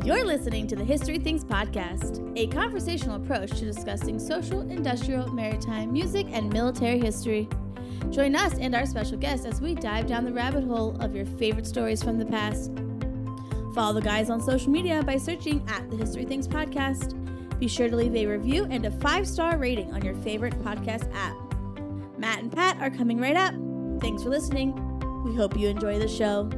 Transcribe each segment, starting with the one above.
You're listening to the History Things Podcast, a conversational approach to discussing social, industrial, maritime, music, and military history. Join us and our special guests as we dive down the rabbit hole of your favorite stories from the past. Follow the guys on social media by searching at the History Things Podcast. Be sure to leave a review and a 5-star rating on your favorite podcast app. Matt and Pat are coming right up. Thanks for listening. We hope you enjoy the show.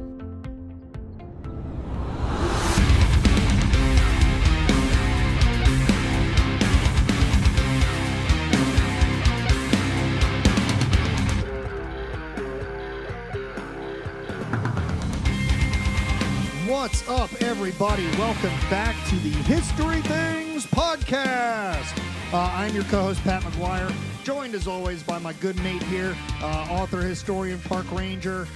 What's up, everybody? Welcome back to the History Things Podcast. I'm your co-host, Pat McGuire, joined as always by my good mate here, author, historian, park ranger,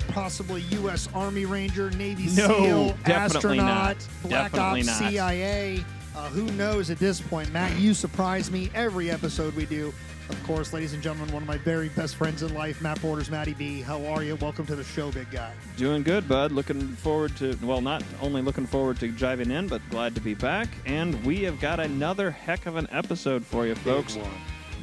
possibly U.S. Army Ranger, Navy SEAL, astronaut, Black Ops, CIA. Who knows at this point? Matt, you surprise me every episode we do. Of course, ladies and gentlemen, one of my very best friends in life, Matt Borders, Matty B. How are you? Welcome to the show, big guy. Doing good, bud. Looking forward to, well, not only looking forward to jiving in, but glad to be back. And we have got another heck of an episode for you, folks.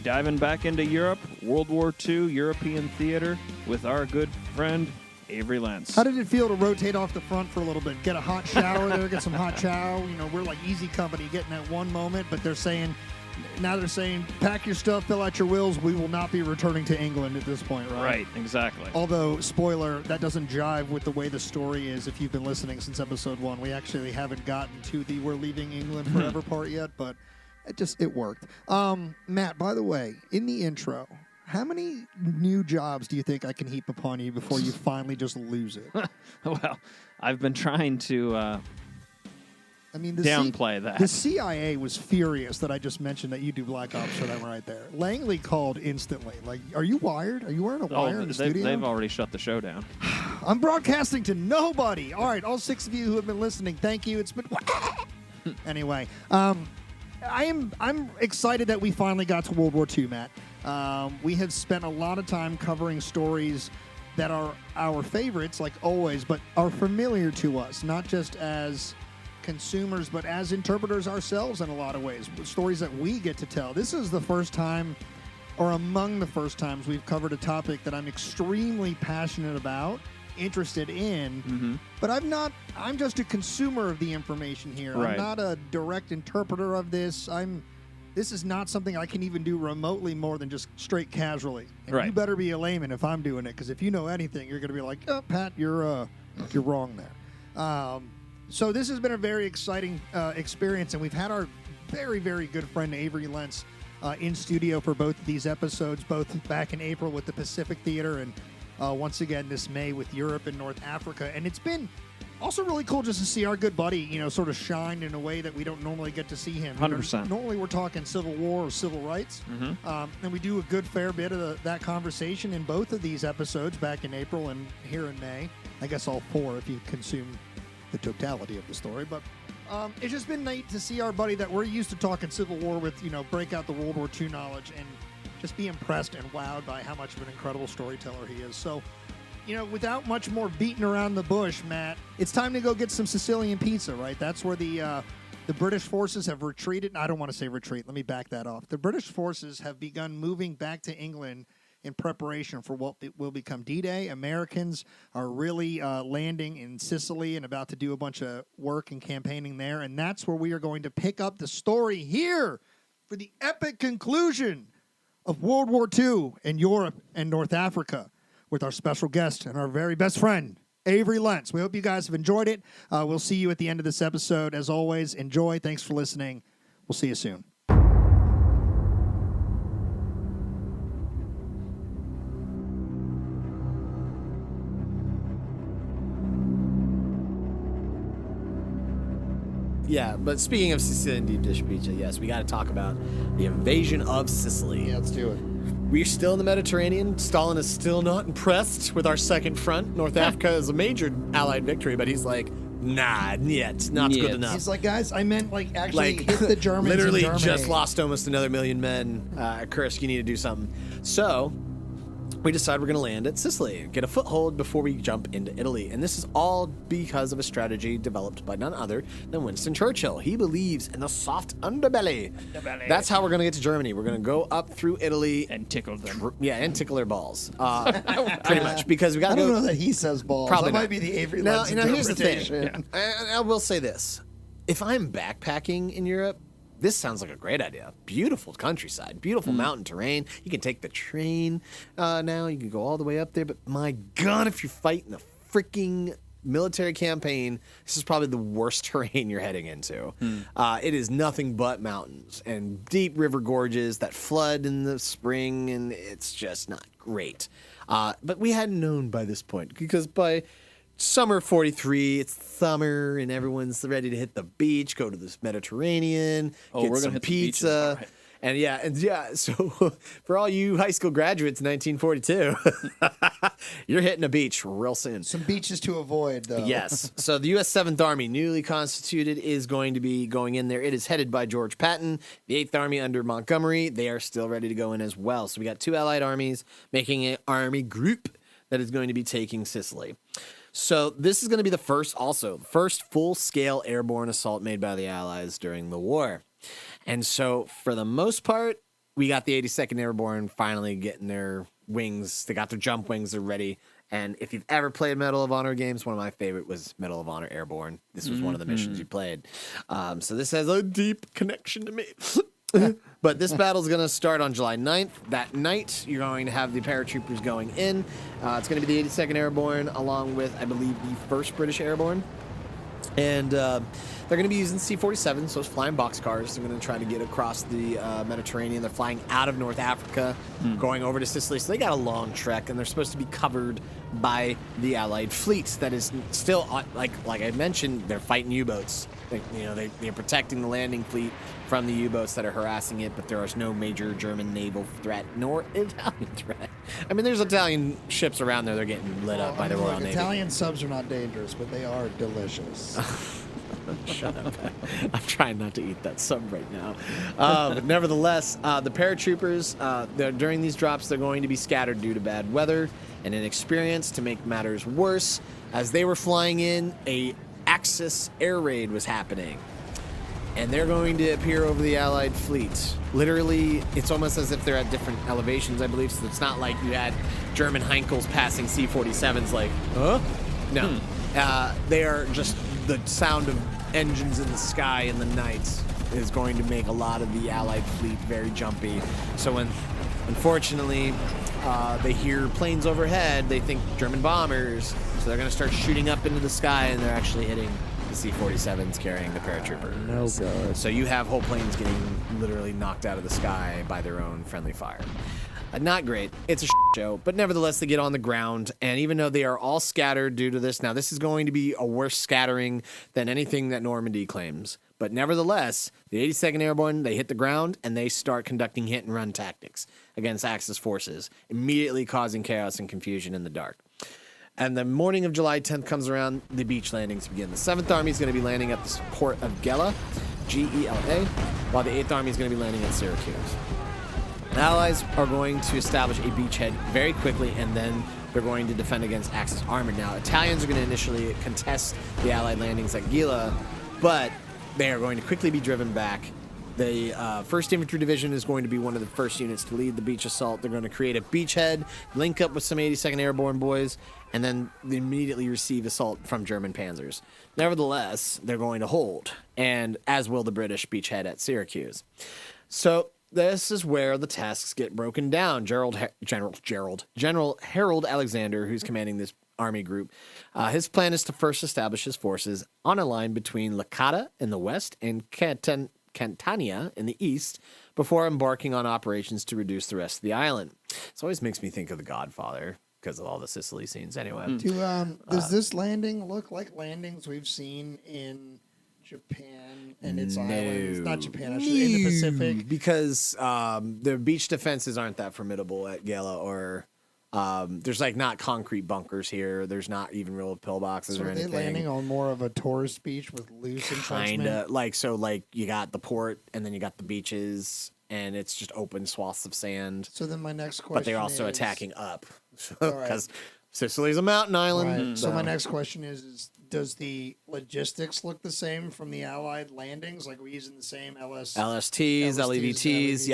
Diving back into Europe, World War II, European theater, with our good friend, AveryLentz. How did it feel to rotate off the front for a little bit? Get a hot shower there, get some hot chow. You know, we're like easy company getting that one moment, but they're saying, pack your stuff, fill out your wills. We will not be returning to England at this point, right? Right, exactly. Although, spoiler, that doesn't jive with the way the story is. If you've been listening since episode 1, we actually haven't gotten to the we're leaving England forever part yet, but it worked. Matt, by the way, in the intro, how many new jobs do you think I can heap upon you before you finally just lose it? Well, I've been trying to downplay that. The CIA was furious that I just mentioned that you do Black Ops for them right there. Langley called instantly. Like, are you wired? Are you wearing a wire in the studio? They've already shut the show down. I'm broadcasting to nobody. All right, all 6 of you who have been listening, thank you. It's been... Anyway, I'm excited that we finally got to World War II, Matt. We have spent a lot of time covering stories that are our favorites, like always, but are familiar to us, not just as consumers, but as interpreters ourselves in a lot of ways. Stories that we get to tell. This is the first time, or among the first times, we've covered a topic that I'm extremely passionate about, interested in, but I'm just a consumer of the information here. Right. I'm not a direct interpreter of this. This is not something I can even do remotely more than just straight casually. And right. You better be a layman if I'm doing it, because if you know anything, you're going to be like, oh, Pat, you're wrong there. So this has been a very exciting experience, and we've had our very, very good friend AveryLentz in studio for both of these episodes, both back in April with the Pacific Theater and once again this May with Europe and North Africa. And it's been also really cool just to see our good buddy, sort of shine in a way that we don't normally get to see him. 100%. Normally we're talking Civil War or civil rights, and we do a good fair bit of that conversation in both of these episodes back in April and here in May. I guess all 4 if you consume the totality of the story, but it's just been neat to see our buddy that we're used to talking Civil War with, break out the World War II knowledge and just be impressed and wowed by how much of an incredible storyteller he is. So, without much more beating around the bush, Matt, it's time to go get some Sicilian pizza, right? That's where the British forces have retreated. I don't want to say retreat. Let me back that off. The British forces have begun moving back to England in preparation for what will become D-Day. Americans are really landing in Sicily and about to do a bunch of work and campaigning there, and that's where we are going to pick up the story here for the epic conclusion of World War II in Europe and North Africa with our special guest and our very best friend, AveryLentz. We hope you guys have enjoyed it. We'll see you at the end of this episode. As always, enjoy. Thanks for listening. We'll see you soon. Yeah, but speaking of Sicilian deep dish pizza, yes, we got to talk about the invasion of Sicily. Yeah, let's do it. We're still in the Mediterranean. Stalin is still not impressed with our second front. North Africa is a major Allied victory, but he's like, nah, not good enough. He's like, guys, I meant actually hit the Germans. Literally in Germany. just lost almost another 1 million men. Kursk, you need to do something. So we decide we're going to land at Sicily, get a foothold before we jump into Italy. And this is all because of a strategy developed by none other than Winston Churchill. He believes in the soft underbelly. That's how we're going to get to Germany. We're going to go up through Italy. And tickle them. And tickle their balls. Pretty much, because we got to go. I don't know that he says balls. Probably that not. might be the AveryLentz Now, interpretation. here's the thing. I will say this. If I'm backpacking in Europe, this sounds like a great idea. Beautiful countryside, beautiful mountain terrain. You can take the train now. You can go all the way up there. But my God, if you're fighting a freaking military campaign, this is probably the worst terrain you're heading into. It is nothing but mountains and deep river gorges that flood in the spring, and it's just not great. But we hadn't known by this point, because by summer 43, it's summer and everyone's ready to hit the beach, go to this Mediterranean, get we're some gonna hit pizza. the beaches, And yeah, so for all you high school graduates in 1942, you're hitting a beach real soon. Some beaches to avoid, though. Yes. So the U.S. 7th Army, newly constituted, is going to be going in there. It is headed by George Patton. The 8th Army under Montgomery, they are still ready to go in as well. So we got 2 Allied armies making an army group that is going to be taking Sicily. So this is going to be the first full-scale airborne assault made by the Allies during the war. And so for the most part, we got the 82nd Airborne finally getting their wings. They got their jump wings. They're ready. And if you've ever played Medal of Honor games, one of my favorite was Medal of Honor Airborne. This was one of the missions you played. So this has a deep connection to me. But this battle is going to start on July 9th. That night, you're going to have the paratroopers going in. It's going to be the 82nd Airborne, along with, I believe, the 1st British Airborne. And they're going to be using C-47s, so it's flying boxcars. They're going to try to get across the Mediterranean. They're flying out of North Africa, going over to Sicily. So they got a long trek, and they're supposed to be covered by the Allied fleet that is still, like I mentioned, they're fighting U-boats. They're protecting the landing fleet from the U-boats that are harassing it, but there is no major German naval threat nor Italian threat. I mean, there's Italian ships around there. They're getting lit up by the Royal Navy. Italian subs are not dangerous, but they are delicious. Shut up. I'm trying not to eat that sub right now. But nevertheless, the paratroopers, during these drops, they're going to be scattered due to bad weather and inexperience. To make matters worse, as they were flying in, a Axis air raid was happening. And they're going to appear over the Allied fleet. Literally, it's almost as if they're at different elevations, I believe. So it's not like you had German Heinkels passing C-47s like, huh? No. They are just the sound of engines in the sky in the night is going to make a lot of the Allied fleet very jumpy. So when, unfortunately, they hear planes overhead, they think German bombers. So they're going to start shooting up into the sky, and they're actually hitting the C-47s carrying the paratroopers. No God. So you have whole planes getting literally knocked out of the sky by their own friendly fire. Not great. It's a show, but nevertheless, they get on the ground, and even though they are all scattered due to this, now this is going to be a worse scattering than anything that Normandy claims. But nevertheless, the 82nd Airborne, they hit the ground, and they start conducting hit-and-run tactics against Axis forces, immediately causing chaos and confusion in the dark. And the morning of July 10th comes around, the beach landings begin. The 7th Army is going to be landing at the port of Gela, G-E-L-A, while the 8th Army is going to be landing at Syracuse. The Allies are going to establish a beachhead very quickly, and then they're going to defend against Axis armor. Now, Italians are going to initially contest the Allied landings at Gela, but they are going to quickly be driven back. The 1st Infantry Division is going to be one of the first units to lead the beach assault. They're going to create a beachhead, link up with some 82nd Airborne boys, and then they immediately receive assault from German panzers. Nevertheless, they're going to hold, and as will the British beachhead at Syracuse. So this is where the tasks get broken down. General Harold Alexander, who's commanding this army group, his plan is to first establish his forces on a line between Licata in the west and Catania in the east before embarking on operations to reduce the rest of the island. This always makes me think of The Godfather because of all the Sicily scenes anyway. Does this landing look like landings we've seen in Japan and its islands? Not Japan, actually, in the Pacific. Because the beach defenses aren't that formidable at Gela, or there's like not concrete bunkers here. There's not even real pillboxes or anything. Are they landing on more of a tourist beach with loose entrenchment? Kinda like you got the port and then you got the beaches and it's just open swaths of sand. So then my next question But they're also is, attacking up All right. because Sicily's a mountain island. Right. So my next question is does the logistics look the same from the Allied landings? Like, are we using the same LSTs, LEVTs,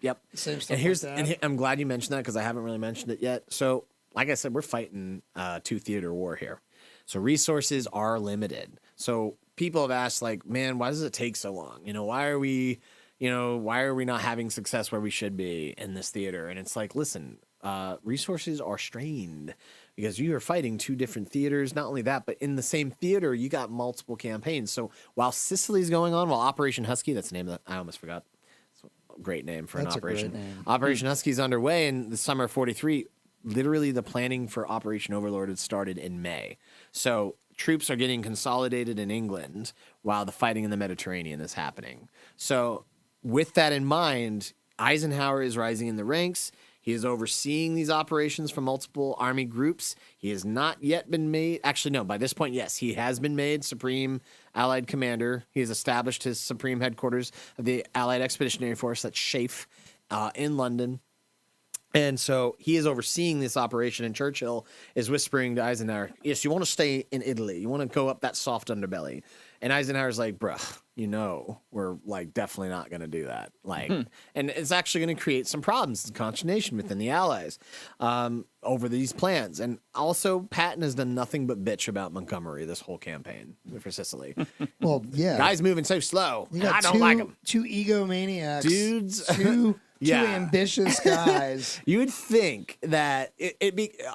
yep. Same stuff And here's like that? and I'm glad you mentioned that because I haven't really mentioned it yet. So, like I said, we're fighting two theater war here, so resources are limited. So people have asked, like, man, why does it take so long? Why are we not having success where we should be in this theater? And it's like, listen, resources are strained because you are fighting two different theaters. Not only that, but in the same theater, you got multiple campaigns. So while Sicily's going on, while Operation Husky, that's the name that I almost forgot. It's a great name for That's an a great operation. name. Operation Husky's underway in the summer of 43. Literally, the planning for Operation Overlord had started in May. So troops are getting consolidated in England while the fighting in the Mediterranean is happening. So with that in mind, Eisenhower is rising in the ranks. He is overseeing these operations from multiple army groups. He has not yet been made. Actually, no, by this point, yes, he has been made Supreme Allied Commander. He has established his Supreme Headquarters of the Allied Expeditionary Force, that's SHAEF, in London. And so he is overseeing this operation, and Churchill is whispering to Eisenhower, yes, you want to stay in Italy. You want to go up that soft underbelly. And Eisenhower's like, bruh, we're like definitely not going to do that. Like, and it's actually going to create some problems and consternation within the Allies over these plans. And also, Patton has done nothing but bitch about Montgomery this whole campaign for Sicily. Well, yeah. Guy's moving so slow. You got I don't like him. Two egomaniacs. Dudes. Two Yeah. ambitious guys. You would think that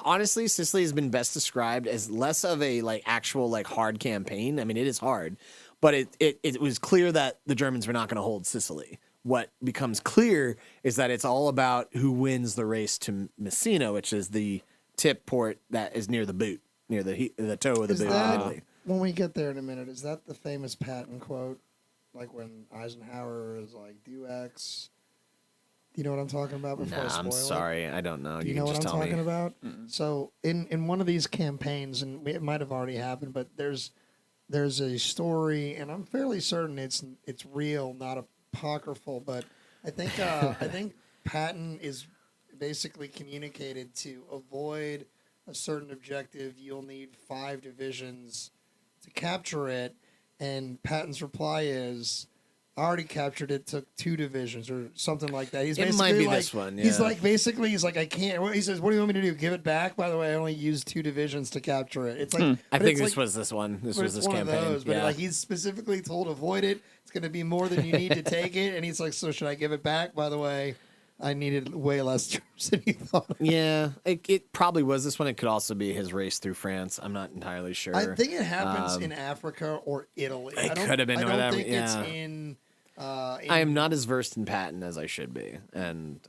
honestly, Sicily has been best described as less of a actual hard campaign. I mean, it is hard, but it was clear that the Germans were not going to hold Sicily. What becomes clear is that it's all about who wins the race to Messina, which is the tip port that is near the boot, near the toe of the boot in Italy. When we get there in a minute, is that the famous Patton quote? Like when Eisenhower is like, do X. Do you know what I'm talking about before I spoil I'm it? sorry. I don't know. Do you know what I'm talking about? So in one of these campaigns, and it might have already happened, but there's a story, and I'm fairly certain it's real, not apocryphal, but I think Patton is basically communicated to avoid a certain objective, you'll need 5 divisions to capture it, and Patton's reply is, I already captured it, took 2 divisions or something like that. He's It might be this one, He's yeah. he's like, I can't. He says, what do you want me to do? Give it back? By the way, I only used 2 divisions to capture it. It's like I think this was this one. This was this one campaign. Of those, but yeah. he's specifically told avoid it. It's going to be more than you need to take it. And he's like, so should I give it back? By the way, I needed way less troops than you thought. Yeah, it probably was this one. It could also be his race through France. I'm not entirely sure. I think it happens in Africa or Italy. It could have been. I don't whatever. think Yeah. it's in. I am not as versed in Patton as I should be, and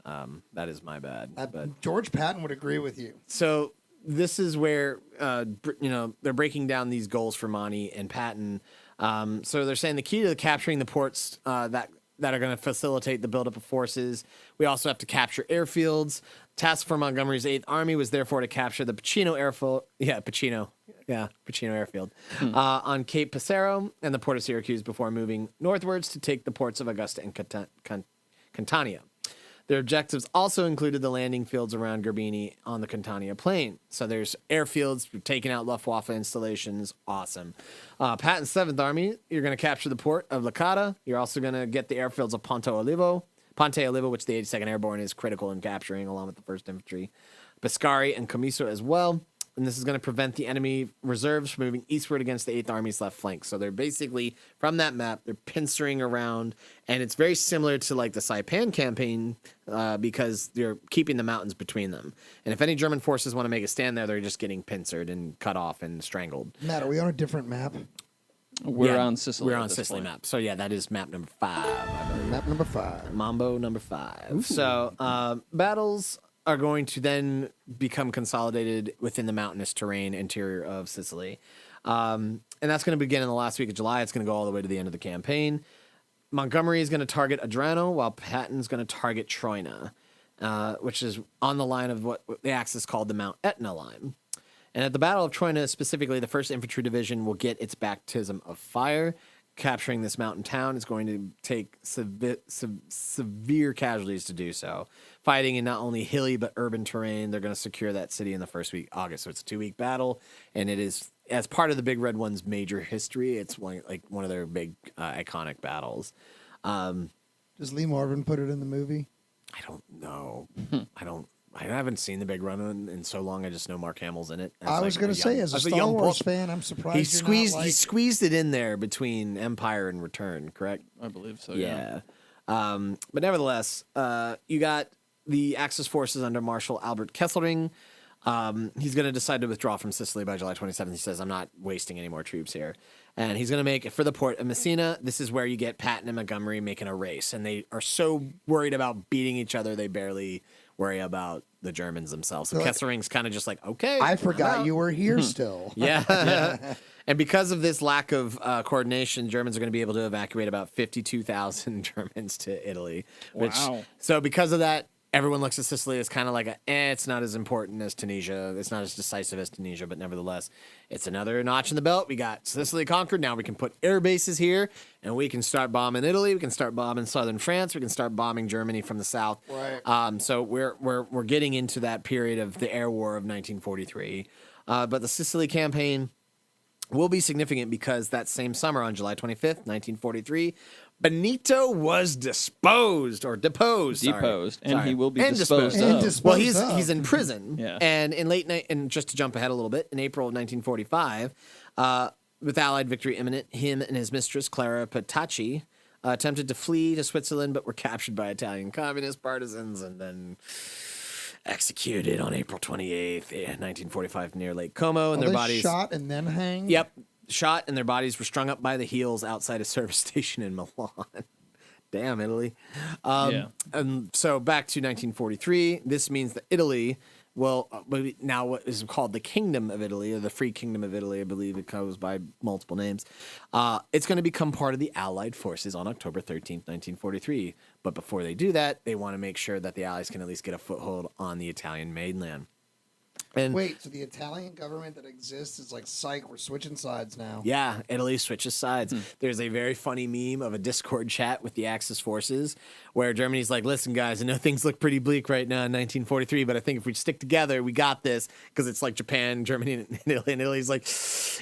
that is my bad. But George Patton would agree with you. so this is where they're breaking down these goals for Monty and Patton. So they're saying the key to capturing the ports that are going to facilitate the buildup of forces. We also have to capture airfields. Task for Montgomery's 8th Army was therefore to capture the Pacino Airfield. Yeah, Pacino Airfield on Cape Passero and the port of Syracuse before moving northwards to take the ports of Augusta and Catania. Their objectives also included the landing fields around Gerbini on the Catania Plain. So there's airfields, we're taking out Luftwaffe installations. Awesome. Patton's 7th Army, you're going to capture the port of Licata. You're also going to get the airfields of Ponte Olivo, which the 82nd Airborne is critical in capturing, along with the 1st Infantry. Pescari and Comiso as well. And this is going to prevent the enemy reserves from moving eastward against the 8th Army's left flank. So they're basically, from that map, they're pincering around. And it's very similar to like the Saipan campaign because they're keeping the mountains between them. And if any German forces want to make a stand there, they're just getting pincered and cut off and strangled. Matt, are we on a different map? We're on Sicily. We're at on this Sicily point. map. So yeah, that is map number 5. I believe. Map number 5. Mambo number 5. So battles are going to then become consolidated within the mountainous terrain interior of Sicily. And that's going to begin in the last week of July. It's going to go all the way to the end of the campaign. Montgomery is going to target Adrano, while Patton's going to target Troina, which is on the line of what the Axis called the Mount Etna line. And at the Battle of Troina, specifically, the 1st Infantry Division will get its baptism of fire. capturing this mountain town is going to take severe casualties to do so. Fighting in not only hilly but urban terrain, they're going to secure that city in the first week of August. So it's a 2-week battle, and it is as part of the Big Red One's major history. It's one of their big iconic battles. Does Lee Marvin put it in the movie? I don't know. I haven't seen the Big Run in so long. I just know Mark Hamill's in it. I was going to say, as a Star Wars fan, I'm surprised he squeezed it in there between Empire and Return. Correct? I believe so. Yeah. But nevertheless, you got the Axis forces under Marshal Albert Kesselring. He's going to decide to withdraw from Sicily by July 27th. He says, I'm not wasting any more troops here. And he's going to make it for the port of Messina. This is where you get Patton and Montgomery making a race. And they are so worried about beating each other, they barely worry about the Germans themselves. So Kesselring's kind of just like, okay. I forgot you were here still. Yeah. And because of this lack of coordination, Germans are going to be able to evacuate about 52,000 Germans to Italy. Wow. So because of that, everyone looks at Sicily as kind of like it's not as important as Tunisia. It's not as decisive as Tunisia, but nevertheless, it's another notch in the belt. We got Sicily conquered. Now we can put air bases here, and we can start bombing Italy. We can start bombing southern France. We can start bombing Germany from the south. Right. So we're getting into that period of the air war of 1943. But the Sicily campaign will be significant because that same summer on July 25th, 1943, Benito was deposed. And he will be disposed of. Well, he's in prison. Yeah. And in late night, and just to jump ahead a little bit, in April of 1945, with Allied victory imminent, him and his mistress Clara Petacci attempted to flee to Switzerland, but were captured by Italian communist partisans and then executed on April 28th, 1945, near Lake Como, and their bodies shot and then hanged. Yep. Shot, and their bodies were strung up by the heels outside a service station in Milan. Damn, Italy. And so back to 1943. This means that Italy will now what is called the Kingdom of Italy, or the Free Kingdom of Italy. I believe it goes by multiple names. It's going to become part of the Allied forces on October 13th, 1943. But before they do that, they want to make sure that the Allies can at least get a foothold on the Italian mainland. And wait, so the Italian government that exists is like, psych, we're switching sides now. Yeah, Italy switches sides. There's a very funny meme of a Discord chat with the Axis forces where Germany's like, listen, guys, I know things look pretty bleak right now in 1943, but I think if we stick together, we got this. Because it's like Japan, Germany, and Italy. And Italy's like,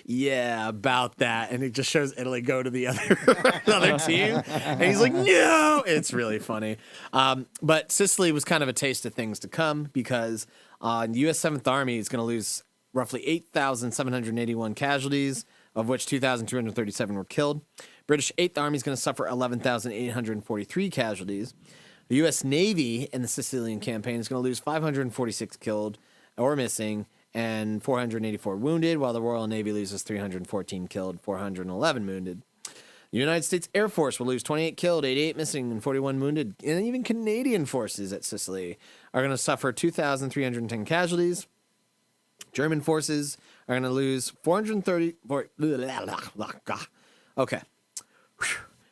yeah, about that. And it just shows Italy go to the other team. And he's like, no. It's really funny. But Sicily was kind of a taste of things to come because the U.S. 7th Army is going to lose roughly 8,781 casualties, of which 2,237 were killed. British 8th Army is going to suffer 11,843 casualties. The U.S. Navy in the Sicilian campaign is going to lose 546 killed or missing and 484 wounded, while the Royal Navy loses 314 killed, 411 wounded. The United States Air Force will lose 28 killed, 88 missing, and 41 wounded. And even Canadian forces at Sicily are going to suffer 2,310 casualties. German forces are going to lose 430... Okay.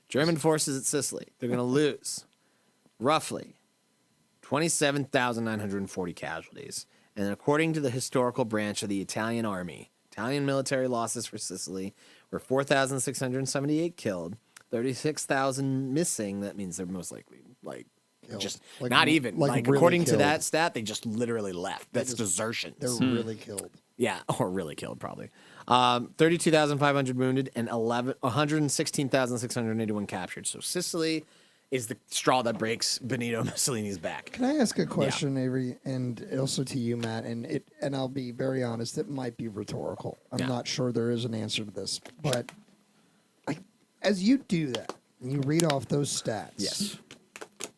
German forces at Sicily, they're going to lose roughly 27,940 casualties. And according to the historical branch of the Italian army, Italian military losses for Sicily were 4,678 killed, 36,000 missing. That means they're most likely not even really according to that stat, they just literally left. That's desertions. They're really killed. Yeah, or really killed probably. 32,500 wounded and 116,681 captured. So Sicily is the straw that breaks Benito Mussolini's back. Can I ask a question, Avery, and also to you, Matt? And I'll be very honest, it might be rhetorical. I'm not sure there is an answer to this, but as you do that, and you read off those stats, yes,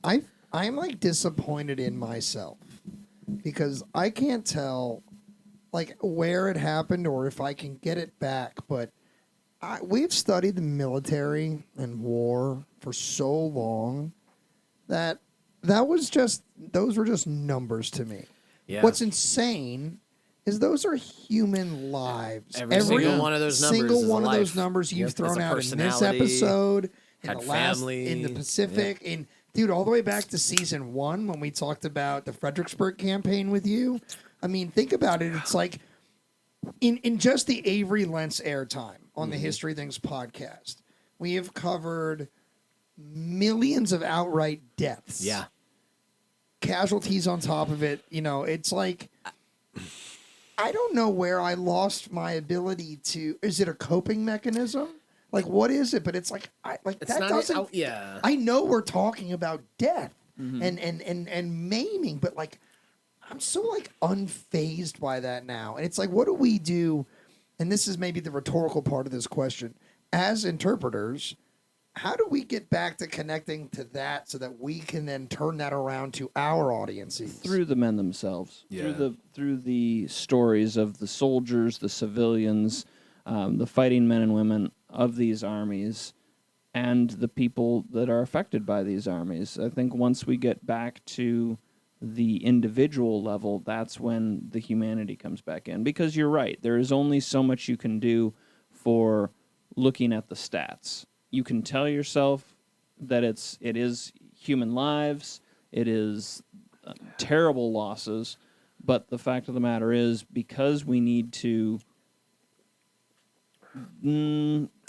I'm like disappointed in myself because I can't tell like where it happened or if I can get it back, but we've studied the military and war for so long that those were just numbers to me. Yeah. What's insane is those are human lives. Every single one of those numbers. Single one of those numbers you've thrown out in this episode, in the Pacific, in dude, all the way back to season 1 when we talked about the Fredericksburg campaign with you. I mean, think about it. It's like in just the AveryLentz airtime on the History Things podcast, We have covered millions of outright deaths. Yeah. Casualties on top of it. You know, it's like, I don't know where I lost my ability to. Is it a coping mechanism? Like, what is it? But it's like, I know we're talking about death and maiming, but like, I'm so like unfazed by that now. And it's like, what do we do? And this is maybe the rhetorical part of this question. As interpreters, how do we get back to connecting to that so that we can then turn that around to our audiences? Through the men themselves, through the stories of the soldiers, the civilians, the fighting men and women of these armies, and the people that are affected by these armies. I think once we get back to the individual level, that's when the humanity comes back in. Because you're right, there is only so much you can do for looking at the stats. You can tell yourself that it is human lives, it is terrible losses, but the fact of the matter is, because we need to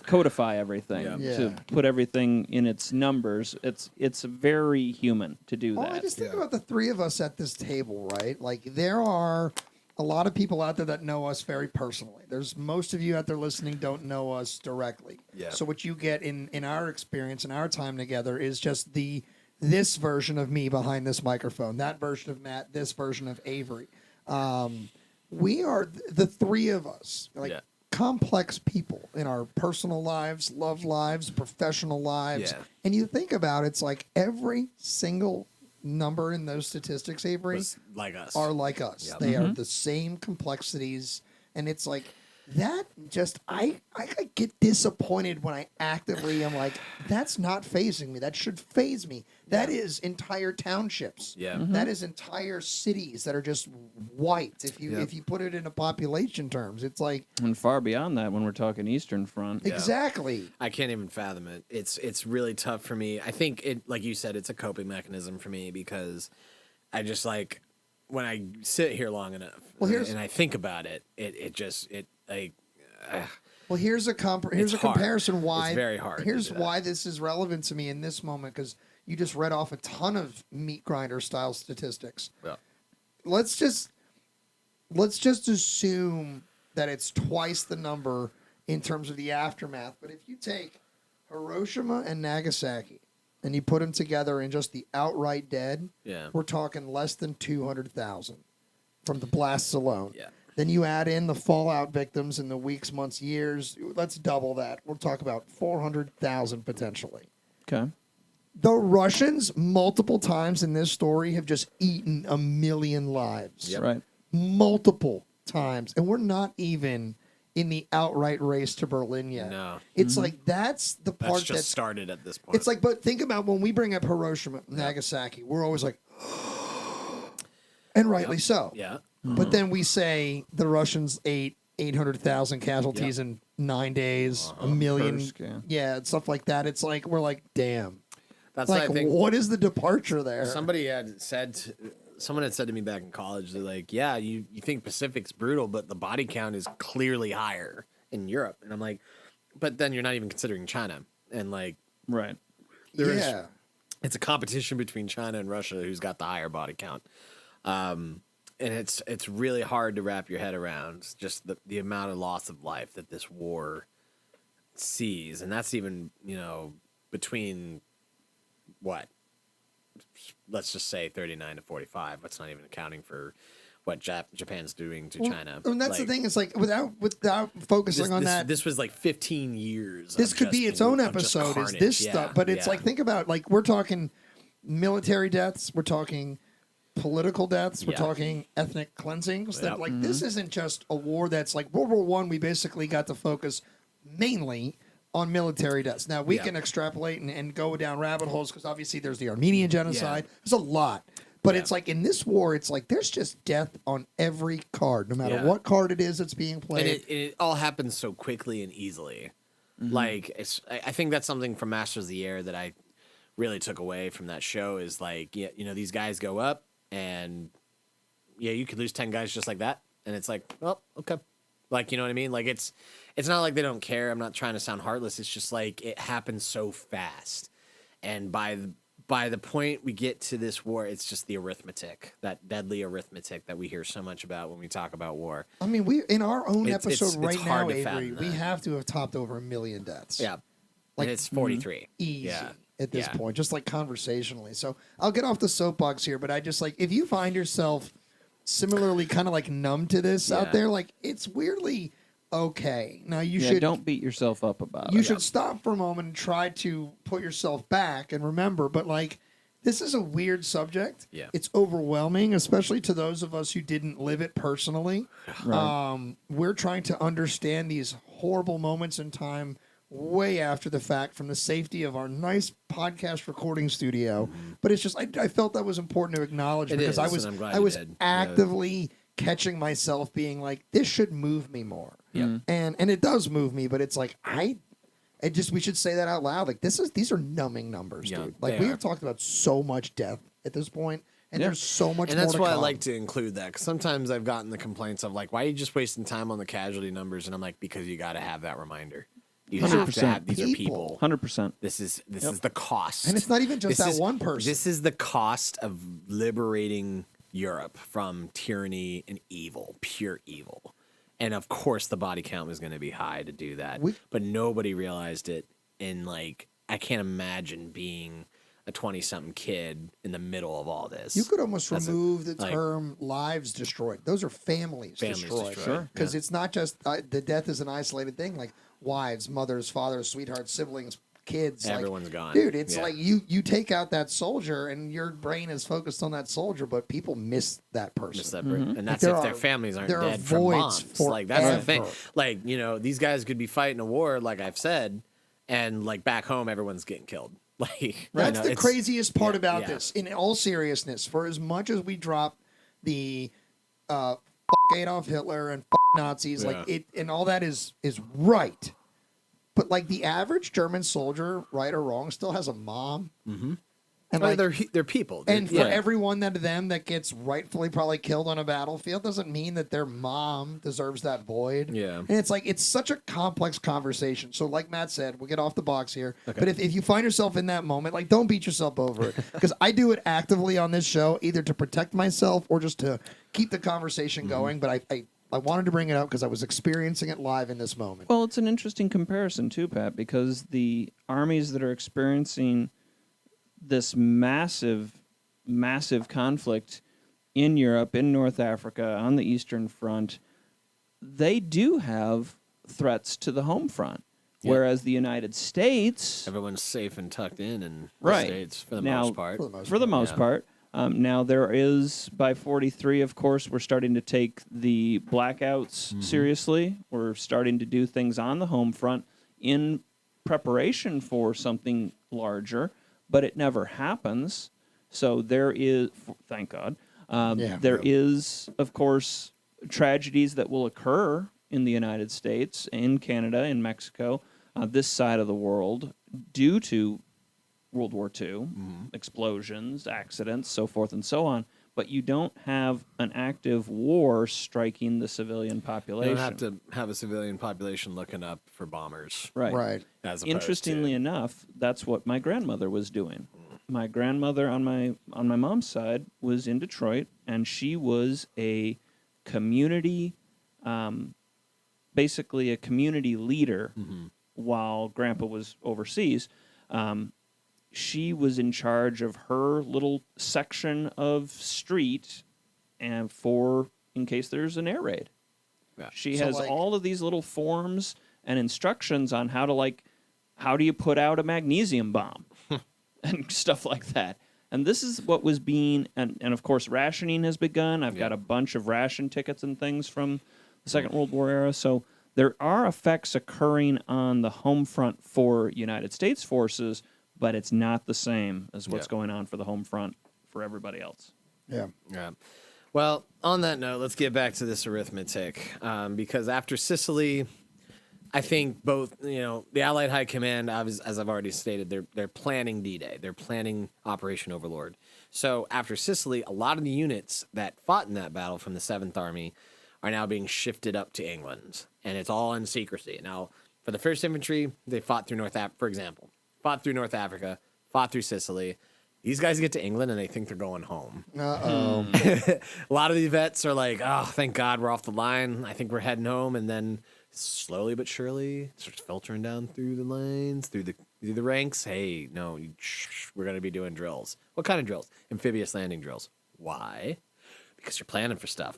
codify everything, to put everything in its numbers, it's very human to do that. I just think about the three of us at this table, right? Like, there are a lot of people out there that know us very personally. There's most of you out there listening don't know us directly. Yeah. So what you get in our experience, in our time together, is just this version of me behind this microphone, that version of Matt, this version of Avery. We are the three of us, complex people in our personal lives, love lives, professional lives. Yeah. And you think about it, it's like every single number in those statistics, Avery, are like us. Yep. They are the same complexities, and it's like that. Just I get disappointed when I actively am like, that's not phasing me. That should phase me. That is entire townships. Yeah, that is entire cities that are just wiped. If you put it into population terms, it's like, and far beyond that when we're talking Eastern Front. Exactly. I can't even fathom it. It's really tough for me. I think it, like you said, it's a coping mechanism for me because I just like when I sit here long enough and I think about it, well, here's a comparison. Why it's very hard. Here's why this is relevant to me in this moment, because you just read off a ton of meat grinder style statistics. Yeah. Let's just assume that it's twice the number in terms of the aftermath. But if you take Hiroshima and Nagasaki and you put them together in just the outright dead, we're talking less than 200,000 from the blasts alone. Yeah. Then you add in the fallout victims in the weeks, months, years. Let's double that. We'll talk about 400,000 potentially. Okay. The Russians, multiple times in this story, have just eaten 1 million lives. Yep. Right. Multiple times. And we're not even in the outright race to Berlin yet. No. It's like that's the part that's just started at this point. It's like, but think about when we bring up Hiroshima, Nagasaki, we're always like, and rightly so. Yeah. But then we say the Russians ate 800,000 casualties in 9 days, 1 million. Stuff like that. It's like, we're like, damn. That's like, what I think. What is the departure there? Someone had said to me back in college, they're like, yeah, you think Pacific's brutal, but the body count is clearly higher in Europe. And I'm like, but then you're not even considering China. And like, right. It's a competition between China and Russia who's got the higher body count. And it's really hard to wrap your head around just the amount of loss of life that this war sees. And that's even, between what? Let's just say 39 to 45. That's not even accounting for what Japan's doing to China. And that's the thing. It's like without focusing on that. This was like 15 years. This could be its own episode. Is this stuff? But it's like, think about, like, we're talking military deaths. We're talking political deaths. We're talking ethnic cleansings. That this isn't just a war that's like World War I. We basically got to focus mainly on military deaths. Now we can extrapolate and go down rabbit holes because obviously there's the Armenian genocide. There's a lot. But it's like in this war, it's like there's just death on every card, no matter what card it is that's being played. And it all happens so quickly and easily. Like, I think that's something from Masters of the Air that I really took away from that show is like, these guys go up and you could lose 10 guys just like that. And it's like, well, okay. Like, you know what I mean? Like, it's not like they don't care. I'm not trying to sound heartless. It's just like it happens so fast. And by the point we get to this war, it's just the arithmetic, that deadly arithmetic that we hear so much about when we talk about war. I mean, we in our own episode it's right hard now, to Avery, fathom we that. have to have topped over 1 million deaths. Yeah. Like, And it's 43. Easy Yeah. at this Yeah. point, just like conversationally. So I'll get off the soapbox here, but I just like, if you find yourself similarly kind of like numb to this out Yeah. there, like it's weirdly okay. Now you should don't beat yourself up about you it. should stop for a moment and try to put yourself back and remember, but like this is a weird subject. Yeah. It's overwhelming, especially to those of us who didn't live it personally. Right. We're trying to understand these horrible moments in time way after the fact from the safety of our nice podcast recording studio. But it's just I felt that was important to acknowledge It because is, I was and I'm glad I you was did. Yeah. actively catching myself being like, this should move me more. Yep. And it does move me, but it's like we should say that out loud. Like these are numbing numbers, Yeah, dude. Like they we are. have talked about so much death at this point, and Yeah. there's so much And more that's to why I come. like to include that, because sometimes I've gotten the complaints of like, why are you just wasting time on the casualty numbers? And I'm like, because you got to have that reminder. You have to 100%. have, these are People. people. 100%. This is the cost. And it's not even just This that is- one person. This is the cost of liberating Europe from tyranny and evil, pure evil. And of course the body count was going to be high to do that. But nobody realized it. And like, I can't imagine being a 20-something kid in the middle of all this. You could almost That's remove the like- term "lives destroyed." Those are families destroyed. Sure. Because it's not just the death is an isolated thing. Like wives, mothers, fathers, sweethearts, siblings, kids. Everyone's like, gone. Dude, it's Yeah. like you take out that soldier and your brain is focused on that soldier, but people miss that person. Miss that break. And that's There if their are- families aren't there are dead from voids bombs. Like that's the thing. forever. Like, you know, these guys could be fighting a war, like I've said, and like back home everyone's getting killed. Like you That's know, the it's- craziest part yeah, about yeah. this. In all seriousness, for as much as we drop the fuck Adolf Hitler and fuck Nazis, like Yeah. it and all that is right. But like the average German soldier, right or wrong, still has a mom. Mm-hmm. And Well, like, they're people. and for Yeah. every one of them that gets rightfully probably killed on a battlefield doesn't mean that their mom deserves that void. Yeah. And it's like, it's such a complex conversation. So like Matt said, we'll get off the box here. Okay. But if you find yourself in that moment, like don't beat yourself over it. Because I do it actively on this show, either to protect myself or just to keep the conversation going. But I wanted to bring it up because I was experiencing it live in this moment. Well, it's an interesting comparison too, Pat, because the armies that are experiencing this massive conflict in Europe, in North Africa, on the Eastern Front, they do have threats to the home front. Yep. Whereas the United States, Everyone's safe and tucked in Right. the States for the Now- most part. for the most Yeah. part, now there is, by 43, of course, we're starting to take the blackouts seriously. We're starting to do things on the home front in preparation for something larger, but it never happens. So there is, thank God, there is, of course, tragedies that will occur in the United States, in Canada, in Mexico, this side of the world, due to World War II, explosions, accidents, so forth and so on. But you don't have an active war striking the civilian You population. don't have to have a civilian population looking up for bombers. Right. As opposed Interestingly to, enough, that's what my grandmother was doing. My grandmother on my mom's side was in Detroit, and she was a community, basically a community leader while Grandpa was overseas. She was in charge of her little section of street, and in case there's an air raid. Yeah. She So, has like- all of these little forms and instructions on how do you put out a magnesium bomb and stuff like that. And this is what was being, and of course rationing has begun. I've got a bunch of ration tickets and things from the Second World War era. So there are effects occurring on the home front for United States forces, but it's not the same as what's going on for the home front for everybody else. Yeah. Yeah. Well, on that note, let's get back to this arithmetic, because after Sicily, I think both, the Allied High Command, as I've already stated, they're planning D-Day. They're planning Operation Overlord. So after Sicily, a lot of the units that fought in that battle from the 7th Army are now being shifted up to England, and it's all in secrecy. Now, for the 1st Infantry, they fought through for example, fought through North Africa, fought through Sicily. These guys get to England and they think they're going home. Uh-oh. A lot of these vets are like, oh, thank God we're off the line. I think we're heading home. And then slowly but surely, it starts filtering down through the lines, through the ranks. Hey, no, we're going to be doing drills. What kind of drills? Amphibious landing drills. Why? Because you're planning for stuff.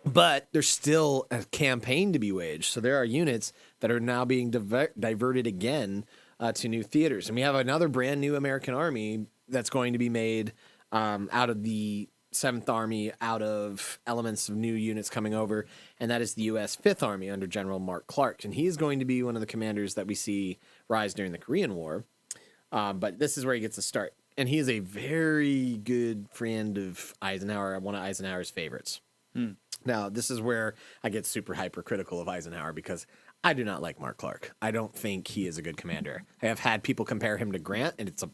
But there's still a campaign to be waged. So there are units that are now being diverted again to new theaters. And we have another brand new American Army that's going to be made out of the 7th Army, out of elements of new units coming over, and that is the U.S. 5th Army under General Mark Clark. And he's going to be one of the commanders that we see rise during the Korean War. But this is where he gets to start. And he is a very good friend of Eisenhower, one of Eisenhower's favorites. Now, this is where I get super hypercritical of Eisenhower because I do not like Mark Clark. I don't think he is a good commander. I have had people compare him to Grant, and it's a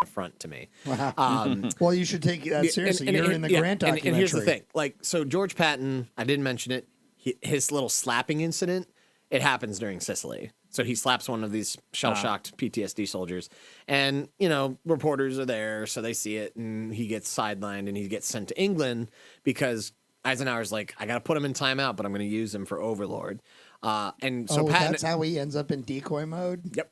affront to me. Well, you should take that seriously. You're in the Grant documentary. And here's the thing. So George Patton, I didn't mention it, his little slapping incident, it happens during Sicily. So he slaps one of these shell-shocked PTSD soldiers. And, reporters are there, so they see it, and he gets sidelined, and he gets sent to England because Eisenhower's like, I got to put him in timeout, but I'm going to use him for Overlord. And so Patton, that's how he ends up in decoy mode? Yep.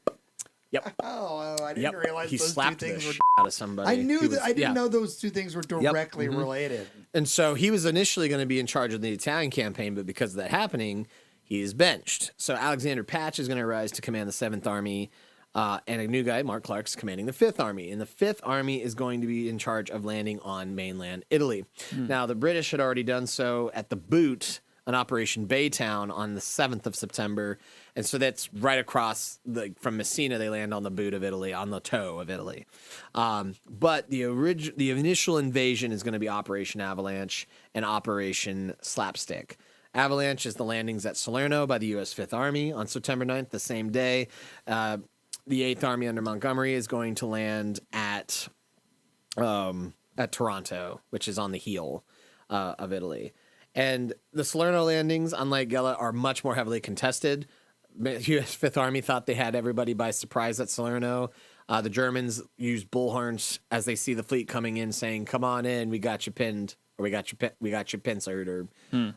Oh, I didn't realize he those slapped two things the were... out of somebody. I knew that. I didn't know those two things were directly related. And so he was initially going to be in charge of the Italian campaign, but because of that happening, he is benched. So Alexander Patch is going to rise to command the 7th Army, and a new guy, Mark Clark's commanding the 5th Army. And the 5th Army is going to be in charge of landing on mainland Italy. Now, the British had already done so at the Boot, on Operation Baytown, on the 7th of September. And so that's right across from Messina. They land on the boot of Italy, on the toe of Italy. But the initial invasion is going to be Operation Avalanche and Operation Slapstick. Avalanche is the landings at Salerno by the U.S. 5th Army on September 9th, the same day. The 8th Army under Montgomery is going to land at Toronto, which is on the heel of Italy. And the Salerno landings, unlike Gela, are much more heavily contested. U.S. 5th Army thought they had everybody by surprise at Salerno. The Germans used bullhorns as they see the fleet coming in, saying, "Come on in, we got you pinned, or we got you pincered,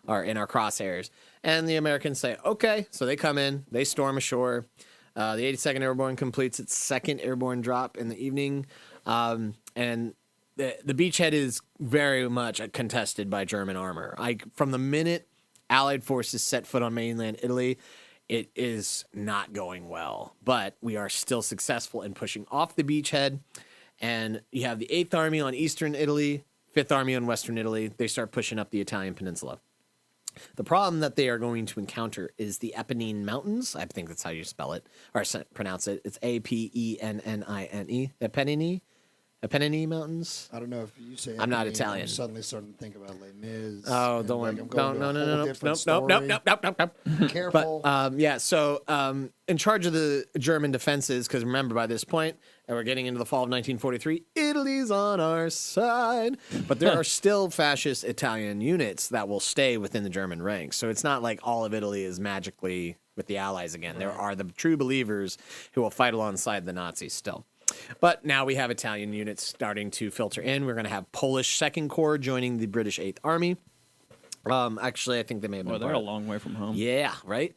or in our crosshairs." And the Americans say, "Okay." So they come in, they storm ashore. The 82nd Airborne completes its 2nd airborne drop in the evening, and the beachhead is very much contested by German armor. From the minute Allied forces set foot on mainland Italy, it is not going well. But we are still successful in pushing off the beachhead. And you have the 8th Army on eastern Italy, 5th Army on western Italy. They start pushing up the Italian peninsula. The problem that they are going to encounter is the Apennine Mountains. I think that's how you spell it, or pronounce it. It's Apennine. Apennine Mountains. I don't know if you say. I'm not Italian. I'm suddenly starting to think about Les Mis. Oh, don't worry. No. Careful. But So in charge of the German defenses, because remember by this point, and we're getting into the fall of 1943, Italy's on our side. But there are still fascist Italian units that will stay within the German ranks. So it's not like all of Italy is magically with the Allies again. Right. There are the true believers who will fight alongside the Nazis still. But now we have Italian units starting to filter in. We're going to have Polish 2nd Corps joining the British 8th Army. Actually, I think they may have been. Well, they're a long way from home. Yeah, right?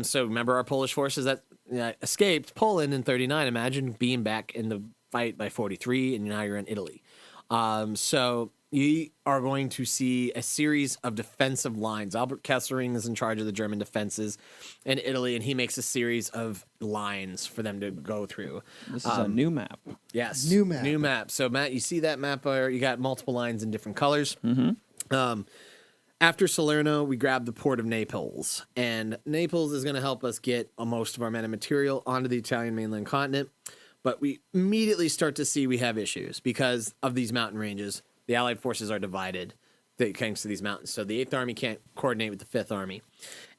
So remember our Polish forces that escaped Poland in 1939. Imagine being back in the fight by 1943, and now you're in Italy. So you are going to see a series of defensive lines. Albert Kesselring is in charge of the German defenses in Italy, and he makes a series of lines for them to go through. This is a new map. Yes. New map. New map. So, Matt, you see that map where you got multiple lines in different colors? Mm-hmm. After Salerno, we grab the port of Naples, and Naples is going to help us get most of our men and material onto the Italian mainland continent. But we immediately start to see we have issues because of these mountain ranges. The Allied forces are divided thanks to these mountains. So the 8th Army can't coordinate with the 5th Army.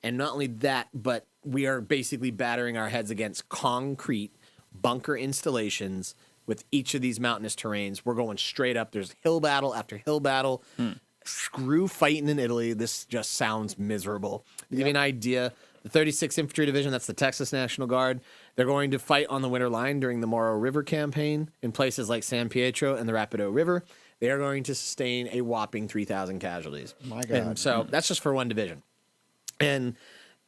And not only that, but we are basically battering our heads against concrete bunker installations with each of these mountainous terrains. We're going straight up. There's hill battle after hill battle. screw fighting in Italy. This just sounds miserable. To give you an idea, the 36th Infantry Division, that's the Texas National Guard, they're going to fight on the Winter Line during the Moro River campaign in places like San Pietro and the Rapido River. They are going to sustain a whopping 3,000 casualties. My God. And so that's just for one division. And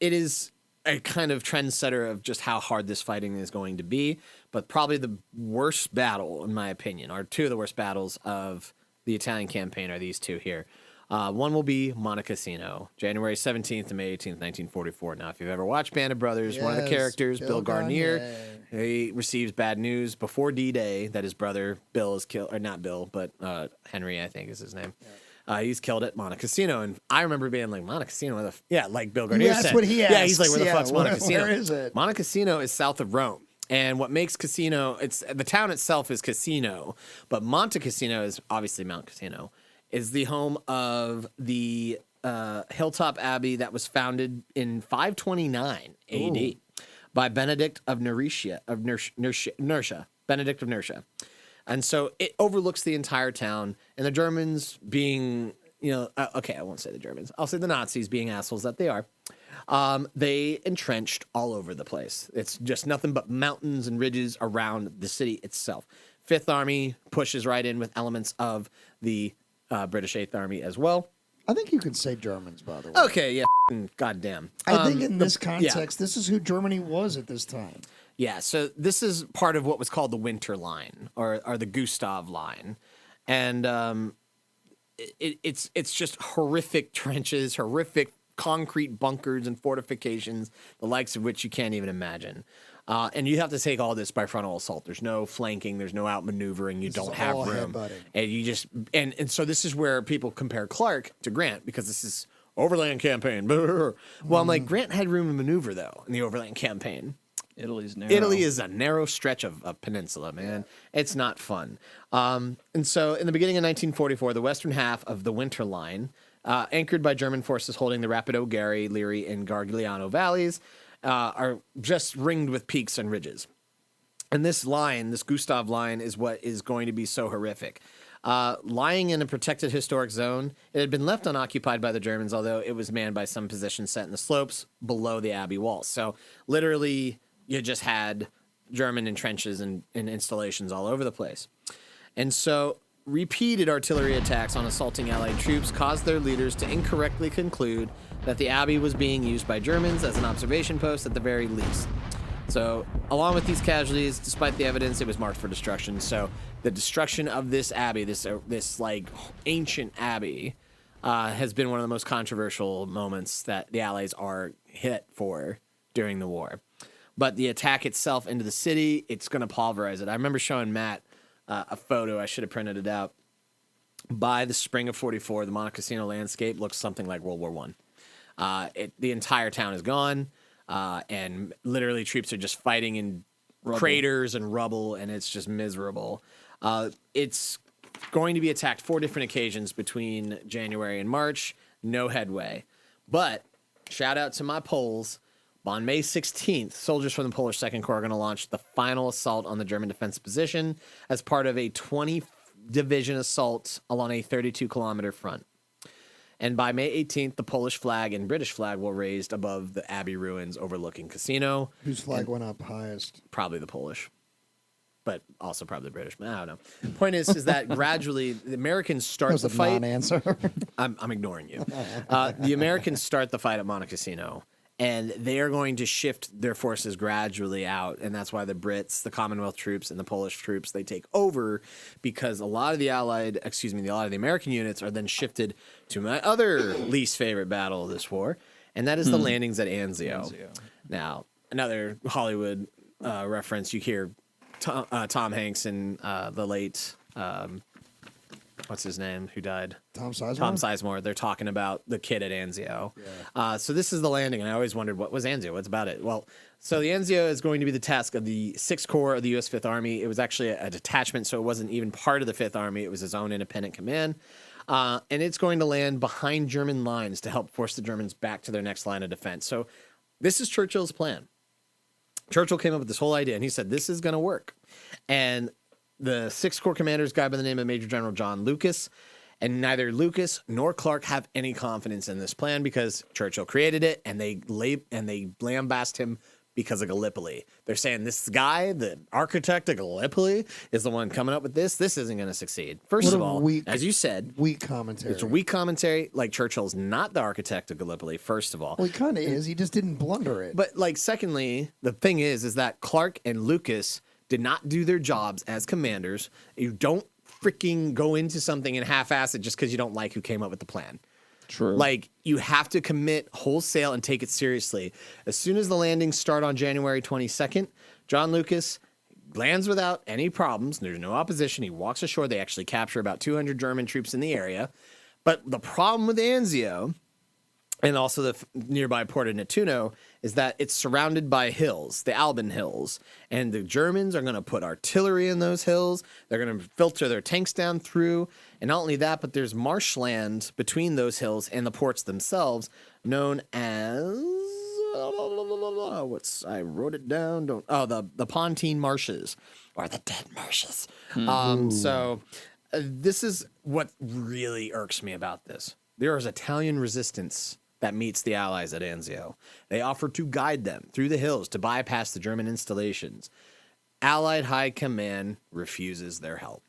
it is a kind of trendsetter of just how hard this fighting is going to be. But probably the worst battle, in my opinion, or two of the worst battles of the Italian campaign are these two here. One will be Monte Cassino, January 17th to May 18th, 1944. Now, if you've ever watched Band of Brothers, one of the characters, Bill Garnier, he receives bad news before D-Day that his brother Bill is killed, or not Bill, but Henry, I think is his name. He's killed at Monte Cassino. And I remember being like, Monte Cassino, where the like Bill Garnier said. That's what he asked. Yeah, he's like, where the fuck's Monte Cassino? Where is it? Monte Cassino is south of Rome. And what makes Cassino, it's the town itself is Cassino, but Monte Cassino is obviously Mount Cassino, is the home of the Hilltop Abbey that was founded in 529 AD by Benedict of Nursia, Benedict of Nursia. And so it overlooks the entire town, and the Germans being, I won't say the Germans. I'll say the Nazis being assholes that they are. They entrenched all over the place. It's just nothing but mountains and ridges around the city itself. Fifth Army pushes right in with elements of the British Eighth Army as well. I think you could say Germans, by the way. Okay, yeah, goddamn. I think in this context, this is who Germany was at this time. Yeah, so this is part of what was called the Winter Line, or the Gustav Line. And it's just horrific trenches, horrific concrete bunkers and fortifications, the likes of which you can't even imagine. And you have to take all this by frontal assault. There's no flanking. There's no outmaneuvering. You don't have room. And you just and so this is where people compare Clark to Grant, because this is overland campaign. Well, I'm like, Grant had room to maneuver though in the overland campaign. Italy's narrow. Italy is a narrow stretch of peninsula, man. It's not fun. And so in the beginning of 1944, the western half of the Winter Line, anchored by German forces holding the Rapido, Gary, Leary, and Gargliano valleys, are just ringed with peaks and ridges. And this line, this Gustav line, is what is going to be so horrific. Lying in a protected historic zone, it had been left unoccupied by the Germans, although it was manned by some positions set in the slopes below the Abbey walls. So literally, you just had German trenches and installations all over the place. And so repeated artillery attacks on assaulting Allied troops caused their leaders to incorrectly conclude that the Abbey was being used by Germans as an observation post at the very least. So, along with these casualties, despite the evidence, it was marked for destruction. So, the destruction of this abbey, this like ancient abbey, has been one of the most controversial moments that the Allies are hit for during the war. But the attack itself into the city, it's going to pulverize it. I remember showing Matt a photo. I should have printed it out. By the spring of 44, the Monte Cassino landscape looks something like World War I. The entire town is gone. And literally troops are just fighting in craters and rubble, and it's just miserable. It's going to be attacked 4 different occasions between January and March. No headway. But shout out to my Poles. On May 16th, soldiers from the Polish Second Corps are going to launch the final assault on the German defensive position as part of a 20-division assault along a 32-kilometer front. And by May 18th, the Polish flag and British flag were raised above the Abbey ruins overlooking Cassino. Whose flag went up highest? Probably the Polish, but also probably the British. I don't know. The point is that gradually the Americans start the fight. Non-answer. I'm ignoring you. The Americans start the fight at Monte Cassino, and they are going to shift their forces gradually out, and that's why the Brits, the Commonwealth troops, and the Polish troops, they take over, because a lot of the American units are then shifted to my other least favorite battle of this war, and that is the landings at Anzio. Now, another Hollywood reference, you hear Tom Hanks and the late... what's his name? Who died? Tom Sizemore. Tom Sizemore. They're talking about the kid at Anzio. Yeah. So this is the landing, and I always wondered, what was Anzio? What's about it? Well, so the Anzio is going to be the task of the 6th Corps of the U.S. Fifth Army. It was actually a detachment, so it wasn't even part of the Fifth Army. It was its own independent command. And it's going to land behind German lines to help force the Germans back to their next line of defense. So this is Churchill's plan. Churchill came up with this whole idea, and he said, this is going to work. And the 6th Corps commander is a guy by the name of Major General John Lucas, And neither Lucas nor Clark have any confidence in this plan because Churchill created it, and they lambast him because of Gallipoli. They're saying this guy, the architect of Gallipoli, is the one coming up with this. This isn't going to succeed. First of all, as you said, weak commentary. It's a weak commentary. Like, Churchill's not the architect of Gallipoli, first of all. Well, he kind of is. He just didn't blunder it. But, like, secondly, the thing is that Clark and Lucas did not do their jobs as commanders. You don't freaking go into something and half-ass it just because you don't like who came up with the plan. True. Like, you have to commit wholesale and take it seriously. As soon as the landings start on January 22nd, John Lucas lands without any problems. There's no opposition. He walks ashore. They actually capture about 200 German troops in the area. But the problem with Anzio, and also the nearby port of Nettuno, is that it's surrounded by hills, the Alban Hills. And the Germans are going to put artillery in those hills. They're going to filter their tanks down through. And not only that, but there's marshland between those hills and the ports themselves, known as... I wrote it down. The Pontine Marshes, or the Dead Marshes. This is what really irks me about this. There is Italian resistance that meets the Allies at Anzio. They offer to guide them through the hills to bypass the German installations. Allied High Command refuses their help.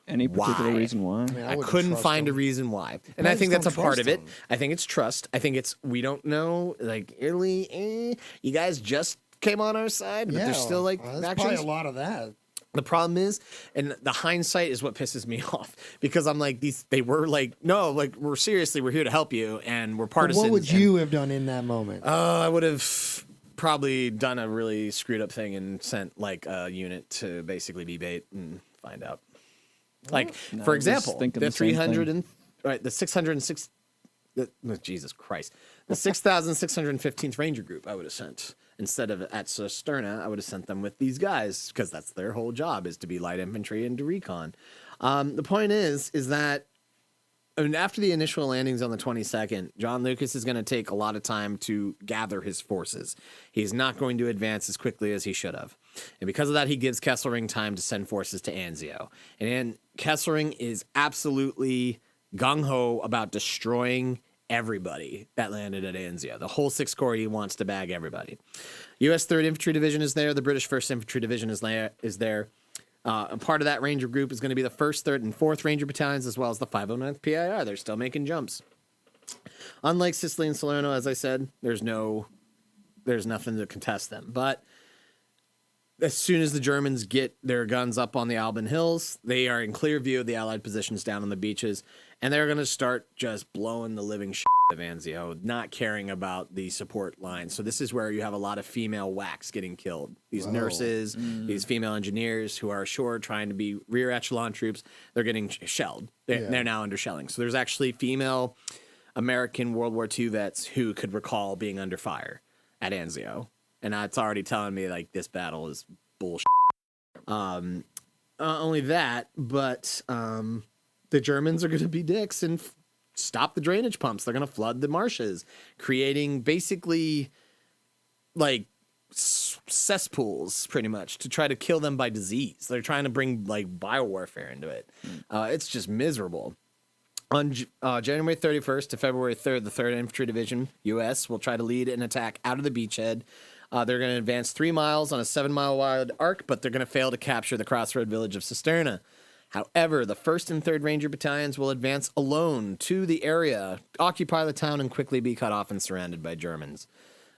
Any particular reason why? I mean, I couldn't find a reason why. And I think that's a part of it. I think it's trust. I think it's, we don't know, like, Italy, you guys just came on our side, but there's still, like, there's factions. probably a lot of that. The problem is, and the hindsight is what pisses me off, because I'm like, they were like, no, like, we're here to help you, and we're partisans. But what would you have done in that moment? I would have probably done a really screwed up thing and sent, like, a unit to basically be bait and find out. Like, for example, the 300 and the 606, Jesus Christ, the 6,615th Ranger Group I would have sent. Instead of at Cisterna, I would have sent them with these guys because that's their whole job, is to be light infantry and to recon. The point is that, I mean, after the initial landings on the 22nd, John Lucas is going to take a lot of time to gather his forces. He's not going to advance as quickly as he should have. And because of that, he gives Kesselring time to send forces to Anzio. And Kesselring is absolutely gung-ho about destroying everybody that landed at Anzio. The whole 6th Corps, he wants to bag everybody. U.S. 3rd Infantry Division is there. The British 1st Infantry Division is there. A part of that Ranger group is going to be the 1st, 3rd, and 4th Ranger Battalions, as well as the 509th PIR. They're still making jumps. Unlike Sicily and Salerno, as I said, there's nothing to contest them. But as soon as the Germans get their guns up on the Alban Hills, they are in clear view of the Allied positions down on the beaches, and they're going to start just blowing the living shit of Anzio, not caring about the support lines. So this is where you have a lot of female whacks getting killed. These nurses, these female engineers who are ashore trying to be rear echelon troops, they're getting shelled. They're now under shelling. So there's actually female American World War II vets who could recall being under fire at Anzio. And that's already telling me, like, this battle is bullshit. Only that, but the Germans are going to be dicks and stop the drainage pumps. They're going to flood the marshes, creating basically, like, cesspools, pretty much, to try to kill them by disease. They're trying to bring, like, biowarfare into it. It's just miserable. On January 31st to February 3rd, the 3rd Infantry Division, U.S., will try to lead an attack out of the beachhead. They're going to advance 3 miles on a 7-mile wide arc, but they're going to fail to capture the crossroad village of Cisterna. However, the 1st and 3rd Ranger Battalions will advance alone to the area, occupy the town, and quickly be cut off and surrounded by Germans.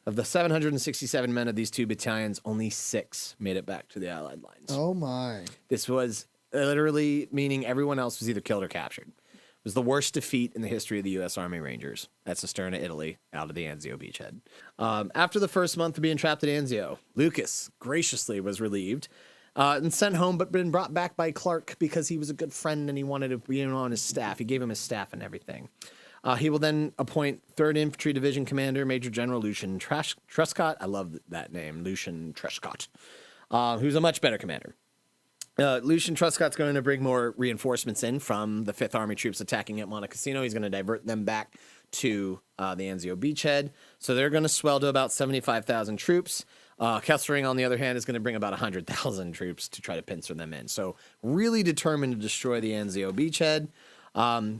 Of the 767 men of these 2 battalions, only 6 made it back to the Allied lines. Oh, my. This was literally meaning everyone else was either killed or captured. It was the worst defeat in the history of the U.S. Army Rangers at Cisterna, Italy, out of the Anzio beachhead. After the first month of being trapped at Anzio, Lucas graciously was relieved and sent home, but been brought back by Clark because he was a good friend and he wanted to be on his staff. He gave him his staff and everything. He will then appoint 3rd Infantry Division Commander Major General Lucian Trescott. I love that name, Lucian Trescott, who's a much better commander. Lucian Trescott's going to bring more reinforcements in from the 5th Army troops attacking at Monte Cassino. He's going to divert them back to the Anzio beachhead. So they're going to swell to about 75,000 troops. Kesselring, on the other hand, is going to bring about 100,000 troops to try to pincer them in. So really determined to destroy the Anzio beachhead.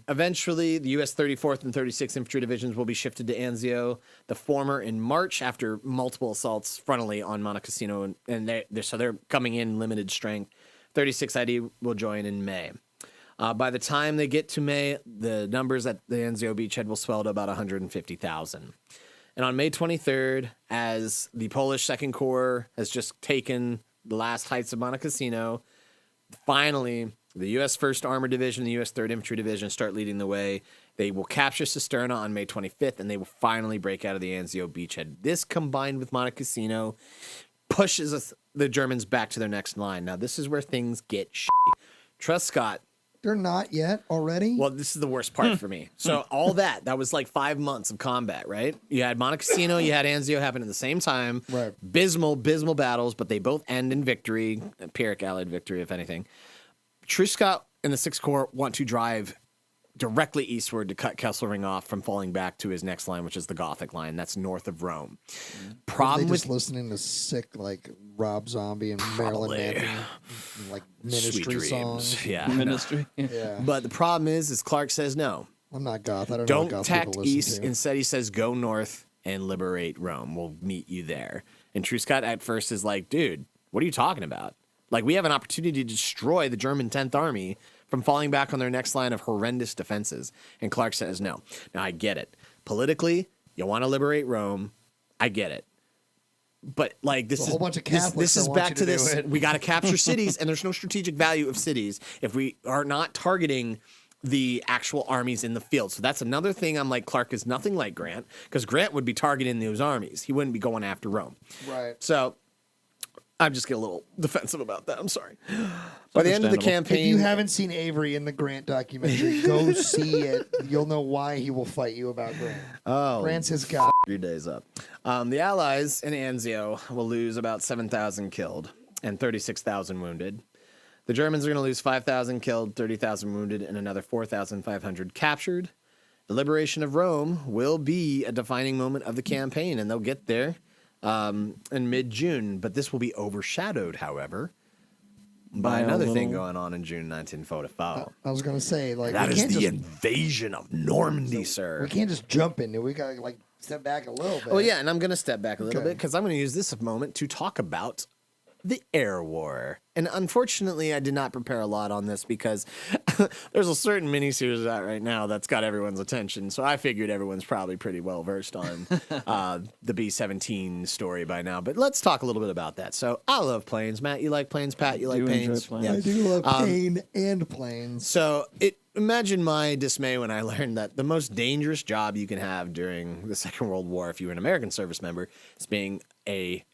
Eventually, the U.S. 34th and 36th Infantry Divisions will be shifted to Anzio, the former in March after multiple assaults frontally on Monte Cassino, and they're coming in limited strength. 36 ID will join in May. By the time they get to May, the numbers at the Anzio beachhead will swell to about 150,000. And on May 23rd, as the Polish Second Corps has just taken the last heights of Monte Cassino, finally, the U.S. 1st Armored Division and the U.S. 3rd Infantry Division start leading the way. They will capture Cisterna on May 25th, and they will finally break out of the Anzio beachhead. This, combined with Monte Cassino, pushes the Germans back to their next line. Now, this is where things get shitty. Trust Scott. They're not yet already? Well, this is the worst part for me. So all that was like 5 months of combat, right? You had Monte Cassino, you had Anzio happen at the same time. Right. Abysmal battles, but they both end in victory, Pyrrhic Allied victory, if anything. Truscott and the Sixth Corps want to drive directly eastward to cut Kesselring off from falling back to his next line, which is the Gothic line. That's north of Rome. Problem with listening to sick like Rob Zombie and Marilyn Manson, like ministry songs. Yeah, Ministry. Yeah. But the problem is Clark says no. I'm not goth. I don't know what Don't goth tack people listen east. to. Instead, he says go north and liberate Rome. We'll meet you there. And Truscott at first is like, dude, what are you talking about? Like, we have an opportunity to destroy the German 10th Army from falling back on their next line of horrendous defenses. And Clark says no. Now, I get it. Politically, you want to liberate Rome. I get it. But, like, this a is whole bunch of Catholics this is that want back you to to do this. it. We got to capture cities, and there's no strategic value of cities if we are not targeting the actual armies in the field. So that's another thing. I'm like, Clark is nothing like Grant, because Grant would be targeting those armies. He wouldn't be going after Rome. Right. So I'm just getting a little defensive about that. I'm sorry. By the end of the campaign, If you haven't seen Avery in the Grant documentary, go see it. You'll know why he will fight you about Grant. oh, Grant's his guy. your days up. The Allies in Anzio will lose about 7,000 killed and 36,000 wounded. The Germans are going to lose 5,000 killed, 30,000 wounded, and another 4,500 captured. The liberation of Rome will be a defining moment of the campaign, and they'll get there in mid-June. But this will be overshadowed, however, by another thing going on in June 1945. I was going to say, like, That we is can't the just, invasion of Normandy, sir. we can't just jump into it. We got to, like, step back a little bit. Oh, yeah, and I'm going to step back a little Okay. bit because I'm going to use this moment to talk about the air war. And unfortunately, I did not prepare a lot on this because there's a certain miniseries out right now that's got everyone's attention. So I figured everyone's probably pretty well versed on the B-17 story by now. But let's talk a little bit about that. So I love planes. Matt, you like planes? Pat, you like do enjoy planes? planes. I do love plane and planes. So imagine my dismay when I learned that the most dangerous job you can have during the Second World War, if you were an American service member, is being a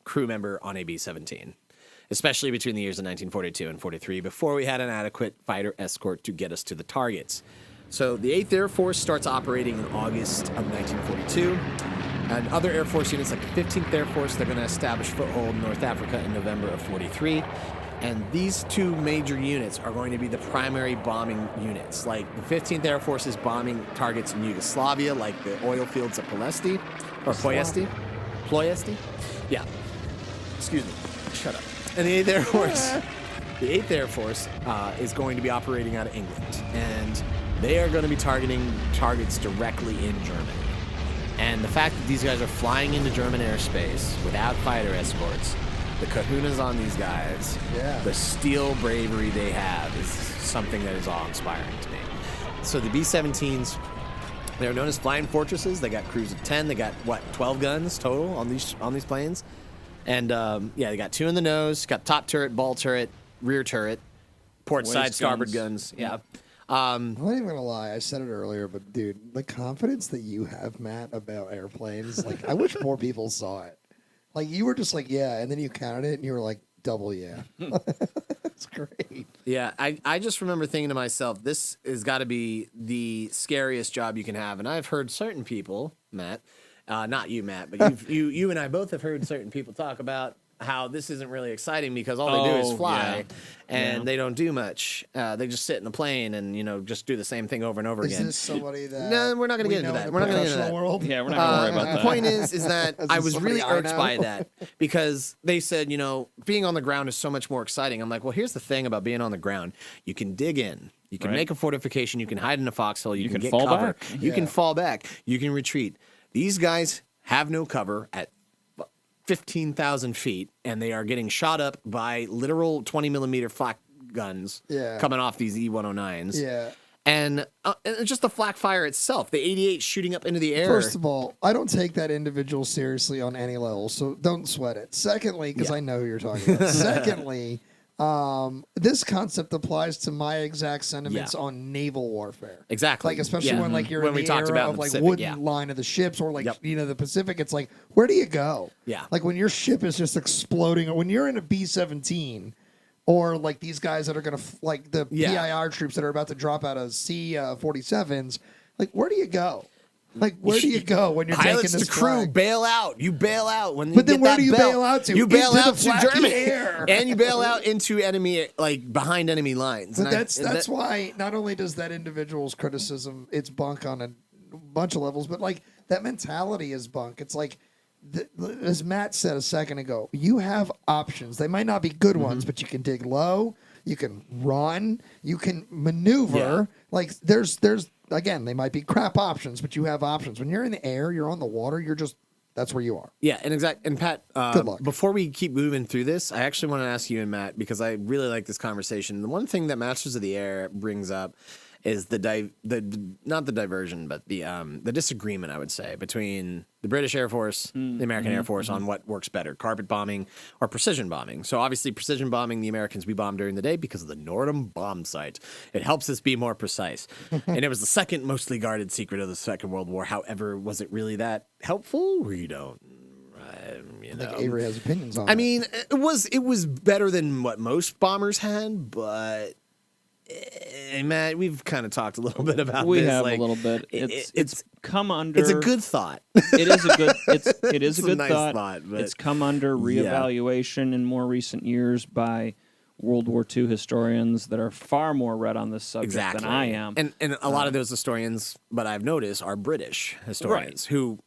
crew member on a B-17, especially between the years of 1942 and 43, before we had an adequate fighter escort to get us to the targets. So the 8th Air Force starts operating in August of 1942, and other Air Force units like the 15th Air Force, they're going to establish foothold in North Africa in November of 43. And these two major units are going to be the primary bombing units. Like the 15th Air Force is bombing targets in Yugoslavia, like the oil fields at Ploiesti. Yeah. Excuse me. Shut up. And the 8th Air Force is going to be operating out of England. And they are going to be targeting targets directly in Germany. And the fact that these guys are flying into German airspace without fighter escorts, the kahunas on these guys, the steel bravery they have is something that is awe-inspiring to me. So the B-17s, they're known as flying fortresses. They got crews of 10. They got, 12 guns total on these planes? And, they got 2 in the nose, got top turret, ball turret, rear turret, port side, starboard guns. Yeah. I'm not even going to lie. I said it earlier, but, dude, the confidence that you have, Matt, about airplanes, like, I wish more people saw it. Like, you were just like, yeah, and then you counted it, and you were like, double yeah. It's great. Yeah, I just remember thinking to myself, this has got to be the scariest job you can have. And I've heard certain people, Matt, not you, Matt, but you and I both have heard certain people talk about how this isn't really exciting because all they do is fly, and they don't do much. They just sit in a plane and just do the same thing over and over again. Is this somebody that? No, we're not going to get into that. We're not going to get into that. World? Yeah, we're not going to worry about that. The point is that I was really irked know? by that because they said, being on the ground is so much more exciting. I'm like, well, here's the thing about being on the ground. You can dig in. You can make a fortification. You can hide in a foxhole. You can get fall cover. back. You can fall back. You can retreat. These guys have no cover at 15,000 feet, and they are getting shot up by literal 20-millimeter flak guns coming off these E-109s. Yeah. And just the flak fire itself, the 88 shooting up into the air. First of all, I don't take that individual seriously on any level, so don't sweat it. Secondly, because I know who you're talking about. Secondly, this concept applies to my exact sentiments on naval warfare. Exactly. Like, especially when you're when in we the talked era about of the like Pacific, wooden line of the ships or the Pacific. It's like, where do you go? Yeah. Like when your ship is just exploding, or when you're in a B-17, or like these guys that are going to like the PIR troops that are about to drop out of C-47s. Like, where do you go? Like, where do you go when you're pilots taking this to crew flag? bail out. You bail out when. But then get where that do you bell, bail out to? You bail Into out the to flaky Germany, air. and you bail out into enemy, like behind enemy lines. But that's why not only does that individual's criticism, it's bunk on a bunch of levels, but like that mentality is bunk. It's like, as Matt said a second ago, you have options. They might not be good ones, but you can dig low, you can run, you can maneuver. Yeah. Like there's again, they might be crap options, but you have options. When you're in the air, you're on the water, that's where you are. Yeah, and Pat, Good luck. before we keep moving through this, I actually want to ask you and Matt, because I really like this conversation. The one thing that Masters of the Air brings up is not the diversion, but the disagreement, I would say, between the British Air Force, the American Air Force on what works better, carpet bombing or precision bombing. So obviously precision bombing, the Americans, we bomb during the day because of the Nordum bomb sight. It helps us be more precise. And it was the second mostly guarded secret of the Second World War. However, was it really that helpful? We don't. I think Avery has opinions on I it. mean, it was better than what most bombers had, but Matt, we've kind of talked a little bit about this. We have a little bit. It's come under. It's a good thought. It is a good. It is It's a good nice thought, but it's come under reevaluation in more recent years by World War II historians that are far more read on this subject than I am. And a lot of those historians, but I've noticed, are British historians who,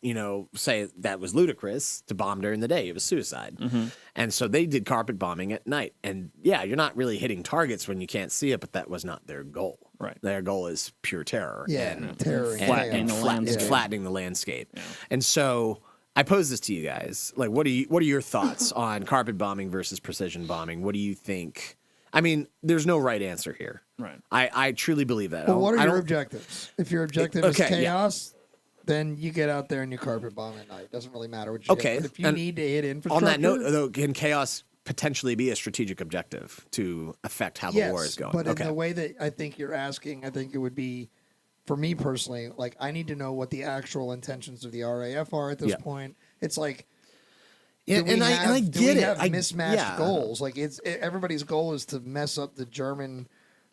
say that was ludicrous to bomb during the day. It was suicide. And so they did carpet bombing at night. And yeah, you're not really hitting targets when you can't see it, but that was not their goal. Right. Their goal is pure terror. Terror and flattening chaos. the landscape. Flattening the landscape. Yeah. And so I pose this to you guys. Like, what are your thoughts on carpet bombing versus precision bombing? What do you think? I mean, there's no right answer here. Right. I truly believe that. Well, what are your objectives? If your objective is Okay, chaos, then you get out there and you carpet bomb at night. Doesn't really matter what you do. But if you need to hit infrastructure. On that note, though, can chaos potentially be a strategic objective to affect how the war is going? But in the way that I think you're asking, I think it would be, for me personally, like I need to know what the actual intentions of the RAF are at this point. It's like, I get it. We have mismatched goals. Like everybody's goal is to mess up the German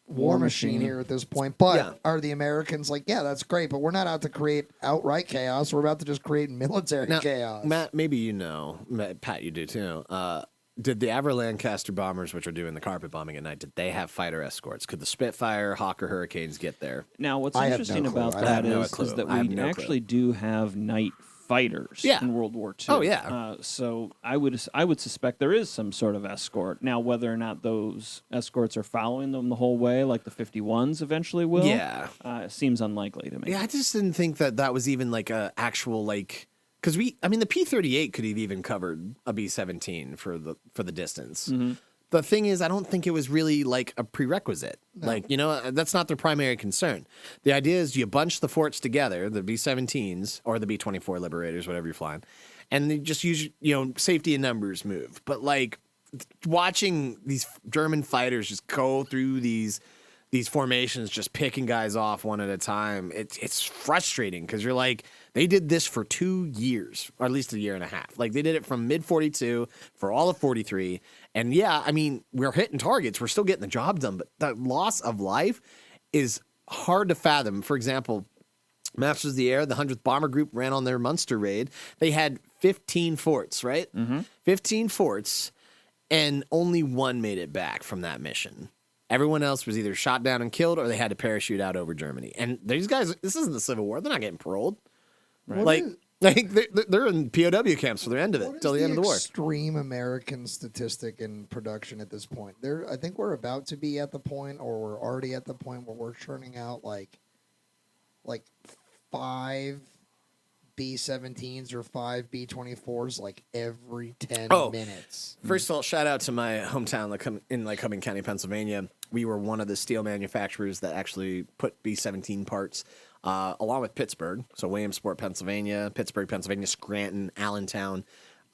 war machine here at this point. But are the Americans like, yeah, that's great, but we're not out to create outright chaos. We're about to just create military chaos. Matt, maybe Pat, you do too. Did the AveryLentz bombers, which are doing the carpet bombing at night, did they have fighter escorts? Could the Spitfire, Hawker Hurricanes get there? Now, what's interesting about that is that we actually do have night fighters in World War II. Oh, yeah. So I would suspect there is some sort of escort. Now, whether or not those escorts are following them the whole way, like the 51s eventually will, seems unlikely to me. Yeah, I just didn't think that was even like a actual like. Because the P-38 could have even covered a B-17 for the distance. The thing is, I don't think it was really like a prerequisite. No. Like, that's not their primary concern. The idea is you bunch the forts together, the B-17s or the B-24 Liberators, whatever you're flying, and they just use, safety in numbers move. But like watching these German fighters just go through these formations, just picking guys off one at a time, it's frustrating because you're like, they did this for 2 years, or at least a year and a half. Like they did it from mid-42 for all of 43. And yeah, I mean, we're hitting targets. We're still getting the job done, but the loss of life is hard to fathom. For example, Masters of the Air, the 100th Bomber Group ran on their Munster raid. They had 15 forts, right? 15 forts. and only one made it back from that mission. Everyone else was either shot down and killed, or they had to parachute out over Germany. And these guys, this isn't the Civil War. They're not getting paroled. Right. Like they're in POW camps for the end of it, till the end of the war. Extreme American statistic in production at this point. I think we're about to be at the point, or we're already at the point where we're churning out like 5 B-17s or 5 B-24s like every 10 minutes. First of all, shout out to my hometown in Lycoming County, Pennsylvania. We were one of the steel manufacturers that actually put B-17 parts along with Pittsburgh. So Williamsport, Pennsylvania, Pittsburgh, Pennsylvania, Scranton, Allentown.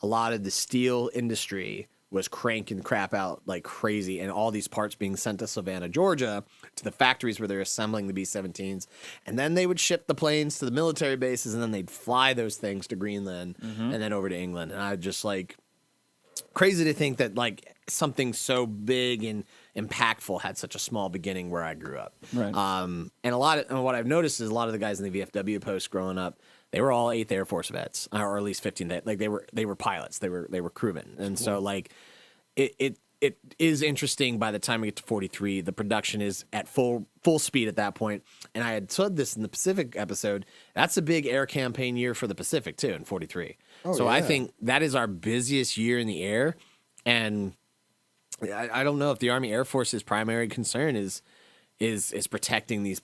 A lot of the steel industry was cranking crap out like crazy, and all these parts being sent to Savannah, Georgia, to the factories where they're assembling the B-17s. And then they would ship the planes to the military bases, and then they'd fly those things to Greenland and then over to England. And I just crazy to think that something so big and impactful had such a small beginning where I grew up. Right. And what I've noticed is a lot of the guys in the VFW post growing up, they were all 8th Air Force vets, or at least 15. They were pilots. They were crewmen, and so it is interesting. By the time we get to 43, the production is at full speed at that point. And I had said this in the Pacific episode. That's a big air campaign year for the Pacific too in 43. So I think that is our busiest year in the air, and I don't know if the Army Air Force's primary concern is protecting these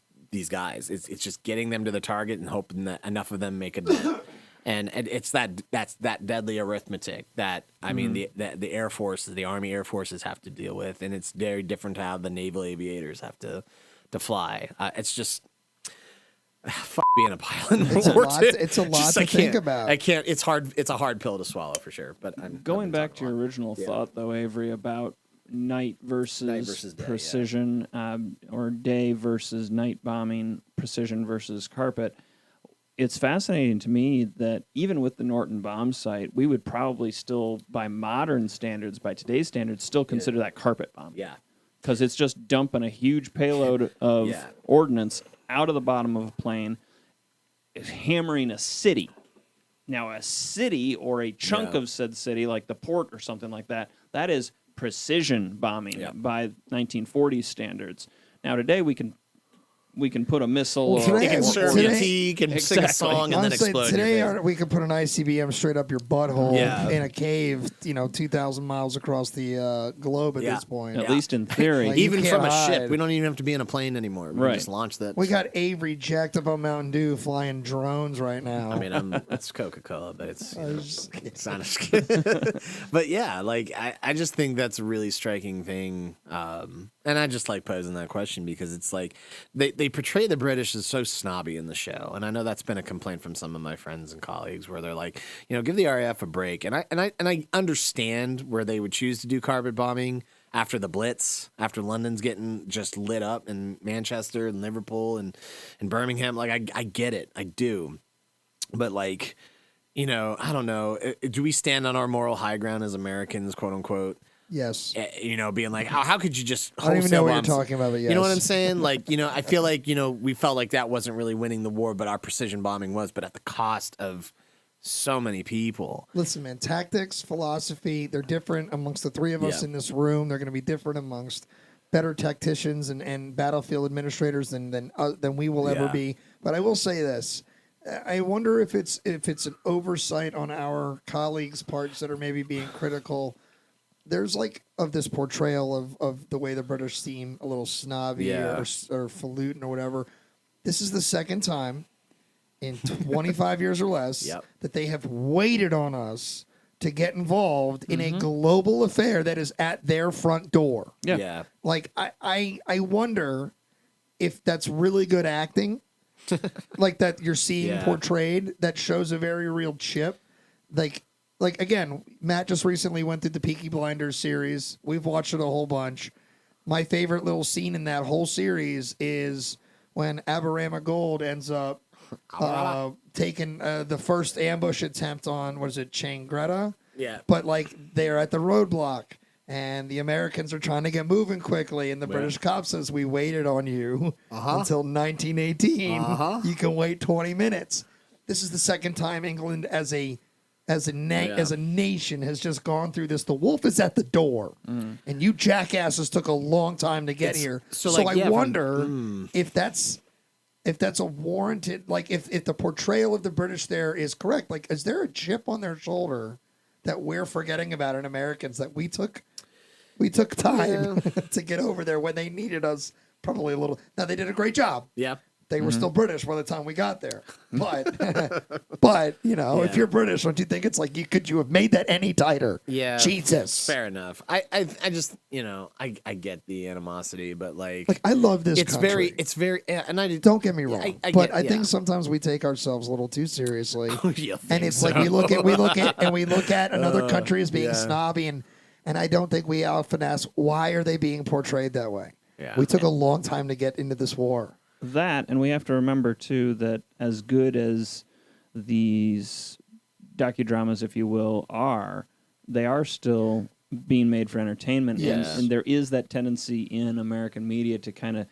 guys. It's just getting them to the target and hoping that enough of them make a dent. And it's that deadly arithmetic that the Air Forces, the Army Air Forces have to deal with, and it's very different to how the naval aviators have to fly. It's just fuck being a pilot. It's a lot to think about. I can't. It's hard. It's a hard pill to swallow for sure. But going back to your original thought though, Avery, about night versus day, precision, or day versus night bombing, precision versus carpet. It's fascinating to me that even with the Norton bomb sight, we would probably still, by modern standards, by today's standards, still consider that carpet bomb. Yeah. Because it's just dumping a huge payload of ordnance out of the bottom of a plane, hammering a city. Now, a city or a chunk of said city, like the port or something like that, that is precision bombing by 1940s standards. Now, today we can put a missile or serve a tea, can sing a song and then explode. Today we could put an ICBM straight up your butthole in a cave, 2,000 miles across the globe at this point. At least in theory. Even from a ship. We don't even have to be in a plane anymore. We just launch that. We got Avery jacked up on Mountain Dew flying drones right now. I mean, it's Coca-Cola, but it's not But yeah, I just think that's a really striking thing. And I just like posing that question because it's like they portray the British as so snobby in the show, and I know that's been a complaint from some of my friends and colleagues where they're like, give the RAF a break, and I understand where they would choose to do carpet bombing after the Blitz, after London's getting just lit up, and Manchester and Liverpool and Birmingham. I get it, I do, but I don't know. Do we stand on our moral high ground as Americans, quote unquote? Yes. Being like, how could you just I don't even know what you're talking about, but yes. You know what I'm saying? I feel like, we felt like that wasn't really winning the war, but our precision bombing was, but at the cost of so many people. Listen, man, tactics, philosophy, they're different amongst the three of us in this room. They're going to be different amongst better tacticians and battlefield administrators than we will ever be. But I will say this. I wonder if it's an oversight on our colleagues' parts that are maybe being critical. There's of this portrayal of the way the British seem a little snobby or falutin or whatever. This is the second time in 25 years or less that they have waited on us to get involved in a global affair that is at their front door. Yeah. I wonder if that's really good acting, that you're seeing portrayed that shows a very real chip. Again, Matt just recently went through the Peaky Blinders series. We've watched it a whole bunch. My favorite little scene in that whole series is when Aberama Gold ends up taking the first ambush attempt on, Changreta? Yeah. But, they're at the roadblock, and the Americans are trying to get moving quickly, and the British cop says, we waited on you until 1918. You can wait 20 minutes. This is the second time England, as a as a nation has just gone through this. The wolf is at the door, and you jackasses took a long time to get here. So I wonder if that's a warranted, like if the portrayal of the British there is correct. Like, is there a chip on their shoulder that we're forgetting about in Americans that we took time to get over there when they needed us? Probably a little. Now they did a great job. Yeah. They were still British by the time we got there. But, if you're British, don't you think it's like could you have made that any tighter? Yeah. Jesus. Fair enough. I just, I get the animosity, but like I love this country. It's very, and I don't get me wrong. I think sometimes we take ourselves a little too seriously. And it's like we look at another country as being snobby, and I don't think we often ask, why are they being portrayed that way? Yeah. We took a long time to get into this war. That, and we have to remember, too, that as good as these docudramas, if you will, they are still being made for entertainment. Yes. And there is that tendency in American media to kind of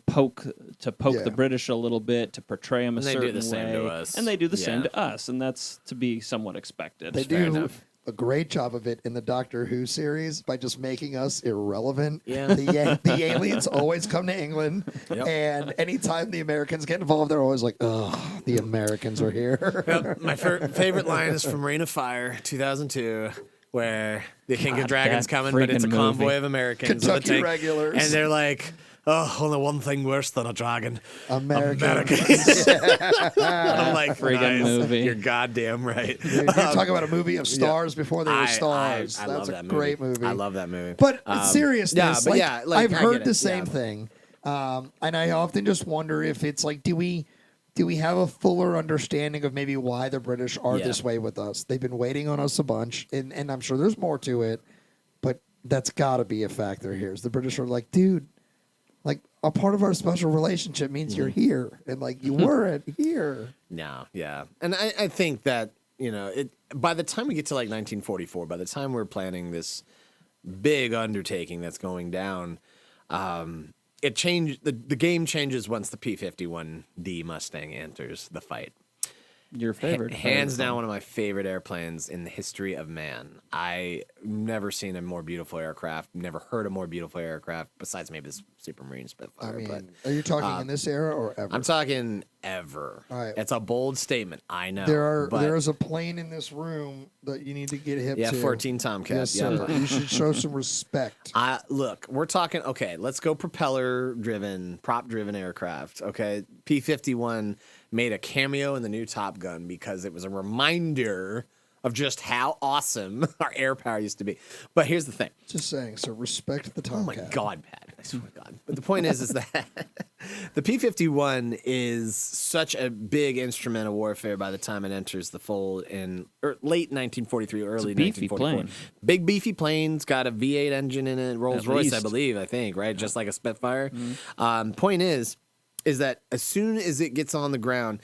poke the British a little bit, to portray them a certain way. And they do the same to us. And they do the same to us, and that's to be somewhat expected. They do a great job of it in the Doctor Who series by just making us irrelevant. Yeah. The aliens always come to England, and anytime the Americans get involved, they're always like, "Oh, the Americans are here." Yep. My favorite line is from Reign of Fire, 2002, where the King of Dragons coming, but it's a convoy of Americans, Kentucky regulars, and they're like, "Oh, only one thing worse than a dragon. Americans." I'm like, friggin' movie. You're goddamn right. You're talking about a movie of stars before they were stars. I That's love that great movie. I love that movie. But seriousness, I've heard the same but thing, and I often just wonder if it's like, do we have a fuller understanding of maybe why the British are this way with us? They've been waiting on us a bunch, and I'm sure there's more to it, but that's got to be a factor here. Is the British are like, dude, like a part of our special relationship means you're here, and like you weren't here. No, yeah, and I think that by the time we get to like 1944, by the time we're planning this big undertaking that's going down, it changed. The game changes once the P-51D Mustang enters the fight. Your favorite. Hands down, one of my favorite airplanes in the history of man. I never seen a more beautiful aircraft, never heard a more beautiful aircraft, besides maybe this Supermarine Spitfire. I mean, are you talking in this era or ever? I'm talking ever. All right. It's a bold statement, I know. There is a plane in this room that you need to get hip to. Yeah, 14 Tomcat. Yes, sir. You should show some respect. Look, we're talking, okay, let's go propeller-driven, prop-driven aircraft, okay? P-51 made a cameo in the new Top Gun because it was a reminder of just how awesome our air power used to be. But here's the thing. Just saying, so respect the Tomcat. Oh my God, Pat. I swear to God. But the point is that the P-51 is such a big instrument of warfare by the time it enters the fold in late 1943, early 1944. Plane. Big beefy plane's got a V8 engine in it, Rolls-Royce, I believe, I think, right? Just like a Spitfire. Point is that as soon as it gets on the ground,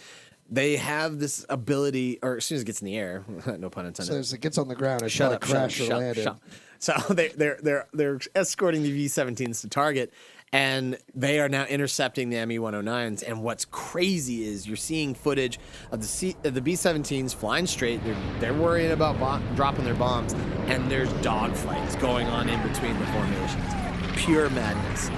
they have this ability, or as soon as it gets in the air, no pun intended. So as it gets on the ground, it's not crash or landed. So they're escorting the V-17s to target, and they are now intercepting the ME-109s. And what's crazy is you're seeing footage of the B-17s flying straight. They're worrying about dropping their bombs, and there's dogfights going on in between the formations. Pure madness.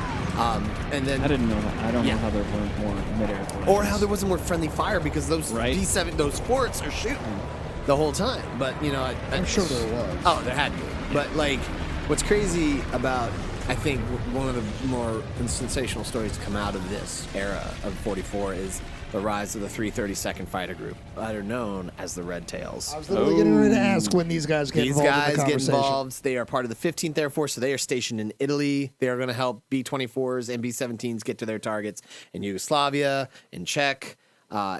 And then I didn't know that. I don't know how there weren't more mid-air forces. Or how there wasn't more friendly fire because those those forts are shooting the whole time. But I'm sure there was. Oh, there had to be. But like, what's crazy about I think one of the more sensational stories to come out of this era of 44 is the rise of the 332nd Fighter Group, better known as the Red Tails. I was literally getting ready to ask when these guys get involved in the conversation. These guys get involved. They are part of the 15th Air Force, so they are stationed in Italy. They are going to help B-24s and B-17s get to their targets in Yugoslavia, in Czech,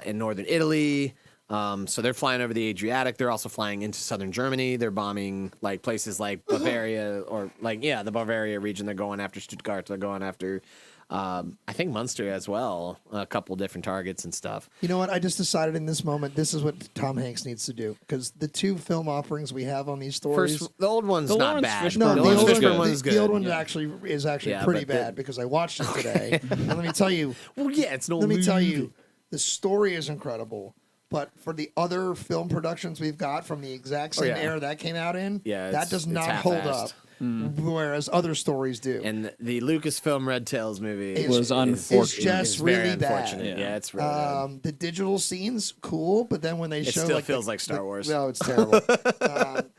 in northern Italy. So they're flying over the Adriatic. They're also flying into southern Germany. They're bombing like places like Bavaria or the Bavaria region. They're going after Stuttgart. They're going after I think Munster as well, a couple different targets and stuff. You know what? I just decided in this moment, this is what Tom Hanks needs to do. Because the two film offerings we have on these stories... The old one's not bad. No, the Fishburne one's good. The old one is actually pretty bad because I watched it today. And let me tell you... Well, yeah, it's no Let me tell you, the story is incredible. But for the other film productions we've got from the exact same era that came out in, that does not hold up. Whereas other stories do. And the Lucasfilm Red Tails movie was unfortunate. It's just really bad. Yeah, it's really bad. The digital scenes, cool, but then when they show... It still feels like Star Wars. No, it's terrible.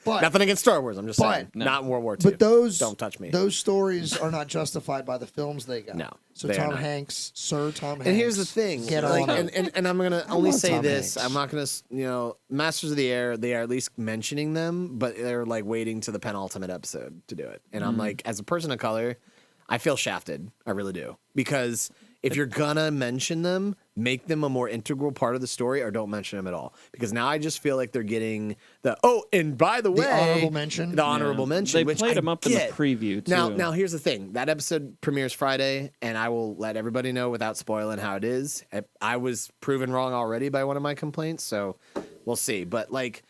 But nothing against Star Wars, I'm just saying. Not World War II. But those... Don't touch me. Those stories are not justified by the films they got. No. So Tom Hanks, Sir Tom Hanks... And here's the thing. Get like, on it. And I'm going to only say Tom this. Hanks. I'm not going to... Masters of the Air, they are at least mentioning them, but they're like waiting to the penultimate episode to do it. And I'm like, as a person of color, I feel shafted. I really do. Because if you're gonna mention them, make them a more integral part of the story, or don't mention them at all. Because now I just feel like they're getting and by the way, honorable mention. The honorable mention. They which played I them up get. in the preview too. Now here's the thing. That episode premieres Friday, and I will let everybody know without spoiling how it is. I was proven wrong already by one of my complaints, so we'll see. But like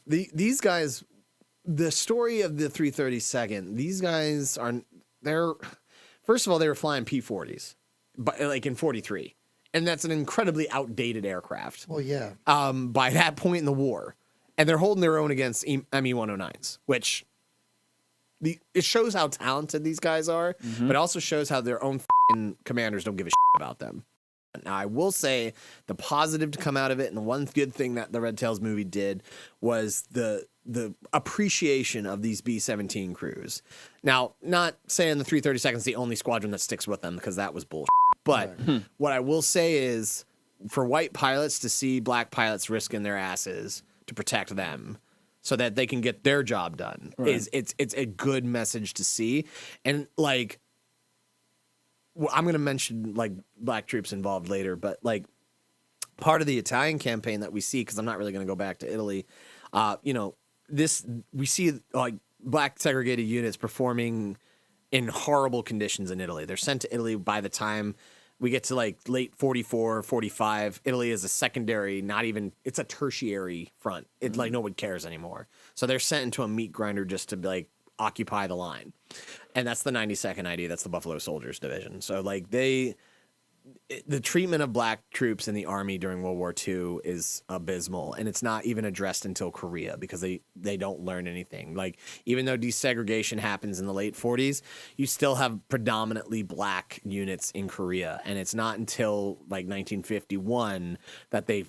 these guys, the story of the 332nd, these guys they're first of all, they were flying P-40s, but like in 43. And that's an incredibly outdated aircraft. Well, yeah. By that point in the war. And they're holding their own against ME-109s, which it shows how talented these guys are, but also shows how their own commanders don't give a shit about them. Now, I will say the positive to come out of it, and the one good thing that the Red Tails movie did was the appreciation of these B-17 crews. Now, not saying the 332nd is the only squadron that sticks with them, because that was bullshit. But what I will say is, for white pilots to see black pilots risking their asses to protect them so that they can get their job done, it's a good message to see. And like, well, I'm going to mention like black troops involved later, but like part of the Italian campaign that we see, because I'm not really going to go back to Italy, we see like black segregated units performing in horrible conditions in Italy. They're sent to Italy by the time we get to like late 44, 45. Italy is a secondary, it's a tertiary front. It like no one cares anymore. So they're sent into a meat grinder just to like occupy the line. And that's the 92nd ID. That's the Buffalo Soldiers Division. So like the treatment of black troops in the army during World War II is abysmal, and it's not even addressed until Korea because they don't learn anything. Like, even though desegregation happens in the late 40s, you still have predominantly black units in Korea, and it's not until like 1951 that they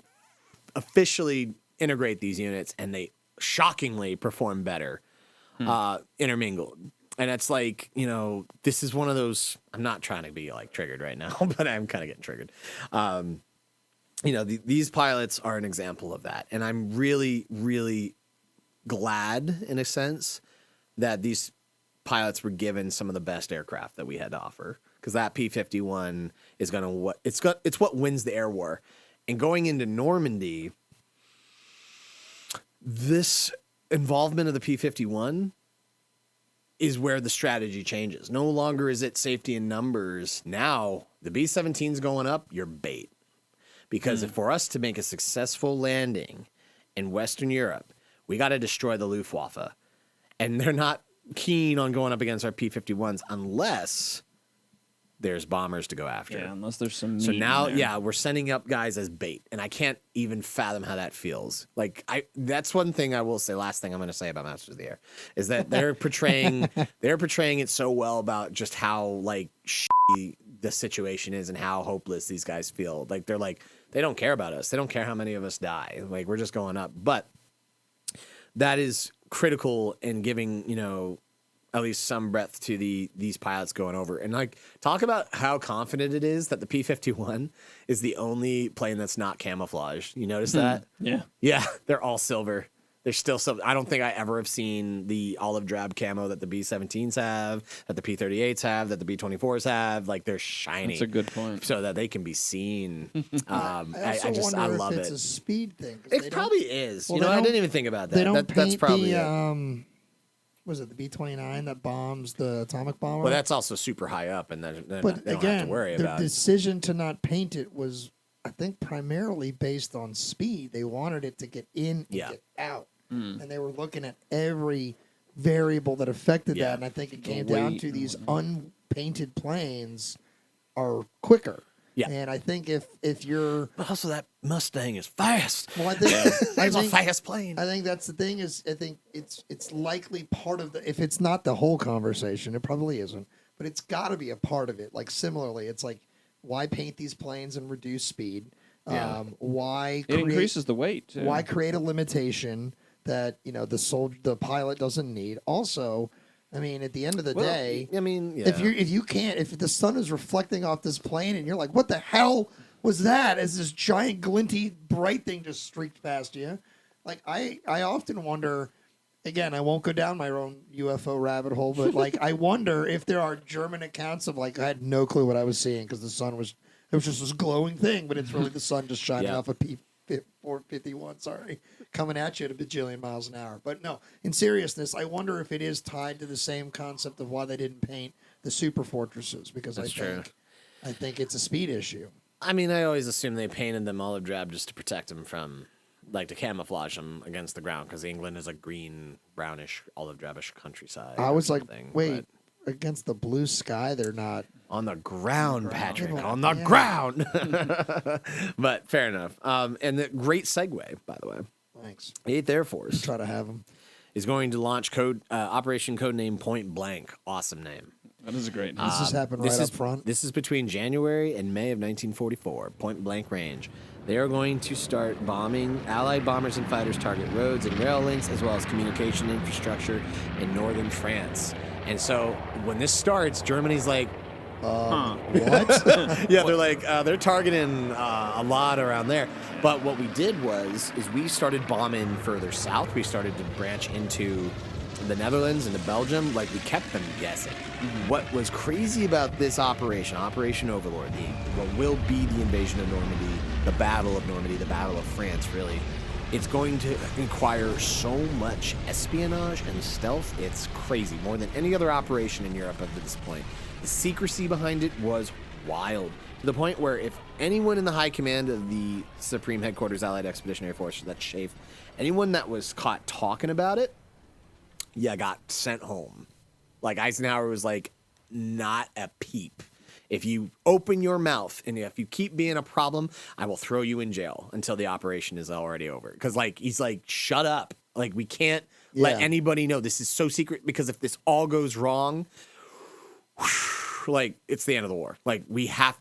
officially integrate these units, and they shockingly perform better intermingled. And it's like, this is one of those, I'm not trying to be like triggered right now, but I'm kind of getting triggered. These pilots are an example of that. And I'm really, really glad in a sense that these pilots were given some of the best aircraft that we had to offer. Because that P-51 is it's what wins the air war. And going into Normandy, this involvement of the P-51 is where the strategy changes. No longer is it safety in numbers. Now, the B-17's going up, you're bait. Because for us to make a successful landing in Western Europe, we got to destroy the Luftwaffe. And they're not keen on going up against our P-51s unless there's bombers to go after. Yeah, unless there's some meat So now, in there. we're sending up guys as bait, and I can't even fathom how that feels. Like, that's one thing I will say, last thing I'm going to say about Masters of the Air, is that they're portraying it so well about just how, like, shitty the situation is and how hopeless these guys feel. Like, they're like, they don't care about us. They don't care how many of us die. Like, we're just going up. But that is critical in giving, at least some breadth to these pilots going over. And like, talk about how confident it is that the P-51 is the only plane that's not camouflaged. You notice that? Yeah. Yeah, they're all silver. They're still silver. I don't think I ever have seen the olive drab camo that the B-17s have, that the P-38s have, that the B-24s have. Like, they're shiny. That's a good point. So that they can be seen. I love it. It's a speed thing. It probably is. Well, I didn't even think about that. They don't That's paint probably the was it the B-29 that bombs the atomic bomber? Well, that's also super high up, and then but they don't again, have to worry their about it. decision to not paint it was, I think, primarily based on speed. They wanted it to get in and get out. And they were looking at every variable that affected that, and I think it came down to these unpainted planes are quicker. Yeah. And I think if you're, But also that Mustang is fast. well, I think It's a fast plane. I think that's the thing is I think it's likely part of the, if it's not the whole conversation, it probably isn't, but it's got to be a part of it. Like similarly, it's like, why paint these planes and reduce speed? Yeah. Why It increases the weight. Too. Why create a limitation that the pilot doesn't need? Also, I mean, at the end of the day, I mean, yeah. if the sun is reflecting off this plane and you're like, what the hell was that? As this giant glinty bright thing just streaked past you, like I often wonder. Again, I won't go down my own UFO rabbit hole, but like I wonder if there are German accounts of like I had no clue what I was seeing because the sun was just this glowing thing, but it's really the sun just shining off a P451, coming at you at a bajillion miles an hour. But no, in seriousness, I wonder if it is tied to the same concept of why they didn't paint the super fortresses, because I think it's a speed issue. I mean, I always assume they painted them olive drab just to protect them from, like, to camouflage them against the ground, because England is a green, brownish, olive drabish countryside. I was like, wait, against the blue sky, they're not on the ground, Patrick, on the ground. But fair enough. And the great segue, by the way. Thanks. 8th Air Force Try to have them. is going to launch Operation Codename Point Blank. Awesome name. That is a great name. This has happened right up front. This is between January and May of 1944. Point Blank Range. They are going to start bombing Allied bombers and fighters target roads and rail links, as well as communication infrastructure in northern France. And so when this starts, Germany's like, what? yeah, they're like, they're targeting a lot around there. But what we did is we started bombing further south. We started to branch into the Netherlands and to Belgium. Like, we kept them guessing. Mm-hmm. What was crazy about this Operation Overlord, what will be the invasion of Normandy, the Battle of Normandy, the Battle of France, really, it's going to require so much espionage and stealth. It's crazy. More than any other operation in Europe up to this point. The secrecy behind it was wild, to the point where if anyone in the high command of the Supreme Headquarters Allied Expeditionary Force, that's SHAEF, anyone that was caught talking about it, got sent home. Like, Eisenhower was like, not a peep. If you open your mouth and if you keep being a problem, I will throw you in jail until the operation is already over. Because, like, he's like, shut up. Like, we can't let anybody know. This is so secret, because if this all goes wrong, like, it's the end of the war. Like,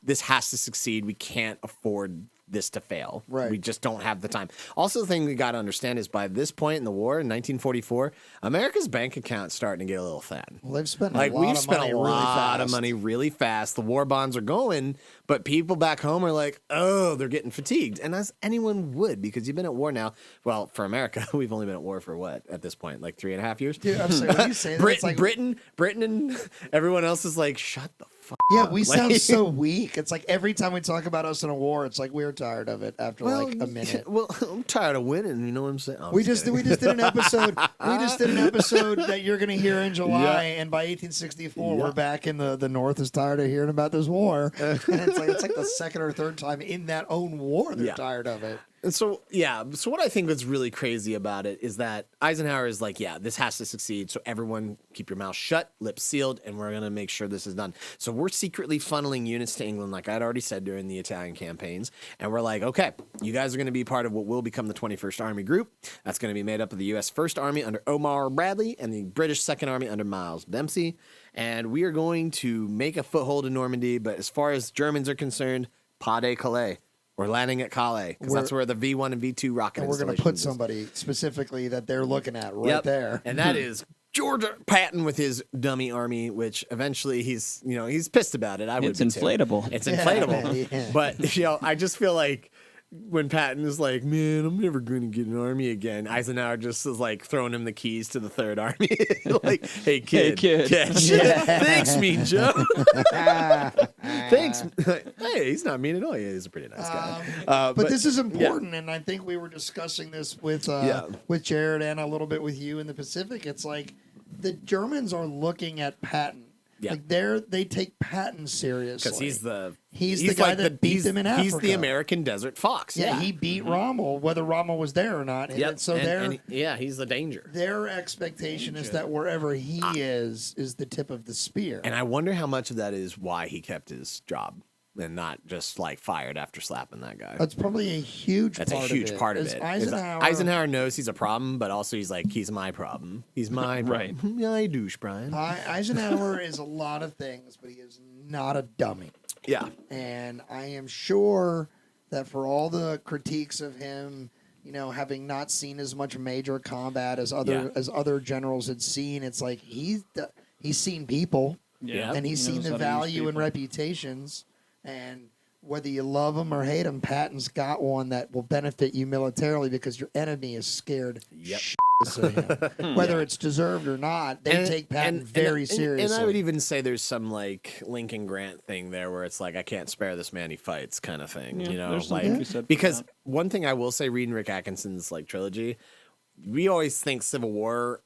this has to succeed. We can't afford this to fail. Right. We just don't have the time. Also, the thing we got to understand is by this point in the war, in 1944, America's bank account's starting to get a little thin. Well, they've spent we've spent a lot of money money really fast. The war bonds are going, but people back home are like, oh, they're getting fatigued. And as anyone would, because you've been at war now. Well, for America, we've only been at war for what, at this point, like 3.5 years? Dude, I'm saying, when you say that, it's like, Britain and everyone else is like, shut the fuck yeah, we up. sound so weak. It's like every time we talk about us in a war, it's like we're tired of it after like a minute. Well, I'm tired of winning. You know what I'm saying? We just did an episode. We just did an episode that you're going to hear in July, and by 1864, we're back in the North is tired of hearing about this war, and it's like the second or third time in that own war they're tired of it. And so, so what I think was really crazy about it is that Eisenhower is like, this has to succeed. So everyone keep your mouth shut, lips sealed, and we're going to make sure this is done. So we're secretly funneling units to England, like I'd already said during the Italian campaigns. And we're like, okay, you guys are going to be part of what will become the 21st Army Group. That's going to be made up of the U.S. 1st Army under Omar Bradley and the British 2nd Army under Miles Dempsey. And we are going to make a foothold in Normandy. But as far as Germans are concerned, pas de Calais. We're landing at Calais, because that's where the V1 and V2 rocket and we're going to put somebody specifically that they're looking at there. And that is George Patton with his dummy army, which eventually he's pissed about it. It's inflatable. It's inflatable. Yeah. But, I just feel like when Patton is like, man, I'm never going to get an army again, Eisenhower just is like throwing him the keys to the 3rd Army. Like, hey, kid. Thanks, Mean Joe. Thanks. Hey, he's not mean at all. Yeah, he's a pretty nice guy. But this is important, and I think we were discussing this with Jared and a little bit with you in the Pacific. It's like the Germans are looking at Patton. Yeah. Like they take Patton seriously. Because he's the guy that beat them in Africa. He's the American Desert Fox. Yeah, he beat Rommel, whether Rommel was there or not. And so he's the danger. Their expectation is that wherever he is the tip of the spear. And I wonder how much of that is why he kept his job. and not just like fired after slapping that guy. That's probably a huge That's part a huge of it. part of Is it. Eisenhower knows he's a problem, but also he's like, he's my problem. He's my Right. problem. Yeah, I douche, Brian. Eisenhower is a lot of things, but he is not a dummy. Yeah. And I am sure that for all the critiques of him, having not seen as much major combat as other generals had seen, it's like he's seen people, Yeah. and he's He seen knows the how to use value and people. reputations, and whether you love him or hate him, Patton's got one that will benefit you militarily because your enemy is scared. Yep. Of him. Whether it's deserved or not, they take Patton very seriously. And I would even say there's some like Lincoln Grant thing there where it's like, I can't spare this man, he fights kind of thing. Yeah, there's like something to be said for because that. one thing I will say, reading Rick Atkinson's like trilogy, we always think Civil War,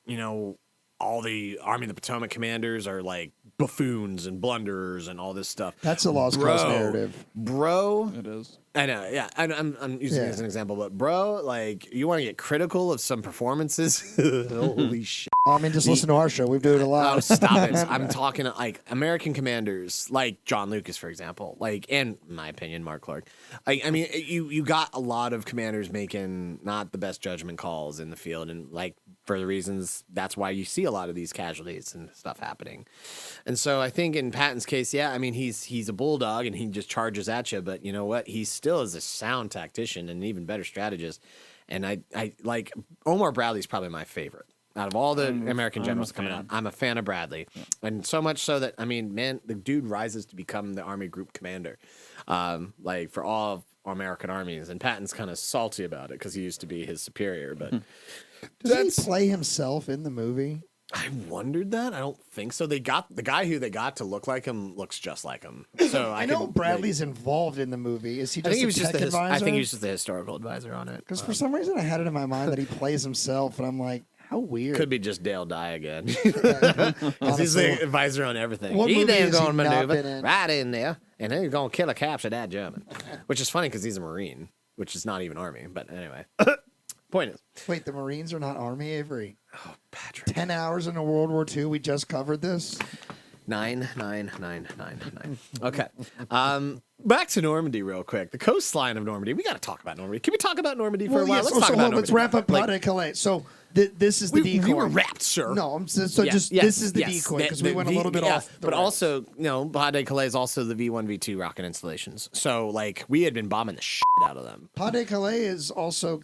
all the Army of the Potomac commanders are like buffoons and blunderers and all this stuff. That's a lost cause narrative. Bro, It is. I know, yeah. I'm using it as an example, but bro, like, you want to get critical of some performances? Holy shit. I mean, just listen to our show. We do it a lot. Oh, stop it. I'm talking like American commanders, like John Lucas, for example, like, and in my opinion, Mark Clark. I mean, you got a lot of commanders making not the best judgment calls in the field, and like, for the reasons, that's why you see a lot of these casualties and stuff happening. And so I think in Patton's case, yeah, I mean, he's a bulldog and he just charges at you, but you know what? He still is a sound tactician and an even better strategist. And I like Omar Bradley's probably my favorite. Out of all the American generals coming out, I'm a fan of Bradley. Yeah. And so much so that, I mean, man, the dude rises to become the Army Group Commander, like for all of American armies. And Patton's kind of salty about it because he used to be his superior. But does he play himself in the movie? I wondered that. I don't think so. They got the guy who they got to look like him looks just like him. So I know Bradley's involved in the movie. Is he just advisor? I think he was just the historical advisor on it. Because for some reason I had it in my mind that he plays himself, and I'm like, how weird. Could be just Dale Dye again. Because he's the advisor on everything. What He movie then has he going to not maneuver been in? right in there, and then you're going to kill a capture that German. Which is funny because he's a Marine, which is not even Army. But anyway, point is. Wait, the Marines are not Army, Avery? Oh, Patrick. 10 hours into World War II, we just covered this. 9. Okay. Back to Normandy real quick. The coastline of Normandy. We got to talk about Normandy. Can we talk about Normandy for a while? Yes. Let's talk about Normandy. Let's wrap up Pas de Calais. So this is the decoy. We were wrapped, sir. No, this is the decoy because we went a little bit off. But also, Pas de Calais is also the V1, V2 rocket installations. So, like, we had been bombing the shit out of them. Pas de Calais is also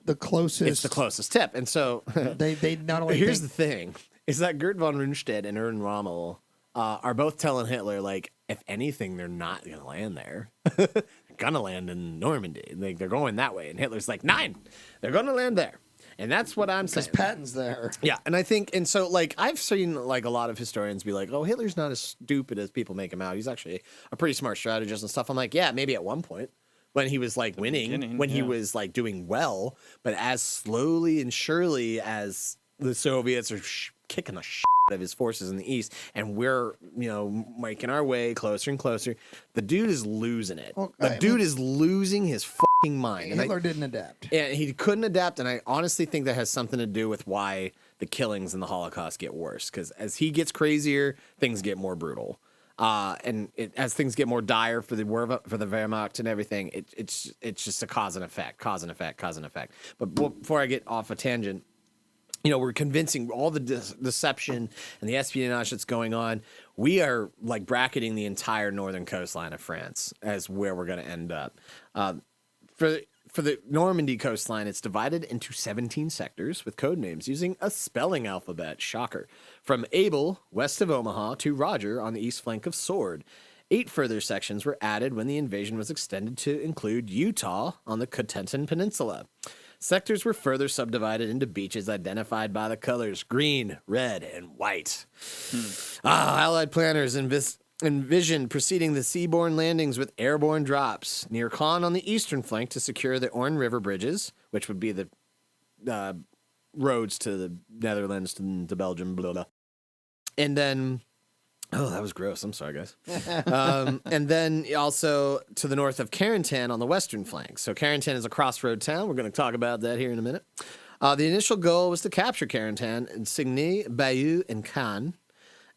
the closest. It's the closest tip. And so, they not only. Here's the thing: is that Gert von Rundstedt and Ernst Rommel are both telling Hitler, like, if anything, they're not going to land there. They're going to land in Normandy. Like, they're going that way. And Hitler's like, 9. They're going to land there. And that's what I'm saying. Because Patton's there. Yeah, and I think, and so, like, I've seen, like, a lot of historians be like, oh, Hitler's not as stupid as people make him out. He's actually a pretty smart strategist and stuff. I'm like, yeah, maybe at one point. When he was, like, winning, when he was, like, doing well. But as slowly and surely as the Soviets are kicking the shit out of his forces in the east, and we're, making our way closer and closer, the dude is losing it. Well, the dude is losing his fucking mind. Hitler didn't adapt. Yeah, he couldn't adapt, and I honestly think that has something to do with why the killings in the Holocaust get worse. Because as he gets crazier, things get more brutal. And as things get more dire for the Wehrmacht and everything, it's just a cause and effect. But before I get off a tangent, we're convincing all the deception and the espionage that's going on. We are like bracketing the entire northern coastline of France as where we're going to end up. For the Normandy coastline, it's divided into 17 sectors with code names using a spelling alphabet. Shocker. From Abel, west of Omaha, to Roger on the east flank of Sword. 8 further sections were added when the invasion was extended to include Utah on the Cotentin Peninsula. Sectors were further subdivided into beaches identified by the colors green, red, and white. Allied planners envisioned proceeding the seaborne landings with airborne drops near Caen on the eastern flank to secure the Orne River bridges, which would be the roads to the Netherlands to Belgium, blah, blah. And then... Oh, that was gross. I'm sorry, guys. And then also to the north of Carentan on the western flank. So Carentan is a crossroad town. We're going to talk about that here in a minute. The initial goal was to capture Carentan and Signy, Bayeux, and Caen.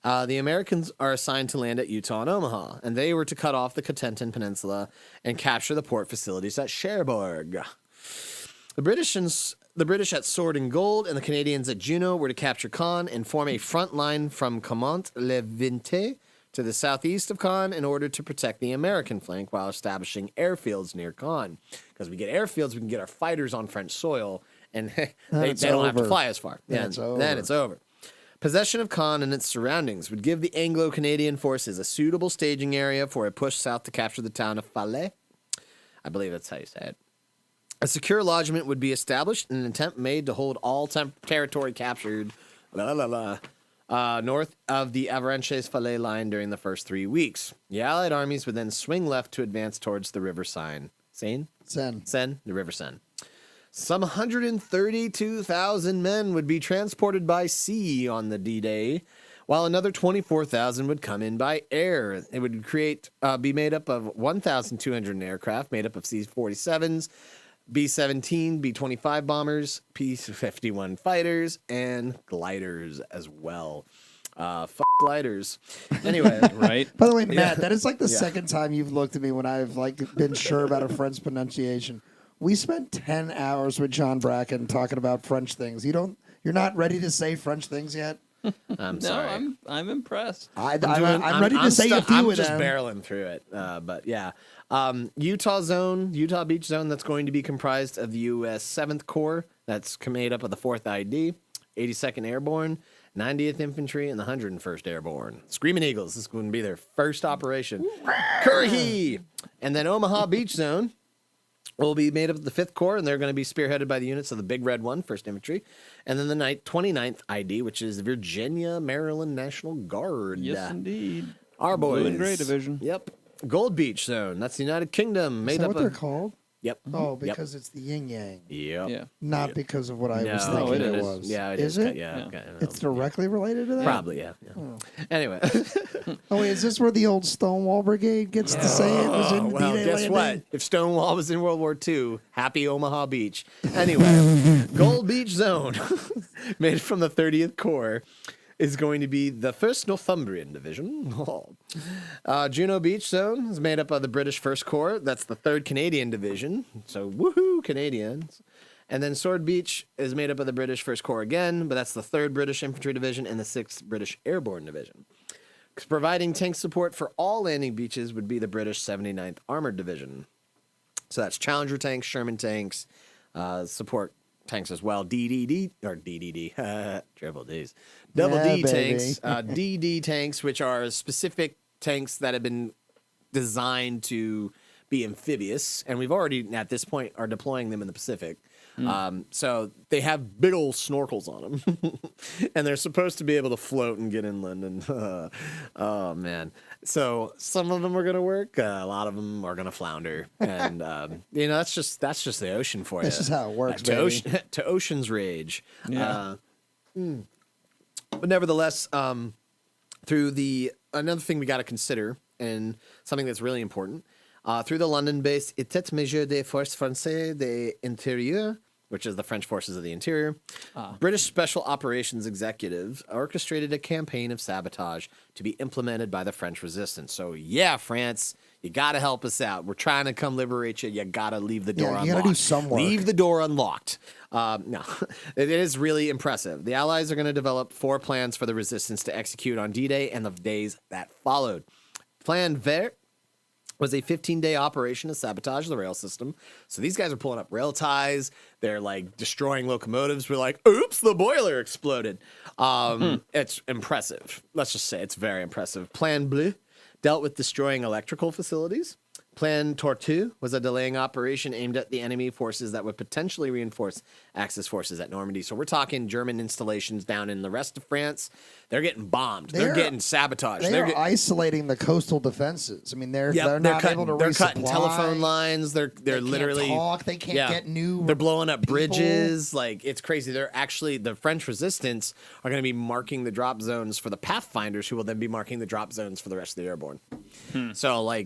The Americans are assigned to land at Utah and Omaha, and they were to cut off the Cotentin Peninsula and capture the port facilities at Cherbourg. The British at Sword and Gold and the Canadians at Juno were to capture Caen and form a front line from Caumont-le-Vinte to the southeast of Caen in order to protect the American flank while establishing airfields near Caen. Because we get airfields, we can get our fighters on French soil, and they don't have to fly as far. Then it's over. Possession of Caen and its surroundings would give the Anglo-Canadian forces a suitable staging area for a push south to capture the town of Falaise. I believe that's how you say it. A secure lodgment would be established in an attempt made to hold all territory captured north of the Avranches-Falaise line during the first 3 weeks. The Allied armies would then swing left to advance towards the River Seine. Seine, the River Seine. Some 132,000 men would be transported by sea on the D-Day, while another 24,000 would come in by air. It would be made up of 1,200 aircraft, made up of C-47s, B-17, B-25 bombers, P-51 fighters, and gliders as well. Gliders. Anyway, right? By the way, Matt, that is like the second time you've looked at me when I've been sure about a French pronunciation. We spent 10 hours with John Bracken talking about French things. You're not ready to say French things yet? I'm sorry. No, I'm impressed. I'm ready to say a few I'm of just them. barreling through it. But yeah. Utah Beach Zone, that's going to be comprised of the U.S. 7th Corps. That's made up of the 4th ID, 82nd Airborne, 90th Infantry, and the 101st Airborne. Screaming Eagles. This is going to be their first operation. Currahee! And then Omaha Beach Zone will be made up of the 5th Corps, and they're going to be spearheaded by the units of the Big Red 1, 1st Infantry, and then the 29th ID, which is the Virginia Maryland National Guard. Yes, indeed. Our boys. Blue and Gray Division. Yep. Gold Beach Zone. That's the United Kingdom. Made Is that up what they're called? Yep. Oh, because it's the yin yang. Yep. Yeah. Not because of what I was No, thinking it it is. was. Yeah, it is. is. It? Yeah. Yeah. Okay. It's directly related to that? Probably, yeah. Anyway. Oh, wait, is this where the old Stonewall Brigade gets to say it was in Well, D-Day guess landing? what? If Stonewall was in World War II, happy Omaha Beach. Anyway, Gold Beach Zone, made from the 30th Corps, is going to be the 1st Northumbrian Division. Juno Beach Zone is made up of the British 1st Corps. That's the 3rd Canadian Division. So, woohoo, Canadians. And then Sword Beach is made up of the British 1st Corps again, but that's the 3rd British Infantry Division and the 6th British Airborne Division. Providing tank support for all landing beaches would be the British 79th Armored Division. So that's Challenger tanks, Sherman tanks, support tanks as well. DDD, triple Ds. Double D tanks, DD tanks, which are specific tanks that have been designed to be amphibious. And we've already, at this point, are deploying them in the Pacific. So they have big old snorkels on them, and they're supposed to be able to float and get inland. And oh man, so some of them are going to work. A lot of them are going to flounder, and that's just the ocean for you. This is how it works, baby. To ocean's rage. Yeah. But nevertheless, another thing we got to consider, and something that's really important. Through the London-based État-Major des Forces Françaises de l'Intérieur, which is the French Forces of the Interior, British Special Operations executives orchestrated a campaign of sabotage to be implemented by the French resistance. So, yeah, France, you got to help us out. We're trying to come liberate you. You got to leave the door unlocked. You got to do some work. Leave the door unlocked. No, it is really impressive. The Allies are going to develop 4 plans for the resistance to execute on D-Day and the days that followed. Plan Vert was a 15-day operation to sabotage the rail system. So these guys are pulling up rail ties. They're destroying locomotives. We're like, oops, the boiler exploded. It's impressive. Let's just say it's very impressive. Plan Bleu dealt with destroying electrical facilities. Plan Tortue was a delaying operation aimed at the enemy forces that would potentially reinforce Axis forces at Normandy. So we're talking German installations down in the rest of France. They're getting bombed. They're getting sabotaged. They're isolating the coastal defenses. I mean, they're not able to resupply. They're cutting telephone lines. They literally can't talk. They can't get new. They're blowing up people. Bridges. It's crazy. They're actually, the French resistance are going to be marking the drop zones for the Pathfinders, who will then be marking the drop zones for the rest of the airborne. So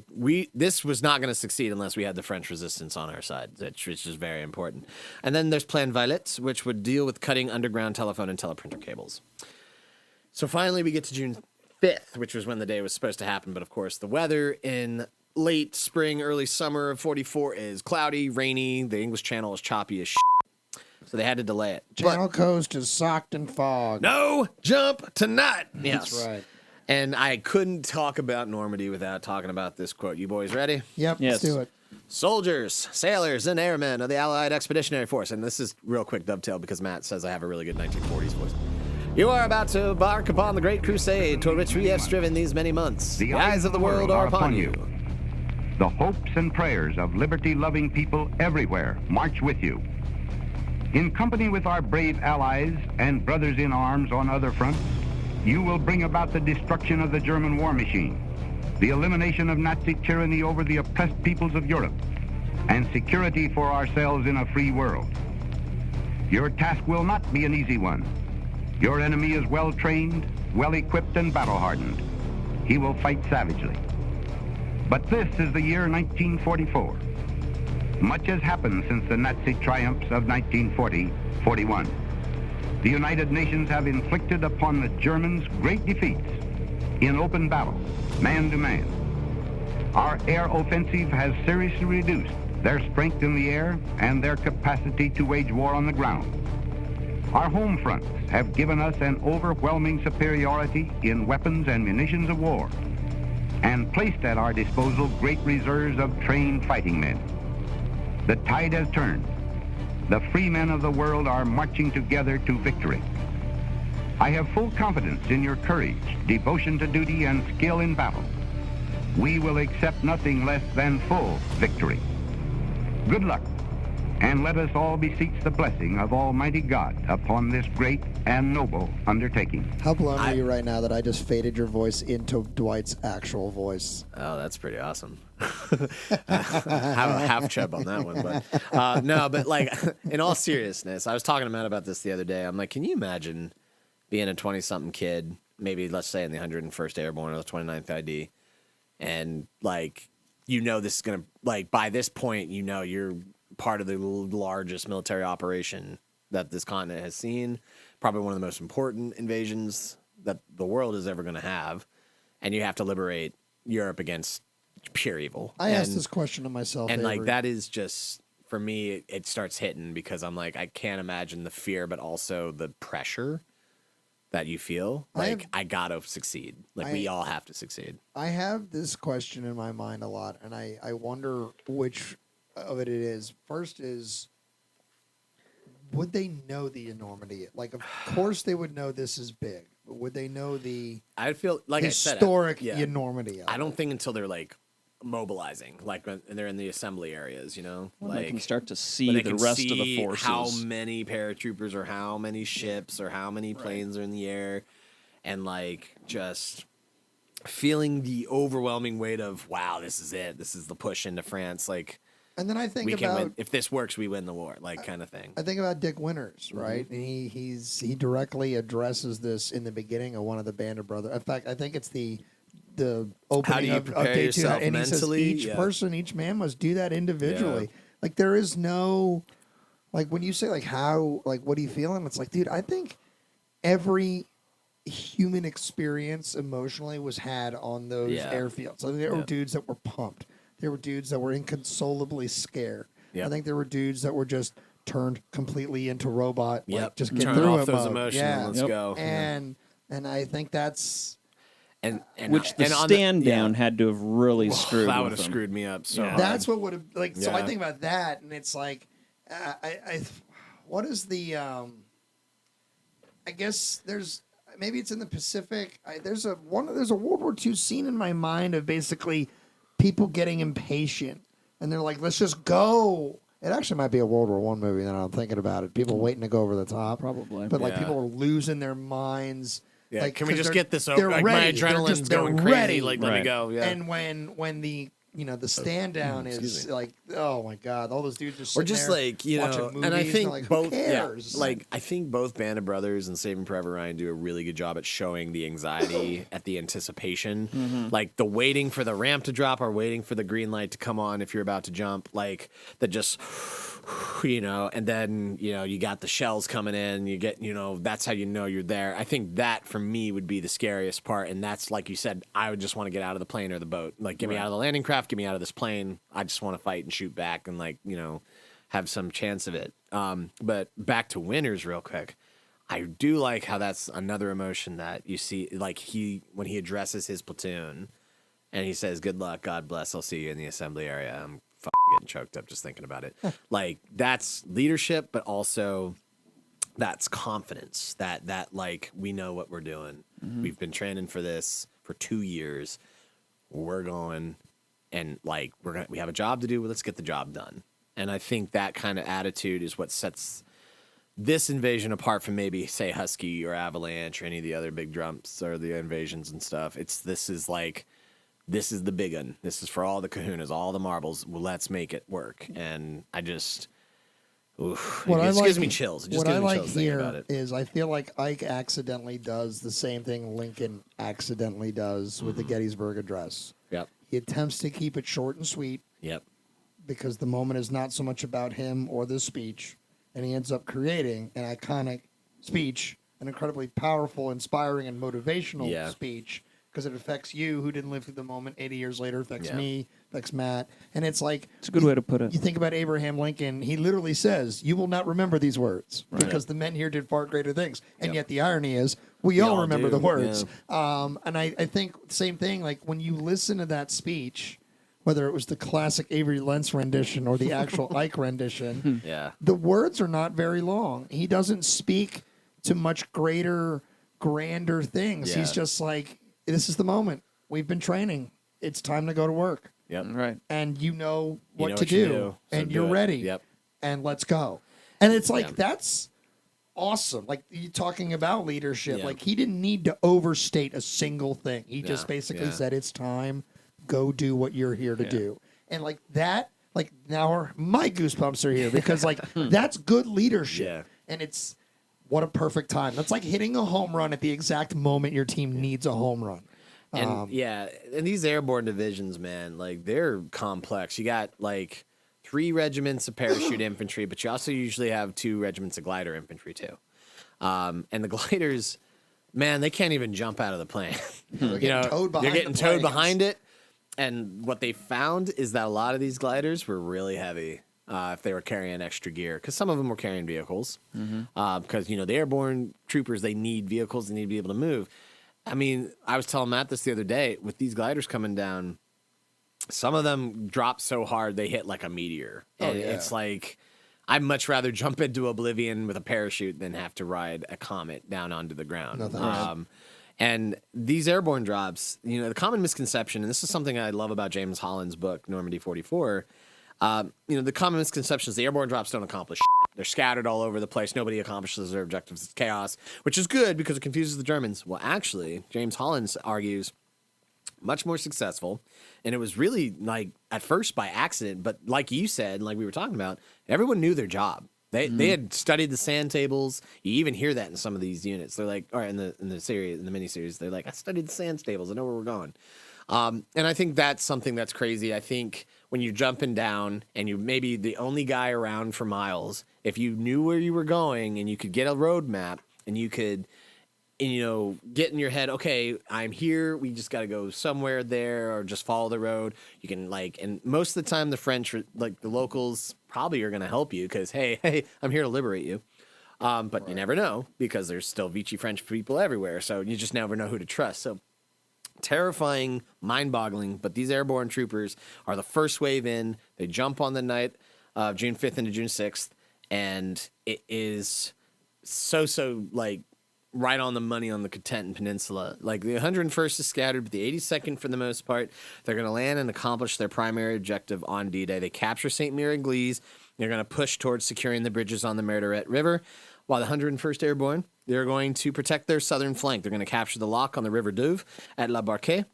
this was not going to succeed unless we had the French resistance on our side, which is very important. And then there's Plan Violet, which would deal with cutting underground telephone and teleprinter cables. So finally, we get to June 5th, which was when the day was supposed to happen. But of course, the weather in late spring, early summer of 44 is cloudy, rainy. The English Channel is choppy as shit. So they had to delay it. Channel Coast is socked in fog. No jump tonight. Yes. That's right. And I couldn't talk about Normandy without talking about this quote. You boys ready? Yep, Yes. let's do it. Soldiers, sailors, and airmen of the Allied Expeditionary Force. And this is real quick dovetail because Matt says I have a really good 1940s voice. You are about to embark upon the great crusade toward which we have striven these many months. The eyes of the world are upon you. The hopes and prayers of liberty-loving people everywhere march with you. In company with our brave allies and brothers in arms on other fronts, you will bring about the destruction of the German war machine, the elimination of Nazi tyranny over the oppressed peoples of Europe, and security for ourselves in a free world. Your task will not be an easy one. Your enemy is well-trained, well-equipped, and battle-hardened. He will fight savagely. But this is the year 1944. Much has happened since the Nazi triumphs of 1940-41. The United Nations have inflicted upon the Germans great defeats in open battle, man to man. Our air offensive has seriously reduced their strength in the air and their capacity to wage war on the ground. Our home fronts have given us an overwhelming superiority in weapons and munitions of war, and placed at our disposal great reserves of trained fighting men. The tide has turned. The free men of the world are marching together to victory. I have full confidence in your courage, devotion to duty, and skill in battle. We will accept nothing less than full victory. Good luck, and let us all beseech the blessing of Almighty God upon this great and noble undertaking. How blown are you right now that I just faded your voice into Dwight's actual voice? Oh, that's pretty awesome. half chub on that one, but no, but like in all seriousness, I was talking to Matt about this the other day. I'm like, can you imagine being a 20-something kid, maybe let's say in the 101st Airborne or the 29th ID, and like this is gonna by this point you're part of the largest military operation that this continent has seen, probably one of the most important invasions that the world is ever going to have, and you have to liberate Europe against pure evil. I asked this question to myself, and Avery. that is just, for me, it starts hitting because I'm like, I can't imagine the fear, but also the pressure that you feel. I gotta succeed. We all have to succeed. I have this question in my mind a lot, and I wonder which of it is. First is, would they know the enormity? Like, of course they would know this is big, but would they know the I feel like historic enormity of I don't think until they're mobilizing, when they're in the assembly areas, they can start to see the rest of the forces. How many paratroopers or how many ships or how many planes are in the air, and just feeling the overwhelming weight of, wow, this is it. This is the push into France. And then I think we about, can win. If this works, we win the war, kind of thing. I think about Dick Winters, right? And he directly addresses this in the beginning of one of the Band of Brothers. In fact, I think it's the opening of day 2, and he says each person, each man must do that individually. Yeah. There is no, when you say how, what are you feeling? It's dude, I think every human experience emotionally was had on those airfields. There were dudes that were pumped. There were dudes that were inconsolably scared. Yep. I think there were dudes that were just turned completely into robot. Just get through off those emotions and let's go. And I think that's the stand down had to have really screwed. That would have screwed me up. So that's what would have So I think about that, and it's what is the? I guess maybe it's in the Pacific. There's a World War II scene in my mind of basically people getting impatient, and they're like, let's just go. It actually might be a World War I movie now I'm thinking about it. People waiting to go over the top. Probably. But people are losing their minds. Yeah, can we just get this over? My adrenaline's going crazy. Let me go. Yeah. And when the the stand down is like, oh my God, all those dudes just or sitting just there like watching movies, and I think like, both, who cares? like I think both Band of Brothers and Saving Forever Ryan do a really good job at showing the anxiety at the anticipation, like the waiting for the ramp to drop or waiting for the green light to come on if you're about to jump, like that just. And then, you got the shells coming in, you get, that's how you know you're there. I think that for me would be the scariest part. And that's like you said, I would just want to get out of the plane or the boat. Like, get me out of the landing craft, get me out of this plane. I just want to fight and shoot back and have some chance of it. But back to winners real quick. I do like how that's another emotion that you see, like when he addresses his platoon and he says, "Good luck, God bless, I'll see you in the assembly area." I'm getting choked up just thinking about it. Like, that's leadership, but also that's confidence that like we know what we're doing. We've been training for this for 2 years. We're going and like we have a job to do. Let's get the job done. And I think that kind of attitude is what sets this invasion apart from maybe say Husky or Avalanche or any of the other big drums or the invasions and stuff. This is the big one. This is for all the kahunas, all the marbles. Well, let's make it work. And I just, it gives me chills. It just gives me chills thinking about it. Is I feel like Ike accidentally does the same thing Lincoln accidentally does with the Gettysburg Address. Yep. He attempts to keep it short and sweet. Yep. Because the moment is not so much about him or the speech. And he ends up creating an iconic speech, an incredibly powerful, inspiring, and motivational speech. Because it affects you who didn't live through the moment 80 years later, affects me, affects Matt. And it's like... It's a good way to put it. You think about Abraham Lincoln, he literally says, you will not remember these words because the men here did far greater things. And yet the irony is, we all remember the words. Yeah. And I think same thing, like when you listen to that speech, whether it was the classic AveryLentz rendition or the actual Ike rendition, the words are not very long. He doesn't speak to much grander things. Yeah. He's just like... This is the moment. We've been training. It's time to go to work. Yep. Right. And you know what to do. And you're ready. Yep. And let's go. And it's like, that's awesome. Like, you talking about leadership. Yeah. Like, he didn't need to overstate a single thing. He just basically said, it's time. Go do what you're here to do. And like that, like now my goosebumps are here because like that's good leadership. Yeah. And it's... What a perfect time. That's like hitting a home run at the exact moment your team needs a home run. And and these airborne divisions, man, like they're complex. You got like 3 regiments of parachute infantry, but you also usually have 2 regiments of glider infantry too. And the gliders, man, they can't even jump out of the plane. They're getting towed behind it. And what they found is that a lot of these gliders were really heavy. If they were carrying extra gear, because some of them were carrying vehicles. Because, the airborne troopers, they need vehicles, they need to be able to move. I mean, I was telling Matt this the other day, with these gliders coming down, some of them drop so hard they hit like a meteor. And it's like, I'd much rather jump into oblivion with a parachute than have to ride a comet down onto the ground. And these airborne drops, the common misconception, and this is something I love about James Holland's book, Normandy 44, the common misconception is the airborne drops don't accomplish shit. They're scattered all over the place. Nobody accomplishes their objectives. It's chaos, which is good because it confuses the Germans. Well, actually, James Holland argues much more successful. And it was really like at first by accident. But like you said, like we were talking about, everyone knew their job. They had studied the sand tables. You even hear that in some of these units. They're like, or in the miniseries, they're like, I studied the sand tables. I know where we're going. And I think that's something that's crazy. I think when you're jumping down and you maybe the only guy around for miles, if you knew where you were going and you could get a road map and you could, get in your head, okay, I'm here. We just got to go somewhere there or just follow the road. You can and most of the time the French, like the locals probably are going to help you because, hey, I'm here to liberate you. But you never know because there's still Vichy French people everywhere. So you just never know who to trust. So terrifying, mind-boggling, but these airborne troopers are the first wave in. They jump on the night of June 5th into June 6th, and it is so like right on the money on the Cotentin Peninsula. Like the 101st is scattered, but the 82nd, for the most part, they're going to land and accomplish their primary objective on D-Day. They capture St. Mire-Église. They're going to push towards securing the bridges on the Martaret River, while the 101st Airborne, they're going to protect their southern flank. They're going to capture the lock on the River Douve at La Barquette.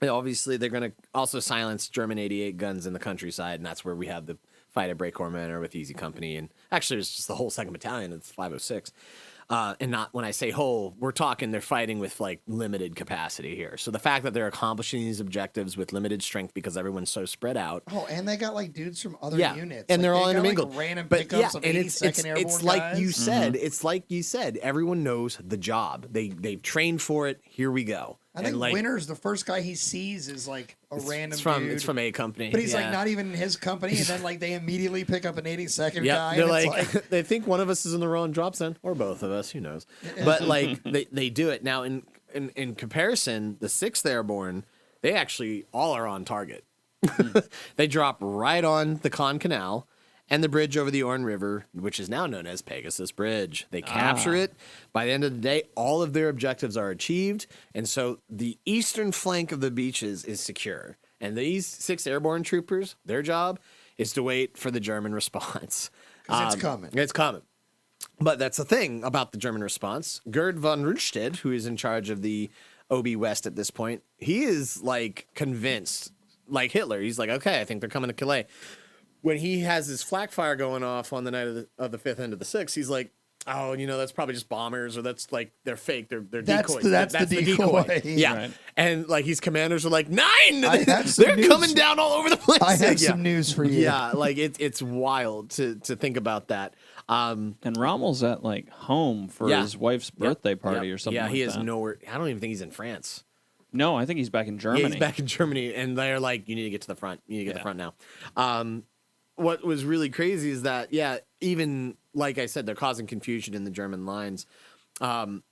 Obviously, they're going to also silence German 88 guns in the countryside, and that's where we have the fight at Breakcore Manor with Easy Company. And actually, it's just the whole 2nd Battalion. It's 506. And not when I say whole, we're talking they're fighting with like limited capacity here. So the fact that they're accomplishing these objectives with limited strength because everyone's so spread out. Oh, and they got like dudes from other units, and they're all got, intermingled. Like, random pickups of 82nd Airborne it's like guys. you said. It's like you said. Everyone knows the job. They've trained for it. Here we go. I think Winter's the first guy he sees is like a random dude. It's from A Company. But he's like not even in his company, and then like they immediately pick up an 82nd guy. They're and like they think one of us is in the wrong drop zone, or both of us, who knows. But like they do it. Now in comparison, the 6th Airborne, they actually all are on target. They drop right on the Caen Canal and the bridge over the Orne River, which is now known as Pegasus Bridge. They capture it. By the end of the day, all of their objectives are achieved, and so the eastern flank of the beaches is secure. And these 6 Airborne troopers, their job is to wait for the German response. Because it's coming. It's coming. But that's the thing about the German response. Gerd von Rundstedt, who is in charge of the OB West at this point, he is like convinced, like Hitler. He's like, okay, I think they're coming to Calais. When he has his flak fire going off on the night of the 5th and of the 6th, he's like, oh, that's probably just bombers, or that's like they're fake, they're decoys. That's the decoy. Yeah, right. And like his commanders are like 9. They're coming down all over the place. I have some news for you. Yeah, like it's wild to think about that. And Rommel's at like home for his wife's birthday party or something. Yeah, like he is that. nowhere. I don't even think he's in France. No, I think he's back in Germany. Yeah, he's back in Germany, and they're like, you need to get to the front. You need to get to the front now. What was really crazy is that, even like I said, they're causing confusion in the German lines. And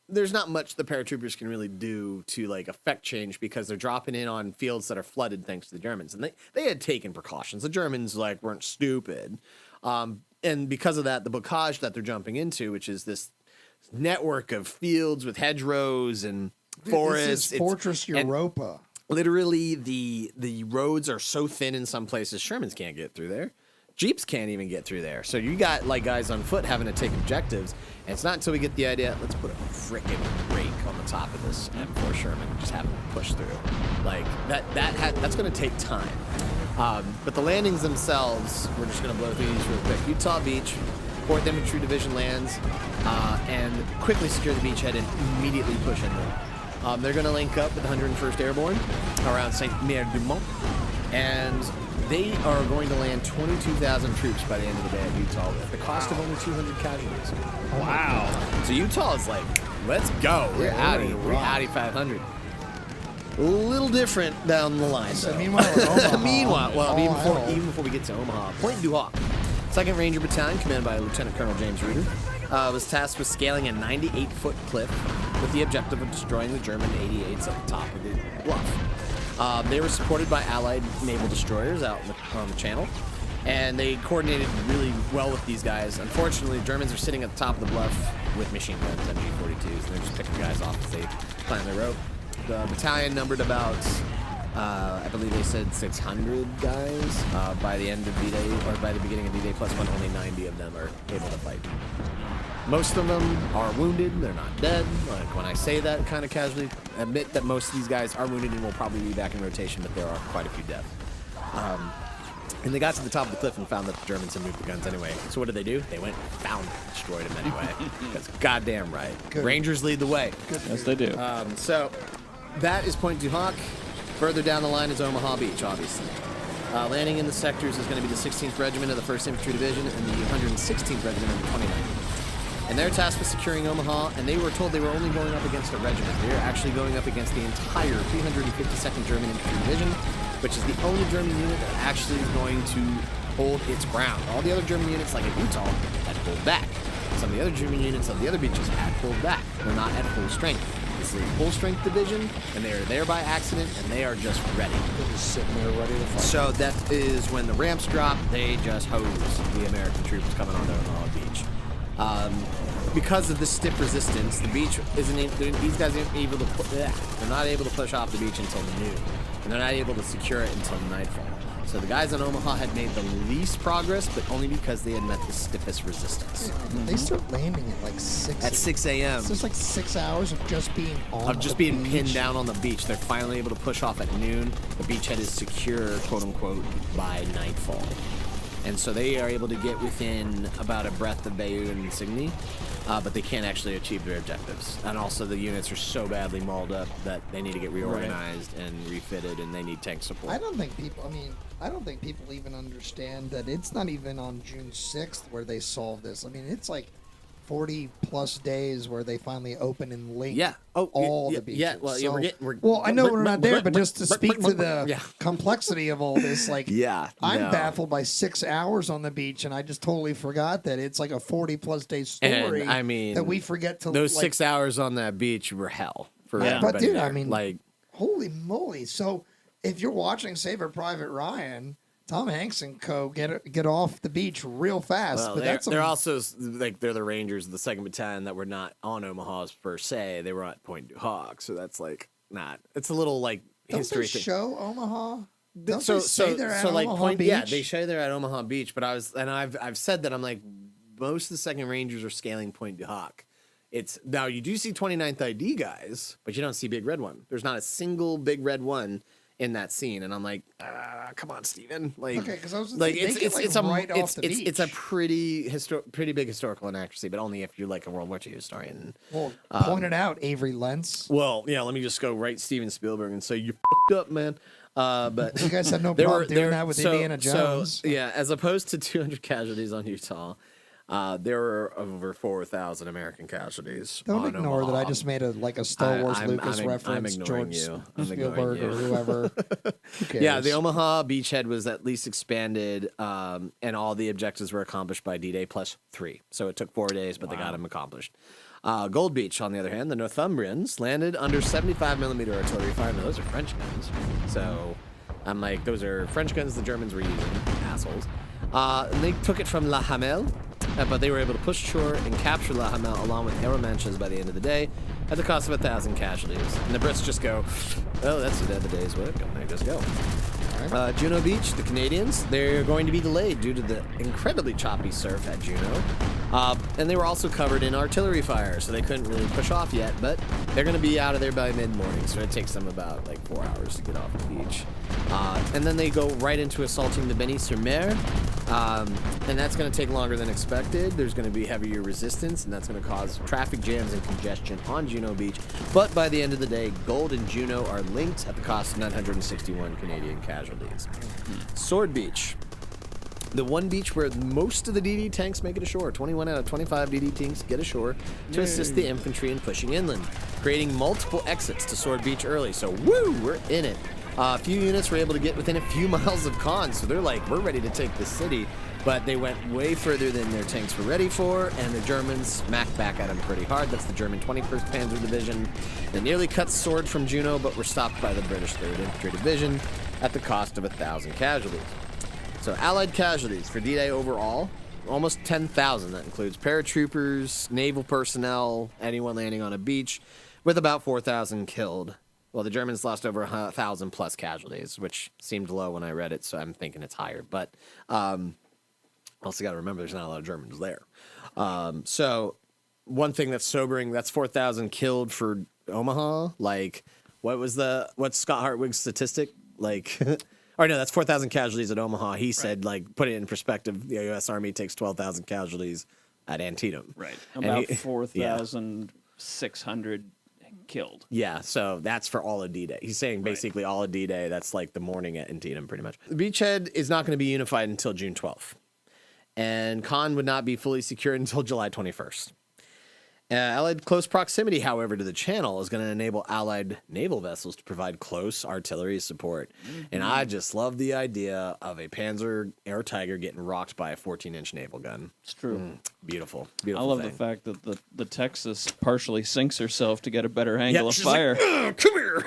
there's not much the paratroopers can really do to like affect change because they're dropping in on fields that are flooded thanks to the Germans. And they had taken precautions. The Germans like weren't stupid. And because of that, the bocage that they're jumping into, which is this network of fields with hedgerows and forests. This is Fortress Europa. Literally, the roads are so thin in some places, Shermans can't get through there. Jeeps can't even get through there. So you got like guys on foot having to take objectives. And it's not until we get the idea, let's put a frickin' rake on the top of this M4 Sherman and just have them push through. Like that's going to take time. But the landings themselves, we're just going to blow through these real quick. Utah Beach, 4th Infantry Division lands and quickly secure the beachhead and immediately push into it. They're going to link up with the 101st Airborne around Saint-Mère-du-Mont, and they are going to land 22,000 troops by the end of the day at Utah at the cost of only 200 casualties. Wow. So Utah is like, let's go. We're Audi 500. A little different down the line, though. Meanwhile, even before we get to Omaha, Point du Hoc, 2nd Ranger Battalion, commanded by Lieutenant Colonel James Reuter, was tasked with scaling a 98-foot cliff with the objective of destroying the German 88s at the top of the bluff. They were supported by Allied naval destroyers out on the channel, and they coordinated really well with these guys. Unfortunately, the Germans are sitting at the top of the bluff with machine guns, MG-42s, and they're just picking guys off as they climb the rope. The battalion numbered about, I believe they said 600 guys by the end of V-Day, or by the beginning of V-Day, plus one, only 90 of them are able to fight. Most of them are wounded, they're not dead. Like when I say that kind of casually, admit that most of these guys are wounded and will probably be back in rotation, but there are quite a few deaths. And they got to the top of the cliff and found that the Germans had moved the guns anyway. So what did they do? They went and found them, destroyed them anyway. That's goddamn right. Good. Rangers lead the way. Yes, they do. So that is Point du Hoc. Further down the line is Omaha Beach, obviously. Landing in the sectors is going to be the 16th Regiment of the 1st Infantry Division and the 116th Regiment of the 29th. And they're tasked with securing Omaha, and they were told they were only going up against a regiment. They were actually going up against the entire 352nd German Infantry Division, which is the only German unit that actually is going to hold its ground. All the other German units, like at Utah, had pulled back. Some of the other German units on the other beaches had pulled back. They're not at full strength. This is a full-strength division, and they are there by accident, and they are just ready. They're just sitting there ready to fight. So that is when the ramps drop, they just hose the American troops coming onto Omaha Beach. Because of the stiff resistance, the beach isn't. These guys aren't able to. They're not able to push off the beach until noon, and they're not able to secure it until nightfall. So the guys on Omaha had made the least progress, but only because they had met the stiffest resistance. They start landing at like 6 At 6 a.m. It's just like 6 hours of just being on Of just the being beach. pinned down on the beach. They're finally able to push off at noon. The beachhead is secure, quote unquote, by nightfall. And so they are able to get within about a breath of Bayou and Insigny, but they can't actually achieve their objectives. And also the units are so badly mauled up that they need to get reorganized and refitted, and they need tank support. I don't think people even understand that it's not even on June 6th where they solve this. I mean, it's like 40 plus days where they finally open and link all the beaches. Yeah, well, so, we're I know we're not there, but just to speak to the yeah. complexity of all this, like, I'm no. baffled by 6 hours on the beach, and I just totally forgot that it's like a 40 plus day story. And, I mean, that we forget to those 6 hours on that beach were hell for everybody. But dude, there. I mean, like, holy moly! So if you're watching Saving Private Ryan, Tom Hanks and co get off the beach real fast. well, But they're also like they're the Rangers of the 2nd Battalion that were not on Omaha per se. They were at Point du Hoc, so that's like not. It's a little like don't history they thing. show Omaha? Don't so they say they're at like Omaha Beach? Yeah, they show they're at Omaha Beach. But I've said that I'm like most of the 2nd Rangers are scaling Point du Hoc. It's now you do see 29th ID guys, but you don't see Big Red One. There's not a single Big Red One in that scene, and I'm like, come on, Steven. Like, okay, because I was like it's right off the beach. It's a pretty big historical inaccuracy, but only if you're like a World War II historian. Well, point it out, AveryLentz. Well, yeah, let me just go right Steven Spielberg and say you fucked up, man. But You guys have no problem doing that with Indiana Jones. So, yeah, as opposed to 200 casualties on Utah, there were over 4,000 American casualties. Don't on ignore Omaha. that I just made a Star Wars Lucas reference. I'm ignoring George you. I'm Spielberg ignoring or you. whoever. Who cares? Yeah, the Omaha beachhead was at least expanded, and all the objectives were accomplished by D-Day +3. So it took 4 days, but they got them accomplished. Gold Beach, on the other hand, the Northumbrians landed under 75mm artillery fire. Now, those are French guns. So I'm like, those are French guns the Germans were using. Assholes. And they took it from La Hamel, but they were able to push ashore and capture La Hamel along with Aeromanches by the end of the day at the cost of 1,000 casualties. And the Brits just go, oh, that's the day's work, and they just go. Juno Beach, the Canadians, they're going to be delayed due to the incredibly choppy surf at Juno. And they were also covered in artillery fire, so they couldn't really push off yet, but they're going to be out of there by mid-morning, so it takes them about like 4 hours to get off the beach. And then they go right into assaulting the Benis-sur-Mer, and that's going to take longer than expected. There's going to be heavier resistance, and that's going to cause traffic jams and congestion on Juno Beach. But by the end of the day, Gold and Juno are linked at the cost of 961 Canadian casualties. Sword Beach. The one beach where most of the DD tanks make it ashore. 21 out of 25 DD tanks get ashore to assist the infantry in pushing inland, creating multiple exits to Sword Beach early. So, woo, we're in it. A few units were able to get within a few miles of Caen, so they're like, we're ready to take the city. But they went way further than their tanks were ready for, and the Germans smacked back at them pretty hard. That's the German 21st Panzer Division. They nearly cut Sword from Juno, but were stopped by the British 3rd Infantry Division at the cost of 1,000 casualties. So Allied casualties for D-Day overall, almost 10,000. That includes paratroopers, naval personnel, anyone landing on a beach, with about 4,000 killed. Well, the Germans lost over 1,000 plus casualties, which seemed low when I read it, so I'm thinking it's higher. But also got to remember there's not a lot of Germans there. So one thing that's sobering, that's 4,000 killed for Omaha. Like, what's Scott Hartwig's statistic? Like, or no, that's 4,000 casualties at Omaha. He said, like, put it in perspective, the U.S. Army takes 12,000 casualties at Antietam. Right. About 4,600 killed. Yeah, so that's for all of D-Day. He's saying basically all of D-Day, that's like the morning at Antietam, pretty much. The beachhead is not going to be unified until June 12th. And Caen would not be fully secured until July 21st. Allied close proximity, however, to the channel is going to enable Allied naval vessels to provide close artillery support. Mm-hmm. And I just love the idea of a Panzer Air Tiger getting rocked by a 14-inch naval gun. It's true. Beautiful. I love the fact that the Texas partially sinks herself to get a better angle of fire. Like, come here.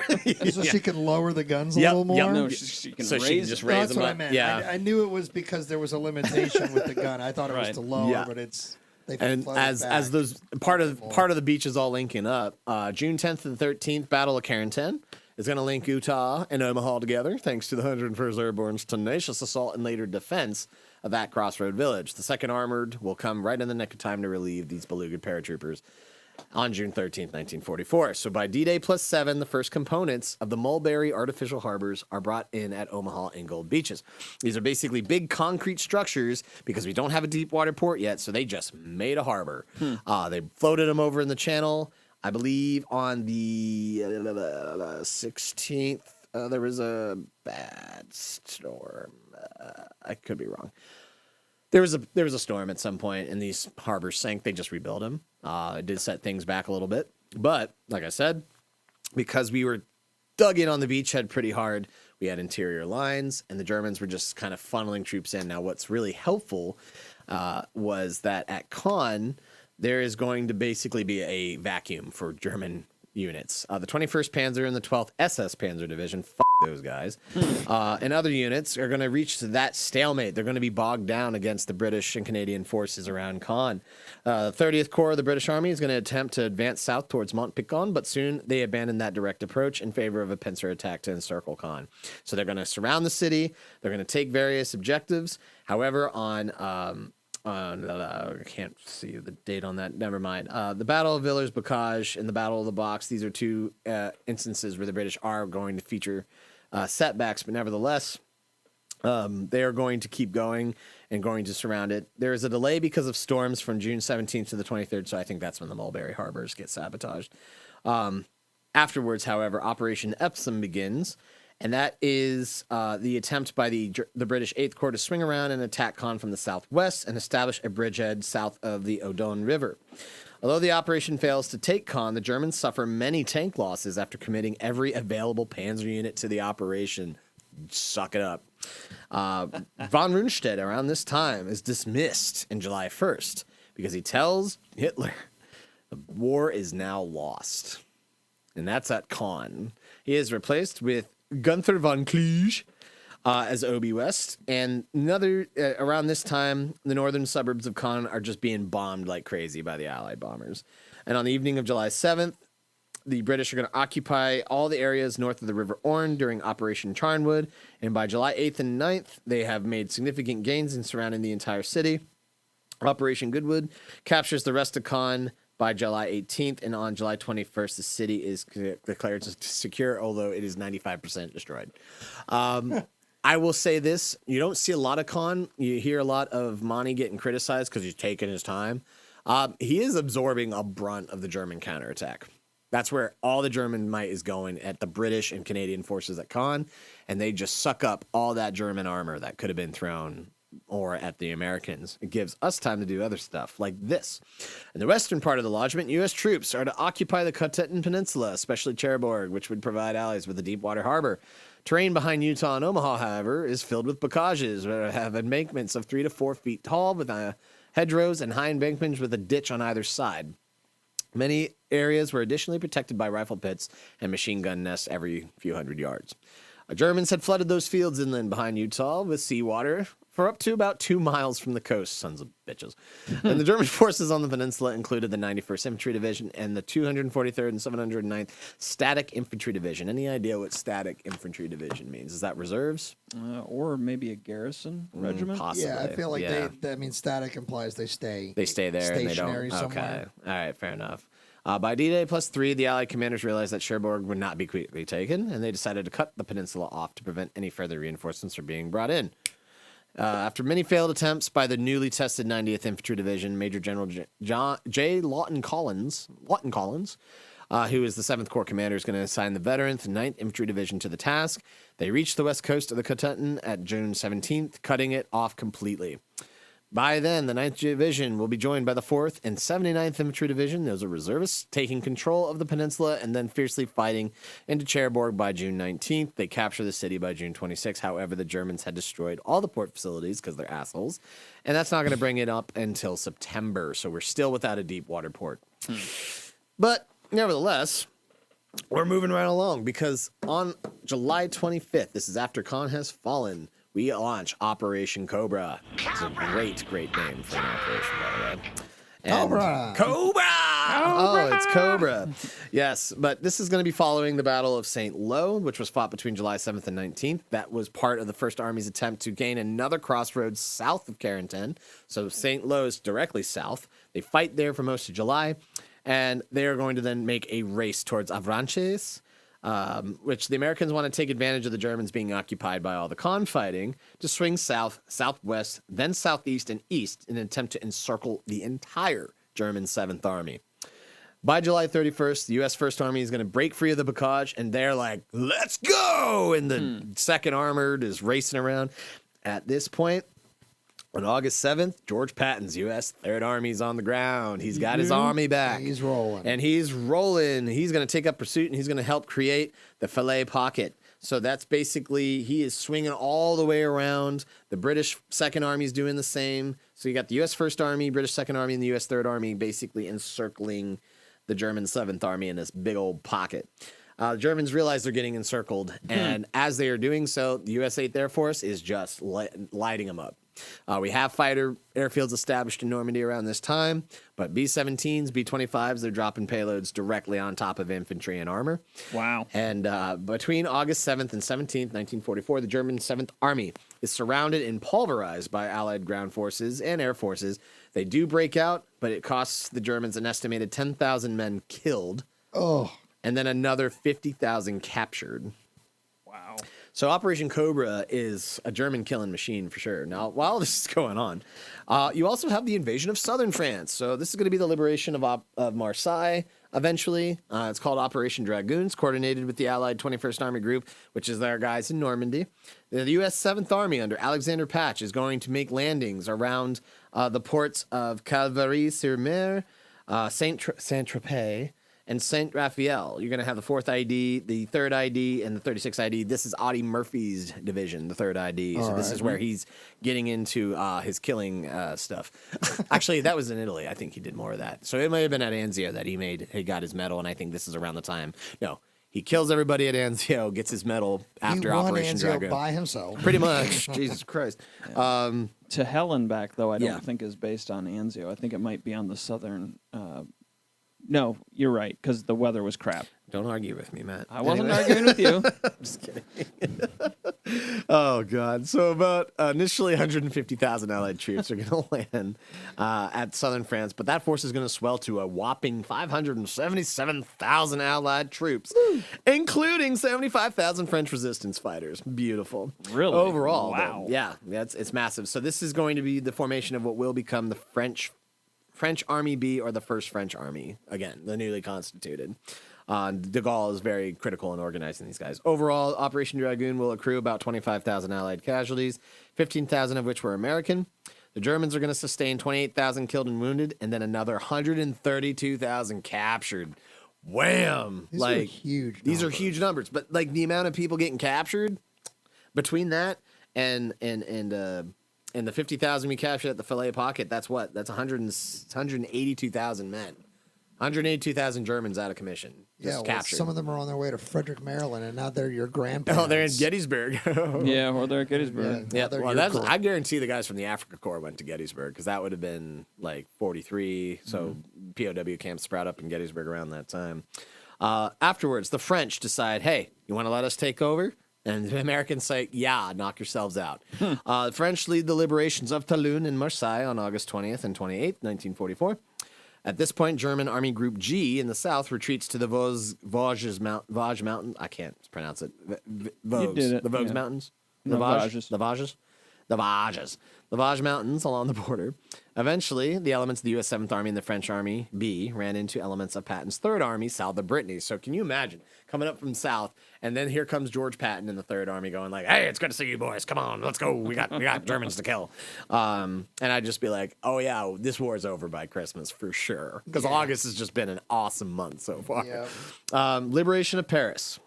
So she can lower the guns a little more? No, she can so raise she can just raise that's them what up. I meant. Yeah. I knew it was because there was a limitation with the gun. I thought it was to lower, but it's... And as those part of the beach is all linking up, June 10th and 13th, Battle of Carentan, is going to link Utah and Omaha together, thanks to the 101st Airborne's tenacious assault and later defense of that crossroad village. The 2nd Armored will come right in the nick of time to relieve these beluga paratroopers on June 13th, 1944. So by D-Day +7, the first components of the Mulberry artificial harbors are brought in at Omaha and Gold Beaches. These are basically big concrete structures because we don't have a deep water port yet, so they just made a harbor. They floated them over in the channel. I believe on the 16th, there was a bad storm. I could be wrong. There was a storm at some point, and these harbors sank. They just rebuilt them. It did set things back a little bit. But, like I said, because we were dug in on the beachhead pretty hard, we had interior lines, and the Germans were just kind of funneling troops in. Now, what's really helpful was that at Caen, there is going to basically be a vacuum for German units. The 21st Panzer and the 12th SS Panzer Division, those guys, and other units are going to reach to that stalemate. They're going to be bogged down against the British and Canadian forces around Caen. The 30th Corps of the British Army is going to attempt to advance south towards Mont-Picon, but soon they abandon that direct approach in favor of a pincer attack to encircle Caen. So they're going to surround the city. They're going to take various objectives. However, I can't see the date on that. Never mind. The Battle of Villers-Bocage and the Battle of the Box. These are two instances where the British are going to feature setbacks, but nevertheless, they are going to keep going and going to surround it. There is a delay because of storms from June 17th to the 23rd, so I think that's when the Mulberry Harbors get sabotaged. Afterwards, however, Operation Epsom begins, and that is the attempt by the British 8th Corps to swing around and attack Caen from the southwest and establish a bridgehead south of the Odon River. Although the operation fails to take Caen, the Germans suffer many tank losses after committing every available panzer unit to the operation. Suck it up. Von Rundstedt, around this time, is dismissed in July 1st because he tells Hitler the war is now lost. And that's at Caen. He is replaced with Gunther von Cleege as Obi West, and around this time, the northern suburbs of Caen are just being bombed like crazy by the Allied bombers. And on the evening of July 7th, the British are going to occupy all the areas north of the River Orne during Operation Charnwood, and by July 8th and 9th, they have made significant gains in surrounding the entire city. Operation Goodwood captures the rest of Caen by July 18th, and on July 21st, the city is declared secure, although it is 95% destroyed. I will say this. You don't see a lot of Caen. You hear a lot of Monty getting criticized because he's taking his time. He is absorbing a brunt of the German counterattack. That's where all the German might is going at the British and Canadian forces at Caen, and they just suck up all that German armor that could have been thrown or at the Americans. It gives us time to do other stuff like this. In the western part of the lodgment, U.S. troops are to occupy the Cotentin Peninsula, especially Cherbourg, which would provide allies with a deep water harbor. Terrain behind Utah and Omaha, however, is filled with bocages, where have embankments of 3 to 4 feet tall with hedgerows and high embankments with a ditch on either side. Many areas were additionally protected by rifle pits and machine gun nests every few hundred yards. Germans had flooded those fields inland behind Utah with seawater for up to about 2 miles from the coast, sons of bitches. And the German forces on the peninsula included the 91st Infantry Division and the 243rd and 709th Static Infantry Division. Any idea what Static Infantry Division means? Is that reserves? Or maybe a garrison regiment? Possibly. Yeah, I feel like that means static implies they stay. They stay there and they don't. Somewhere. Okay. All right, fair enough. By D-Day +3, the Allied commanders realized that Cherbourg would not be quickly taken, and they decided to cut the peninsula off to prevent any further reinforcements from being brought in. After many failed attempts by the newly tested 90th Infantry Division, Major General J. Lawton Collins, who is the 7th Corps commander, is going to assign the veteran 9th Infantry Division to the task. They reached the west coast of the Cotentin at June 17th, cutting it off completely. By then, the 9th Division will be joined by the 4th and 79th Infantry Division. Those are reservists taking control of the peninsula and then fiercely fighting into Cherbourg by June 19th. They capture the city by June 26th. However, the Germans had destroyed all the port facilities because they're assholes. And that's not going to bring it up until September. So we're still without a deep water port. But nevertheless, we're moving right along because on July 25th, this is after Caen has fallen, we launch Operation Cobra. It's a great, great name for an operation, by the way. And Cobra! Oh, it's Cobra. Yes, but this is going to be following the Battle of St. Lo, which was fought between July 7th and 19th. That was part of the First Army's attempt to gain another crossroads south of Carentan. So St. Lo is directly south. They fight there for most of July, and they are going to then make a race towards Avranches, which the Americans want to take advantage of the Germans being occupied by all the confighting to swing south, southwest, then southeast and east in an attempt to encircle the entire German 7th Army. By July 31st, the U.S. First Army is going to break free of the Bocage, and they're like, let's go! And the 2nd Armored is racing around. At this point, on August 7th, George Patton's U.S. Third Army's on the ground. He's got his army back. He's rolling. And he's rolling. He's going to take up pursuit, and he's going to help create the Falaise Pocket. So that's basically, he is swinging all the way around. The British Second Army is doing the same. So you got the U.S. First Army, British Second Army, and the U.S. Third Army basically encircling the German 7th Army in this big old pocket. The Germans realize they're getting encircled, and as they are doing so, the U.S. 8th Air Force is just lighting them up. We have fighter airfields established in Normandy around this time, but B-17s, B-25s, they're dropping payloads directly on top of infantry and armor. Wow. And between August 7th and 17th, 1944, the German 7th Army is surrounded and pulverized by Allied ground forces and air forces. They do break out, but it costs the Germans an estimated 10,000 men killed. And then another 50,000 captured. Wow. So Operation Cobra is a German killing machine for sure. Now, while this is going on, you also have the invasion of southern France. So this is going to be the liberation of Marseille eventually. It's called Operation Dragoons, coordinated with the Allied 21st Army Group, which is their guys in Normandy. The U.S. 7th Army under Alexander Patch is going to make landings around the ports of Calvary-sur-Mer, Saint-Tropez, and Saint Raphael. You're going to have the 4th ID, the 3rd ID, and the 36th ID. This is Audie Murphy's division, the 3rd ID. So this is where he's getting into his killing stuff. Actually, that was in Italy. I think he did more of that. So it might have been at Anzio that he got his medal, and I think this is around the time. No, he kills everybody at Anzio, gets his medal after Operation Dragoon. By himself. Pretty much. Jesus Christ. To Hellenbach, though, I don't think is based on Anzio. I think it might be on the southern... No, you're right, because the weather was crap. Don't argue with me, Matt. I wasn't arguing with you. I'm just kidding. Oh, God. So about initially 150,000 Allied troops are going to land at southern France, but that force is going to swell to a whopping 577,000 Allied troops, including 75,000 French resistance fighters. Beautiful. Really? Overall. Wow. Though, yeah, it's massive. So this is going to be the formation of what will become the French Army B, or the First French Army, again, the newly constituted. De Gaulle is very critical in organizing these guys. Overall, Operation Dragoon will accrue about 25,000 Allied casualties, 15,000 of which were American. The Germans are going to sustain 28,000 killed and wounded, and then another 132,000 captured. Wham! These are huge numbers. These are huge numbers, but like the amount of people getting captured between that and the 50,000 we captured at the Falaise Pocket, that's what? That's 182,000 men. 182,000 Germans out of commission. Captured. Some of them are on their way to Frederick, Maryland, and now they're your grandparents. Oh, they're in Gettysburg. Yeah, or they're at Gettysburg. Yeah, well, I guarantee the guys from the Africa Corps went to Gettysburg, because that would have been like 43. So POW camps sprout up in Gettysburg around that time. Afterwards, the French decide, hey, you want to let us take over? And the Americans say, yeah, knock yourselves out. The French lead the liberations of Toulon and Marseille on August 20th and 28th, 1944. At this point, German Army Group G in the south retreats to the Vosges Mountains. I can't pronounce it. You did it. The Vosges Mountains? The Vosges. The Vosges? The Vosges. The Vosges Mountains along the border. Eventually, the elements of the U.S. 7th Army and the French Army B ran into elements of Patton's 3rd Army south of Brittany. So can you imagine coming up from south, and then here comes George Patton in the 3rd Army going like, hey, it's good to see you boys. Come on, let's go. We got Germans to kill. And I'd just be like, oh, yeah, this war is over by Christmas for sure. Because August has just been an awesome month so far. Yep. Liberation of Paris.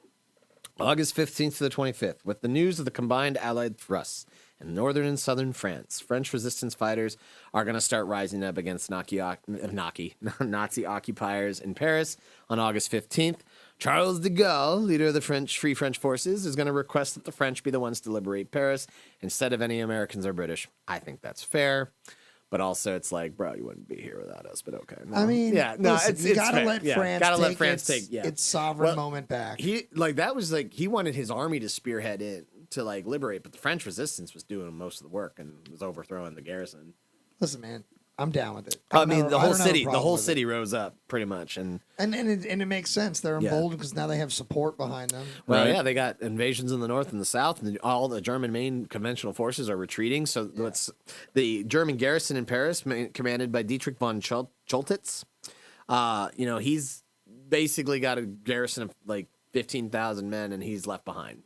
August 15th to the 25th, with the news of the combined Allied thrusts in northern and southern France, French resistance fighters are going to start rising up against Nazi occupiers in Paris on August 15th. Charles de Gaulle, leader of the Free French forces, is going to request that the French be the ones to liberate Paris instead of any Americans or British. I think that's fair. But also, it's like, bro, you wouldn't be here without us. But okay. No. I mean, listen, you gotta let France take yeah. its sovereign moment back. He wanted his army to spearhead it to like liberate, but the French resistance was doing most of the work and was overthrowing the garrison. Listen, man, I'm down with it. I mean, the whole city rose up pretty much, and it makes sense. They're emboldened because now they have support behind them. Well, Right. yeah, they got invasions in the north and the south, and all the German main conventional forces are retreating. So the German garrison in Paris, commanded by Dietrich von Choltitz. He's basically got a garrison of like 15,000 men, and he's left behind.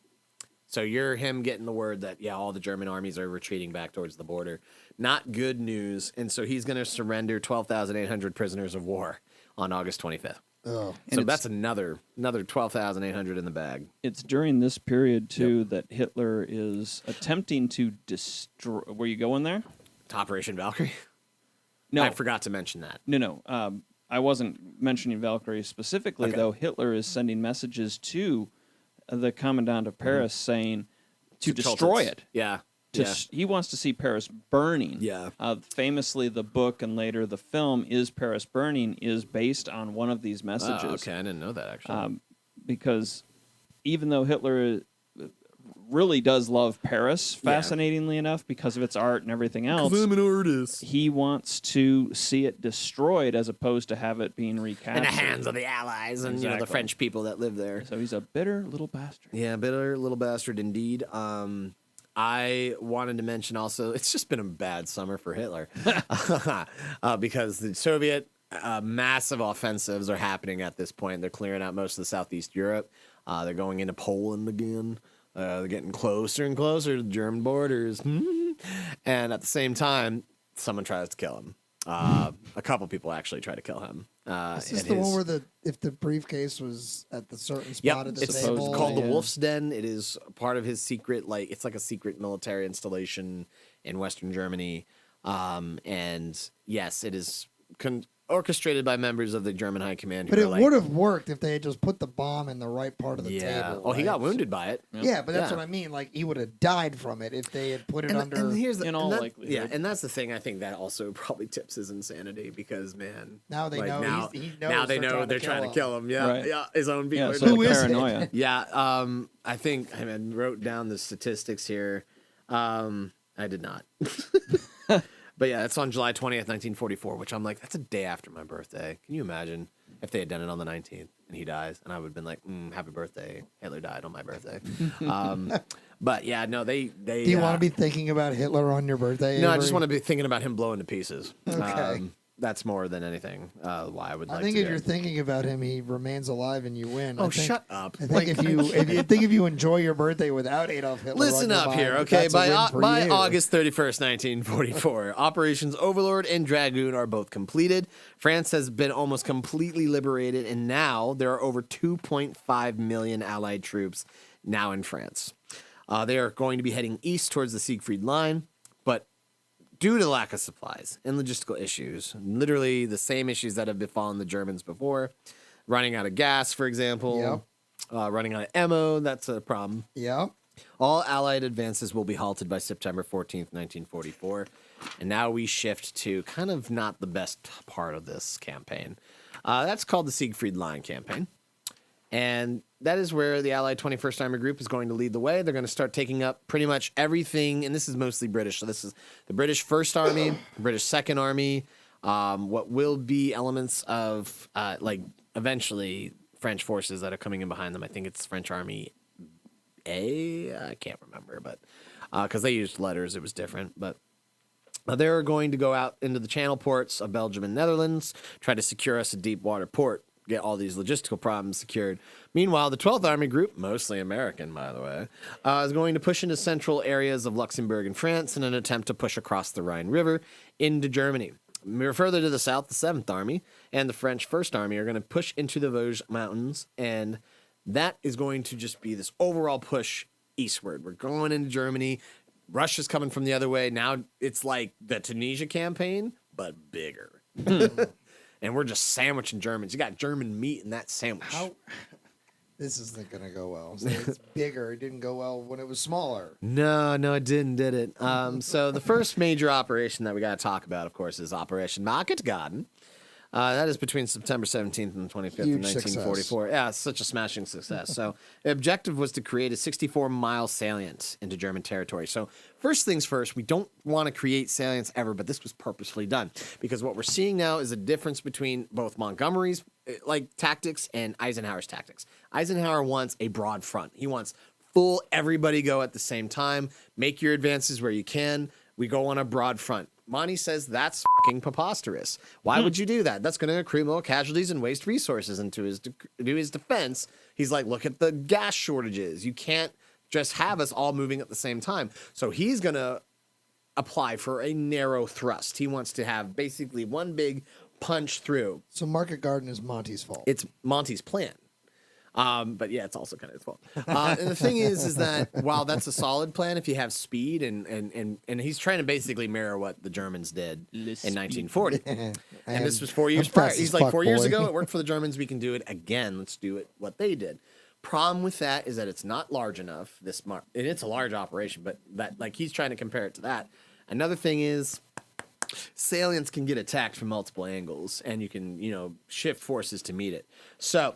So you're him getting the word that, all the German armies are retreating back towards the border. Not good news. And so he's going to surrender 12,800 prisoners of war on August 25th. Oh. So that's another 12,800 in the bag. It's during this period, too, that Hitler is attempting to destroy... Were you going there? To Operation Valkyrie? No. I forgot to mention that. No. I wasn't mentioning Valkyrie specifically, though. Hitler is sending messages to the commandant of Paris saying to destroy it. Yeah. He wants to see Paris burning. Yeah. Famously, the book and later the film Is Paris Burning is based on one of these messages. Oh, okay, I didn't know that, actually. Because even though Hitler really does love Paris, fascinatingly enough, because of its art and everything else, I'm an artist. he wants to see it destroyed as opposed to have it being recaptured. In the hands of the Allies and the French people that live there. So he's a bitter little bastard. Yeah, bitter little bastard indeed. I wanted to mention also, it's just been a bad summer for Hitler because the Soviet massive offensives are happening at this point. They're clearing out most of the Southeast Europe. They're going into Poland again. They're getting closer and closer to the German borders. And at the same time, someone tries to kill him. A couple people actually try to kill him. Is this the one where if the briefcase was at the certain spot at the table? It's called the Wolf's Den. It is part of his secret, it's like a secret military installation in Western Germany. And yes, it is orchestrated by members of the German High Command. But it would have worked if they had just put the bomb in the right part of the table. Oh, he got wounded by it. Yeah, but that's what I mean. Like, he would have died from it if they had put it under. And here's in all likelihood. Yeah, and that's the thing. I think that also probably tips his insanity because, man. Now they know. He knows now they know they're trying to kill him. Yeah, right. yeah, his own people. Yeah, so Who is it? paranoia. Yeah, I think I wrote down the statistics here. I did not. But yeah, it's on July 20th, 1944, which I'm like, that's a day after my birthday. Can you imagine if they had done it on the 19th and he dies? And I would have been like, happy birthday. Hitler died on my birthday. But yeah, no, they Do you want to be thinking about Hitler on your birthday? No, I just want to be thinking about him blowing to pieces. Okay. That's more than anything why I would like to I think do if you're it. thinking about him, he remains alive and you win. Oh, shut up. I think if you enjoy your birthday without Adolf Hitler, Listen on your up mind, here, okay? that's a win for By you. August 31st, 1944, Operations Overlord and Dragoon are both completed. France has been almost completely liberated, and now there are over 2.5 million Allied troops now in France. They are going to be heading east towards the Siegfried Line, but due to lack of supplies and logistical issues, literally the same issues that have befallen the Germans before, running out of gas, for example, running out of ammo, that's a problem. Yep. All Allied advances will be halted by September 14th, 1944. And now we shift to kind of not the best part of this campaign. That's called the Siegfried Line campaign. And that is where the Allied 21st Army Group is going to lead the way. They're going to start taking up pretty much everything, and this is mostly British. So this is the British First Army, the British Second Army, what will be elements of, eventually French forces that are coming in behind them. I think it's French Army A. I can't remember, but because they used letters, it was different. But they're going to go out into the channel ports of Belgium and Netherlands, try to secure us a deep water port, get all these logistical problems secured. Meanwhile, the 12th Army Group, mostly American, by the way, is going to push into central areas of Luxembourg and France in an attempt to push across the Rhine River into Germany. Further to the south, the 7th Army and the French 1st Army are going to push into the Vosges Mountains, and that is going to just be this overall push eastward. We're going into Germany. Russia's coming from the other way. Now it's like the Tunisia campaign, but bigger. And we're just sandwiching Germans. You got German meat in that sandwich. This isn't going to go well. So it's bigger. It didn't go well when it was smaller. No, it didn't, did it? So the first major operation that we got to talk about, of course, is Operation Market Garden. That is between September 17th and 25th of 1944. Yeah, it's such a smashing success. So the objective was to create a 64-mile salient into German territory. So first things first, we don't want to create salients ever, but this was purposefully done because what we're seeing now is a difference between both Montgomery's tactics and Eisenhower's tactics. Eisenhower wants a broad front. He wants full everybody go at the same time, make your advances where you can. We go on a broad front. Monty says that's fucking preposterous. Why would you do that? That's going to accrue more casualties and waste resources. And to his defense, he's like, look at the gas shortages. You can't just have us all moving at the same time. So he's going to apply for a narrow thrust. He wants to have basically one big punch through. So Market Garden is Monty's fault. It's Monty's plan. But yeah, it's also kind of his fault. And the thing is that while that's a solid plan, if you have speed and he's trying to basically mirror what the Germans did in 1940. And this was 4 years prior. He's like, 4 years ago, it worked for the Germans. We can do it again. Let's do it what they did. Problem with that is that it's not large enough. And it's a large operation, but he's trying to compare it to that. Another thing is salients can get attacked from multiple angles, and you can, shift forces to meet it. So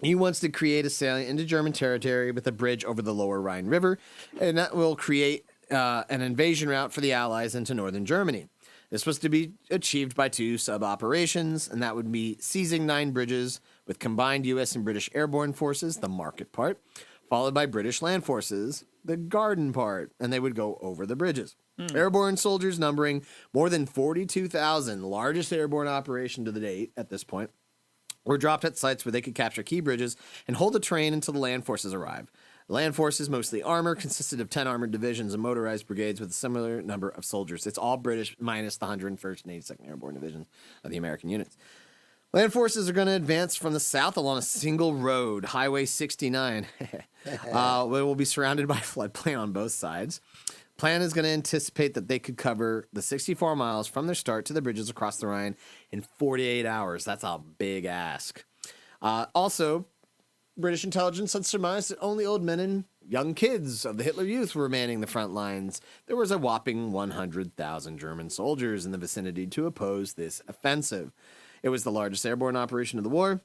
he wants to create a salient into German territory with a bridge over the lower Rhine River, and that will create an invasion route for the Allies into northern Germany. This was to be achieved by two sub-operations, and that would be seizing 9 bridges with combined U.S. and British airborne forces, the market part, followed by British land forces, the garden part, and they would go over the bridges. Airborne soldiers numbering more than 42,000, largest airborne operation to the date at this point, were dropped at sites where they could capture key bridges and hold the terrain until the land forces arrived. The land forces, mostly armor, consisted of 10 armored divisions and motorized brigades with a similar number of soldiers. It's all British minus the 101st and 82nd Airborne Divisions of the American units. Land forces are going to advance from the south along a single road, Highway 69. They will be surrounded by floodplain on both sides. Plan is going to anticipate that they could cover the 64 miles from their start to the bridges across the Rhine in 48 hours. That's a big ask. Also, British intelligence had surmised that only old men and young kids of the Hitler Youth were manning the front lines. There was a whopping 100,000 German soldiers in the vicinity to oppose this offensive. It was the largest airborne operation of the war.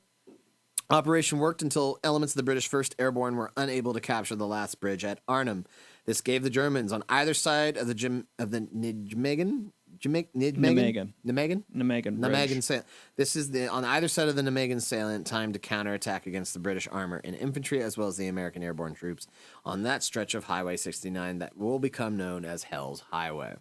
Operation worked until elements of the British 1st Airborne were unable to capture the last bridge at Arnhem. This gave the Germans on either side of the Nijmegen salient. This is on either side of the Nijmegen salient time to counterattack against the British armor and infantry as well as the American airborne troops on that stretch of Highway 69 that will become known as Hell's Highway.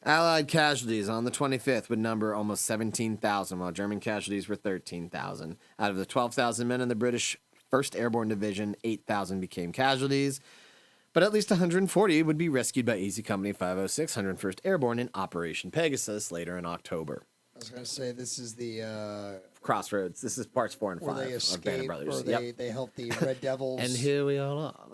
Allied casualties on the 25th would number almost 17,000, while German casualties were 13,000. Out of the 12,000 men in the British 1st Airborne Division, 8,000 became casualties, but at least 140 would be rescued by Easy Company 506, 101st Airborne in Operation Pegasus later in October. I was going to say, this is the Crossroads. This is parts 4 and 5 where they escape, of Band of Brothers. Or they help the Red Devils. And here we all are.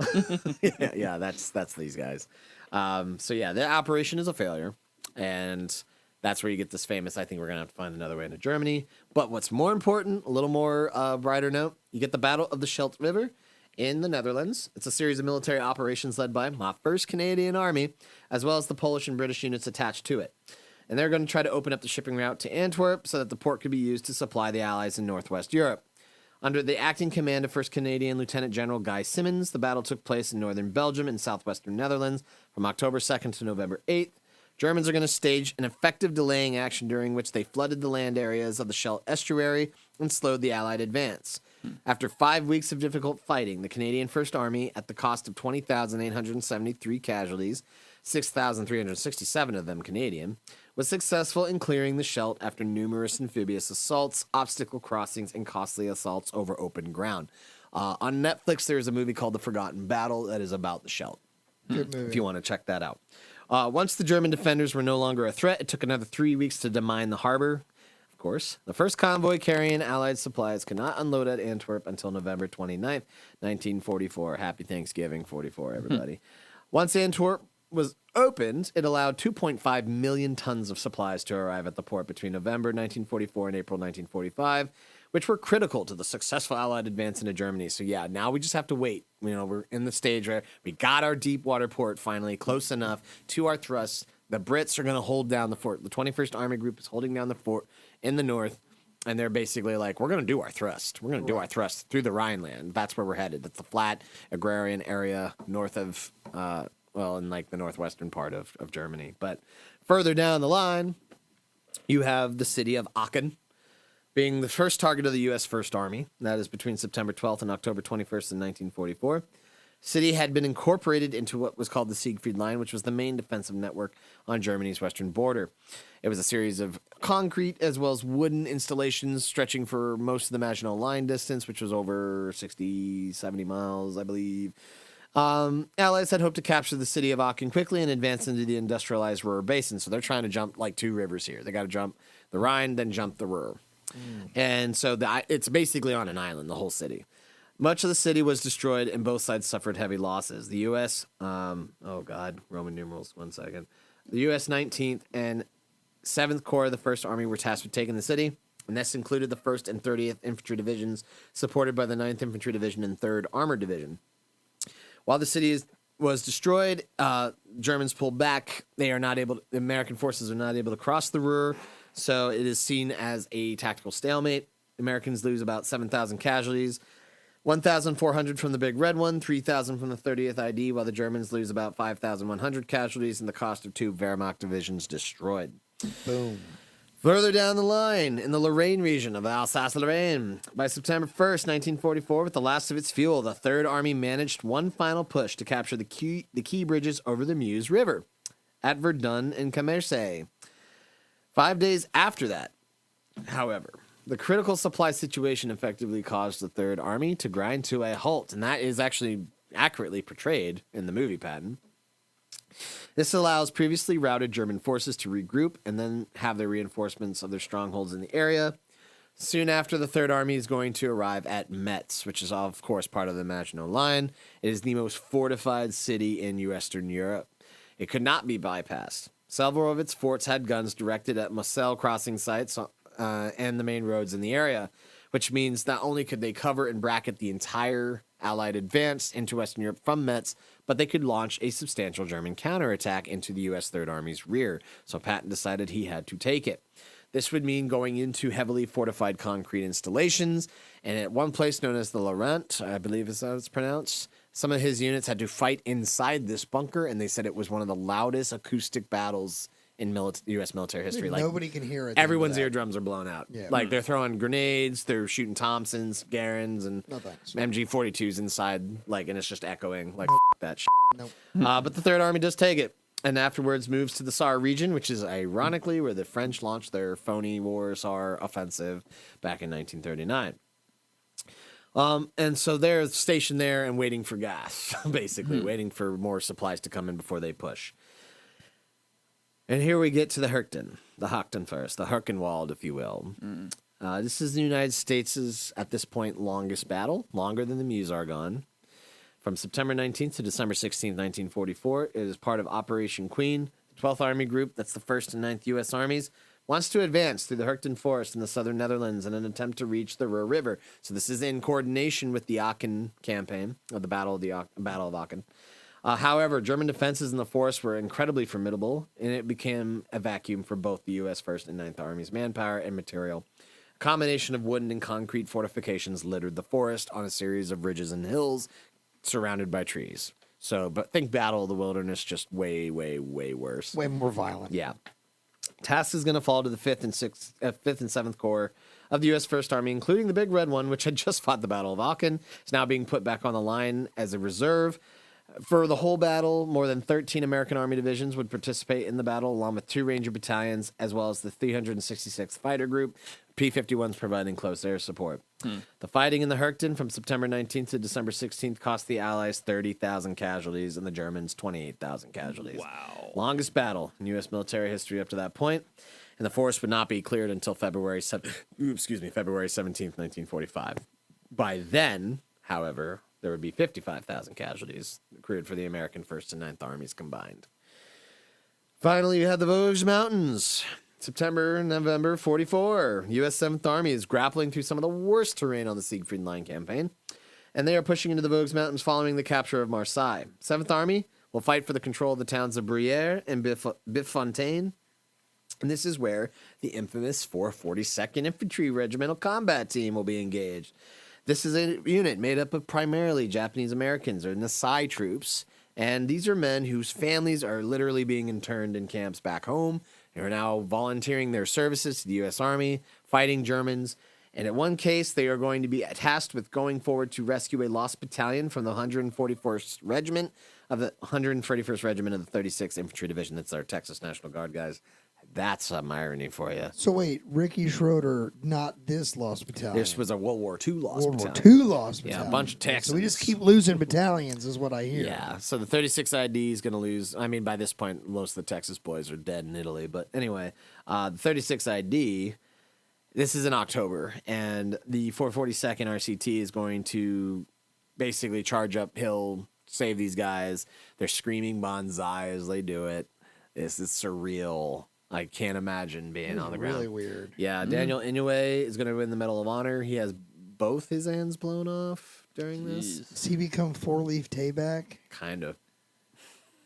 yeah, that's these guys. So yeah, the operation is a failure. And that's where you get this famous, I think we're going to have to find another way into Germany. But what's more important, a little more brighter note, you get the Battle of the Scheldt River in the Netherlands. It's a series of military operations led by my 1st Canadian Army, as well as the Polish and British units attached to it. And they're going to try to open up the shipping route to Antwerp so that the port could be used to supply the Allies in Northwest Europe. Under the acting command of 1st Canadian Lieutenant General Guy Simmons, the battle took place in northern Belgium and southwestern Netherlands from October 2nd to November 8th. Germans are going to stage an effective delaying action during which they flooded the land areas of the Scheldt estuary and slowed the Allied advance. After 5 weeks of difficult fighting, the Canadian First Army, at the cost of 20,873 casualties, 6,367 of them Canadian, was successful in clearing the Scheldt after numerous amphibious assaults, obstacle crossings, and costly assaults over open ground. On Netflix, there's a movie called The Forgotten Battle that is about the Scheldt. Good movie. If you want to check that out. Once the German defenders were no longer a threat, it took another 3 weeks to demine the harbor. Of course, the first convoy carrying Allied supplies could not unload at Antwerp until November 29th, 1944. Happy Thanksgiving, 44, everybody. Once Antwerp was opened, it allowed 2.5 million tons of supplies to arrive at the port between November 1944 and April 1945, which were critical to the successful Allied advance into Germany. So yeah, now we just have to wait. We're in the stage where we got our deep water port finally close enough to our thrusts. The Brits are going to hold down the fort. The 21st Army Group is holding down the fort in the north. And they're basically like, we're going to do our thrust. We're going to do our thrust through the Rhineland. That's where we're headed. That's the flat agrarian area north of, in like the northwestern part of Germany. But further down the line, you have the city of Aachen being the first target of the U.S. First Army. That is between September 12th and October 21st in 1944. City had been incorporated into what was called the Siegfried Line, which was the main defensive network on Germany's western border. It was a series of concrete as well as wooden installations stretching for most of the Maginot Line distance, which was over 60, 70 miles, I believe. Allies had hoped to capture the city of Aachen quickly and advance into the industrialized Ruhr Basin. So they're trying to jump like two rivers here. They got to jump the Rhine, then jump the Ruhr. And so it's basically on an island, the whole city. Much of the city was destroyed, and both sides suffered heavy losses. The U.S., Roman numerals, 1 second. The U.S. 19th and 7th Corps of the 1st Army were tasked with taking the city, and this included the 1st and 30th Infantry Divisions, supported by the 9th Infantry Division and 3rd Armored Division. While the city was destroyed, Germans pulled back. The American forces are not able to cross the Ruhr, so it is seen as a tactical stalemate. Americans lose about 7,000 casualties. 1,400 from the Big Red One, 3,000 from the 30th ID, while the Germans lose about 5,100 casualties and the cost of 2 Wehrmacht divisions destroyed. Boom. Further down the line, in the Lorraine region of Alsace-Lorraine, by September 1st, 1944, with the last of its fuel, the Third Army managed one final push to capture the key bridges over the Meuse River at Verdun and Commercy. 5 days after that, however, the critical supply situation effectively caused the Third Army to grind to a halt, and that is actually accurately portrayed in the movie, Patton. This allows previously routed German forces to regroup and then have their reinforcements of their strongholds in the area. Soon after, the Third Army is going to arrive at Metz, which is, of course, part of the Maginot Line. It is the most fortified city in Western Europe. It could not be bypassed. Several of its forts had guns directed at Moselle crossing sites and the main roads in the area, which means not only could they cover and bracket the entire Allied advance into Western Europe from Metz, but they could launch a substantial German counterattack into the U.S. Third Army's rear. So Patton decided he had to take it. This would mean going into heavily fortified concrete installations, and at one place known as the Laurent, I believe is how it's pronounced, some of his units had to fight inside this bunker, and they said it was one of the loudest acoustic battles in U.S. military history. Like, nobody can hear it. Everyone's eardrums are blown out. Yeah. Like, they're throwing grenades, they're shooting Thompsons, Garens, and MG42s inside, like, and it's just echoing, like, that shit. Nope. But the Third Army does take it, and afterwards moves to the Saar region, which is ironically where the French launched their phony war Saar offensive back in 1939. And so they're stationed there and waiting for gas, basically, waiting for more supplies to come in before they push. And here we get to the Hochten first, the Herkenwald, if you will. This is the United States' at this point longest battle, longer than the Meuse-Argonne. From September 19th to December 16th, 1944, it is part of Operation Queen. The 12th Army Group, that's the 1st and 9th U.S. Armies, wants to advance through the Herchten Forest in the southern Netherlands in an attempt to reach the Ruhr River. So this is in coordination with the Aachen campaign, or the Battle of Aachen. However, German defenses in the forest were incredibly formidable, and it became a vacuum for both the U.S. 1st and 9th Army's manpower and material. A combination of wooden and concrete fortifications littered the forest on a series of ridges and hills surrounded by trees. So, but think Battle of the Wilderness, just way, way, way worse. Way more violent. Yeah. Task is going to fall to the 5th and 7th Corps of the U.S. First Army, including the Big Red One, which had just fought the Battle of Aachen. It's now being put back on the line as a reserve. For the whole battle, more than 13 American Army divisions would participate in the battle, along with 2 Ranger battalions, as well as the 366th Fighter Group, P-51s providing close air support. The fighting in the Herchten from September 19th to December 16th cost the Allies 30,000 casualties and the Germans 28,000 casualties. Wow. Longest battle in U.S. military history up to that point, and the forest would not be cleared until February 17th, 1945. By then, however, there would be 55,000 casualties accrued for the American 1st and 9th Armies combined. Finally, you had the Vosges Mountains. September, November 44. U.S. 7th Army is grappling through some of the worst terrain on the Siegfried Line campaign, and they are pushing into the Vosges Mountains following the capture of Marseille. 7th Army will fight for the control of the towns of Brière and Biffontaine, and this is where the infamous 442nd Infantry Regimental Combat Team will be engaged. This is a unit made up of primarily Japanese Americans or Nasai troops, and these are men whose families are literally being interned in camps back home and are now volunteering their services to the U.S. Army, fighting Germans. And in one case, they are going to be tasked with going forward to rescue a lost battalion from the 141st Regiment of the 131st Regiment of the 36th Infantry Division. That's our Texas National Guard guys. That's some irony for you. So wait, Ricky Schroeder, not this lost battalion. This was a World War II lost World War battalion. II lost battalion. Yeah, a bunch of Texans. So we just keep losing battalions, is what I hear. Yeah, so the 36 ID is going to lose. I mean, by this point, most of the Texas boys are dead in Italy. But anyway, the 36 ID, this is in October, and the 442nd RCT is going to basically charge uphill, save these guys. They're screaming banzai as they do it. This is surreal. I can't imagine being on the ground. Really weird. Yeah, Daniel Inouye is going to win the Medal of Honor. He has both his hands blown off during this. Does he become four-leaf Tayback? Kind of.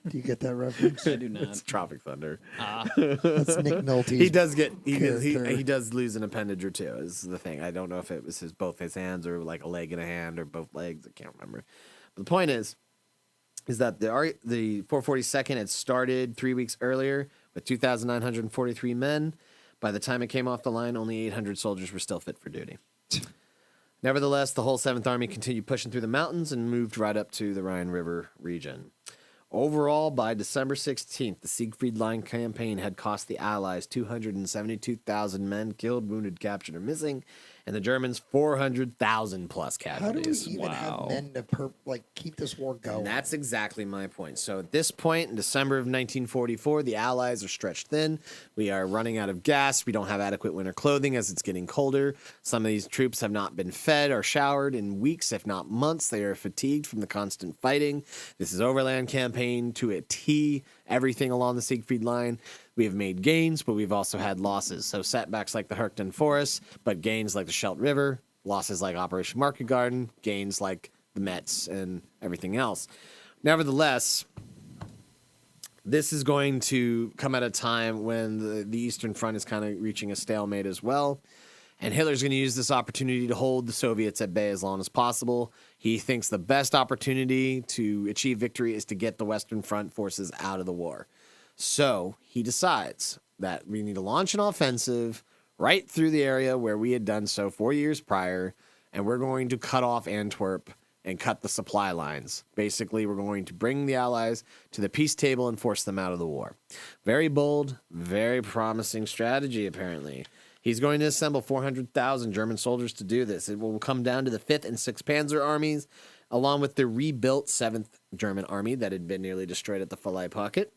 Do you get that reference? I do not. It's Tropic Thunder. That's Nick Nolte's He does get character. he does lose an appendage or two. Is the thing. I don't know if it was both his hands or like a leg and a hand or both legs. I can't remember. But the point is that the 442nd had started 3 weeks earlier with 2,943 men. By the time it came off the line, only 800 soldiers were still fit for duty. Nevertheless, the whole 7th Army continued pushing through the mountains and moved right up to the Rhine River region. Overall, by December 16th, the Siegfried Line campaign had cost the Allies 272,000 men killed, wounded, captured, or missing, and the Germans 400,000 plus How do we casualties. even have men to keep this war going? And that's exactly my point. So at this point, in December of 1944, the Allies are stretched thin. We are running out of gas. We don't have adequate winter clothing as it's getting colder. Some of these troops have not been fed or showered in weeks, if not months. They are fatigued from the constant fighting. This is overland campaign to a T. Everything along the Siegfried Line. We have made gains, but we've also had losses. So setbacks like the Herkton Forest, but gains like the Scheldt River, losses like Operation Market Garden, gains like the Metz and everything else. Nevertheless, this is going to come at a time when the Eastern Front is kind of reaching a stalemate as well. And Hitler's going to use this opportunity to hold the Soviets at bay as long as possible. He thinks the best opportunity to achieve victory is to get the Western Front forces out of the war. So he decides that we need to launch an offensive right through the area where we had done so 4 years prior, and we're going to cut off Antwerp and cut the supply lines. Basically, we're going to bring the Allies to the peace table and force them out of the war. Very bold, very promising strategy, apparently. He's going to assemble 400,000 German soldiers to do this. It will come down to the 5th and 6th Panzer armies, along with the rebuilt 7th German army that had been nearly destroyed at the Falaise Pocket.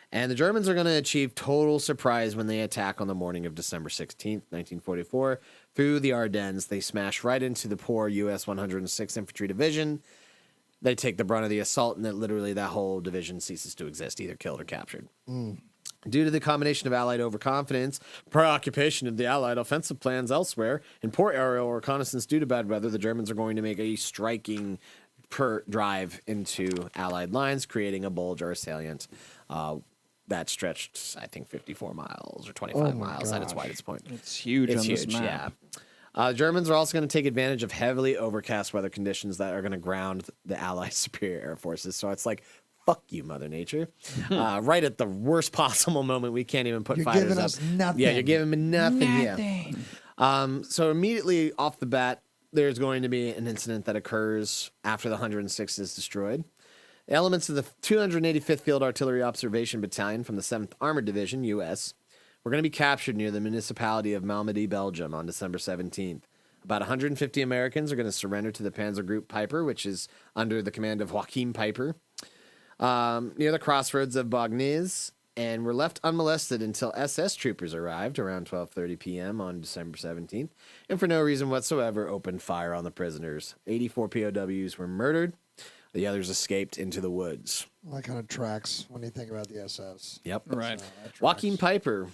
And the Germans are going to achieve total surprise when they attack on the morning of December 16th, 1944. Through the Ardennes, they smash right into the poor U.S. 106th Infantry Division. They take the brunt of the assault, and literally that whole division ceases to exist, either killed or captured. Due to the combination of Allied overconfidence, preoccupation of the Allied offensive plans elsewhere, and poor aerial reconnaissance due to bad weather, the Germans are going to make a striking drive into Allied lines, creating a bulge or a salient that stretched, I think, 54 miles or 25 miles at its widest point. It's huge It's on huge, this map. yeah. Germans are also going to take advantage of heavily overcast weather conditions that are going to ground the Allied superior air forces. So it's like, fuck you, Mother Nature. Right at the worst possible moment, we can't even put You're fighters giving up. us nothing. Yeah, you're giving me nothing. Yeah. So immediately off the bat, there's going to be an incident that occurs after the 106 is destroyed. Elements of the 285th Field Artillery Observation Battalion from the 7th Armored Division, U.S., were going to be captured near the municipality of Malmedy, Belgium on December 17th. About 150 Americans are going to surrender to the Panzer Group Piper, which is under the command of Joachim Piper, near the crossroads of Bagnes, and were left unmolested until SS troopers arrived around 12:30 p.m. on December 17th, and for no reason whatsoever opened fire on the prisoners. 84 POWs were murdered. The others escaped into the woods. That kind of tracks when you think about the SS. Yep. Right. Joaquin Piper,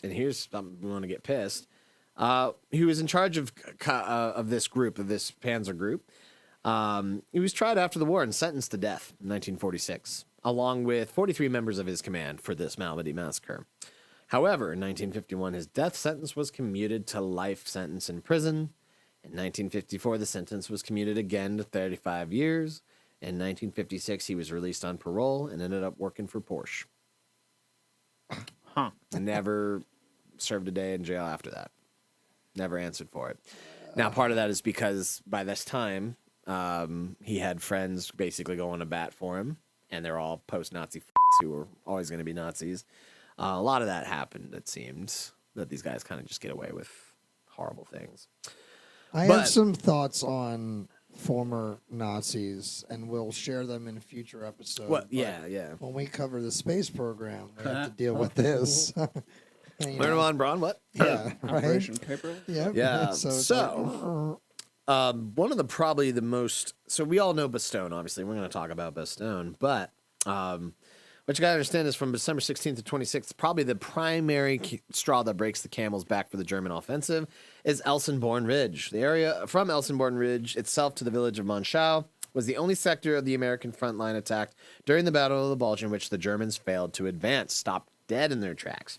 and here's, I'm going to get pissed. He was in charge of this group, of this Panzer group. He was tried after the war and sentenced to death in 1946, along with 43 members of his command for this Malmedy massacre. However, in 1951, his death sentence was commuted to life sentence in prison. In 1954, the sentence was commuted again to 35 years. In 1956, he was released on parole and ended up working for Porsche. Huh. And never served a day in jail after that. Never answered for it. Now, part of that is because by this time, he had friends basically going to bat for him, and they're all post-Nazi who were always going to be Nazis. A lot of that happened, it seemed, that these guys kind of just get away with horrible things. I have some thoughts on former Nazis, and we'll share them in a future episode. Yeah. When we cover the space program, we have to deal with this. Learn on Braun, what? Yeah, right? Operation Paperless? Yep. Yeah. So, One of the probably the most... So we all know Bastogne, obviously. We're going to talk about Bastogne. But what you got to understand is from December 16th to 26th, probably the primary straw that breaks the camel's back for the German offensive is Elsenborn Ridge. The area from Elsenborn Ridge itself to the village of Monschau was the only sector of the American front line attacked during the Battle of the Bulge in which the Germans failed to advance, stopped dead in their tracks.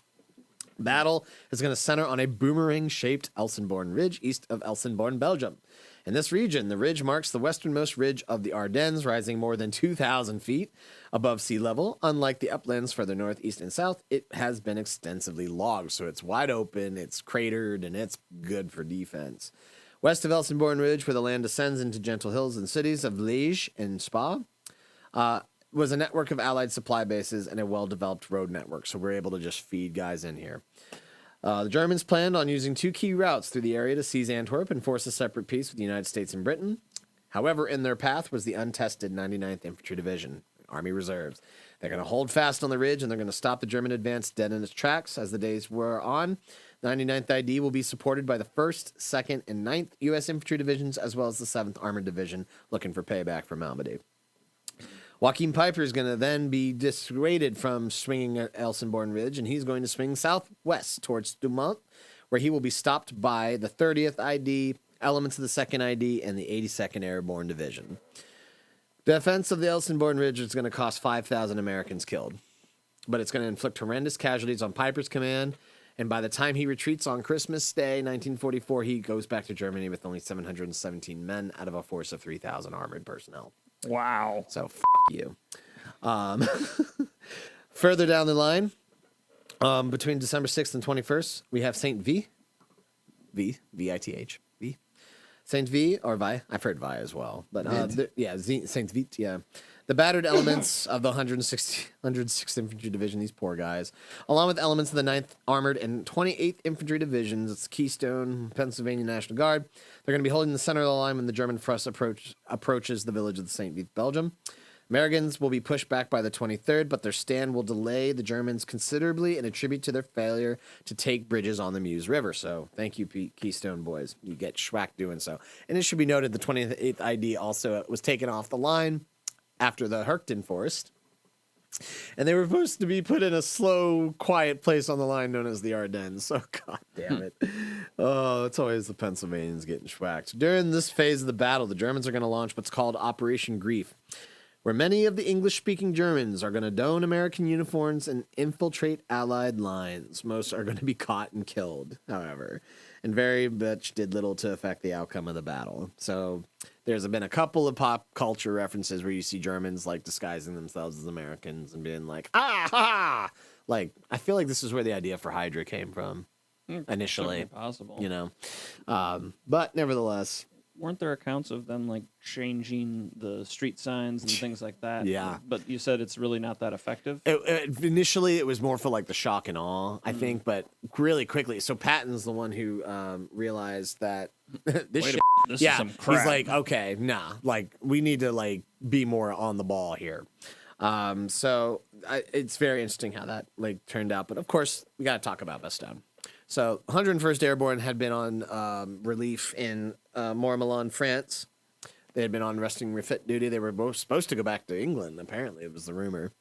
Battle is going to center on a boomerang-shaped Elsenborn Ridge east of Elsenborn, Belgium. In this region, the ridge marks the westernmost ridge of the Ardennes, rising more than 2,000 feet above sea level. Unlike the uplands further north, east, and south, it has been extensively logged, so it's wide open, it's cratered, and it's good for defense. West of Elsenborn Ridge, where the land descends into gentle hills and cities of Liège and Spa, was a network of Allied supply bases and a well-developed road network, so we're able to just feed guys in here. The Germans planned on using two key routes through the area to seize Antwerp and force a separate peace with the United States and Britain. However, in their path was the untested 99th Infantry Division, Army Reserves. They're going to hold fast on the ridge, and they're going to stop the German advance dead in its tracks as the days wore on. 99th ID will be supported by the 1st, 2nd, and 9th U.S. Infantry Divisions, as well as the 7th Armored Division, looking for payback for Malmedy. Joaquin Piper is going to then be dissuaded from swinging at Elsenborn Ridge, and he's going to swing southwest towards Dumont, where he will be stopped by the 30th ID, elements of the 2nd ID, and the 82nd Airborne Division. Defense of the Elsenborn Ridge is going to cost 5,000 Americans killed, but it's going to inflict horrendous casualties on Piper's command, and by the time he retreats on Christmas Day, 1944, he goes back to Germany with only 717 men out of a force of 3,000 armored personnel. Wow. So, you. Further down the line, between December 6th and 21st, we have Saint V-I-T-H. V. Saint V, or Vi. I've heard Vi as well. But, Saint Vite, yeah. The battered elements of the 106th Infantry Division, these poor guys, along with elements of the 9th Armored and 28th Infantry Divisions, it's Keystone, Pennsylvania National Guard. They're going to be holding the center of the line when the German thrust approaches the village of the St. Vite, Belgium. Americans will be pushed back by the 23rd, but their stand will delay the Germans considerably and attribute to their failure to take bridges on the Meuse River. So thank you, Keystone boys. You get schwacked doing so. And it should be noted the 28th ID also was taken off the line after the Herkton Forest. And they were supposed to be put in a slow, quiet place on the line known as the Ardennes. So, god damn it. Oh, it's always the Pennsylvanians getting schwacked. During this phase of the battle, the Germans are going to launch what's called Operation Grief, where many of the English-speaking Germans are going to don American uniforms and infiltrate Allied lines. Most are going to be caught and killed, however, and very much did little to affect the outcome of the battle. So there's been a couple of pop culture references where you see Germans like disguising themselves as Americans and being like, ah, ha! Like, I feel like this is where the idea for Hydra came from initially. Possible. You know, but nevertheless, weren't there accounts of them like changing the street signs and things like that? Yeah. But you said it's really not that effective? Initially, it was more for like the shock and awe, I think, but really quickly. So Patton's the one who realized that this shit. This is some crap. He's like, okay, nah, like we need to like be more on the ball here. So it's very interesting how that like turned out. But of course, we got to talk about Bastogne. So 101st Airborne had been on relief in Mormelon, France. They had been on resting refit duty. They were both supposed to go back to England, apparently, it was the rumor.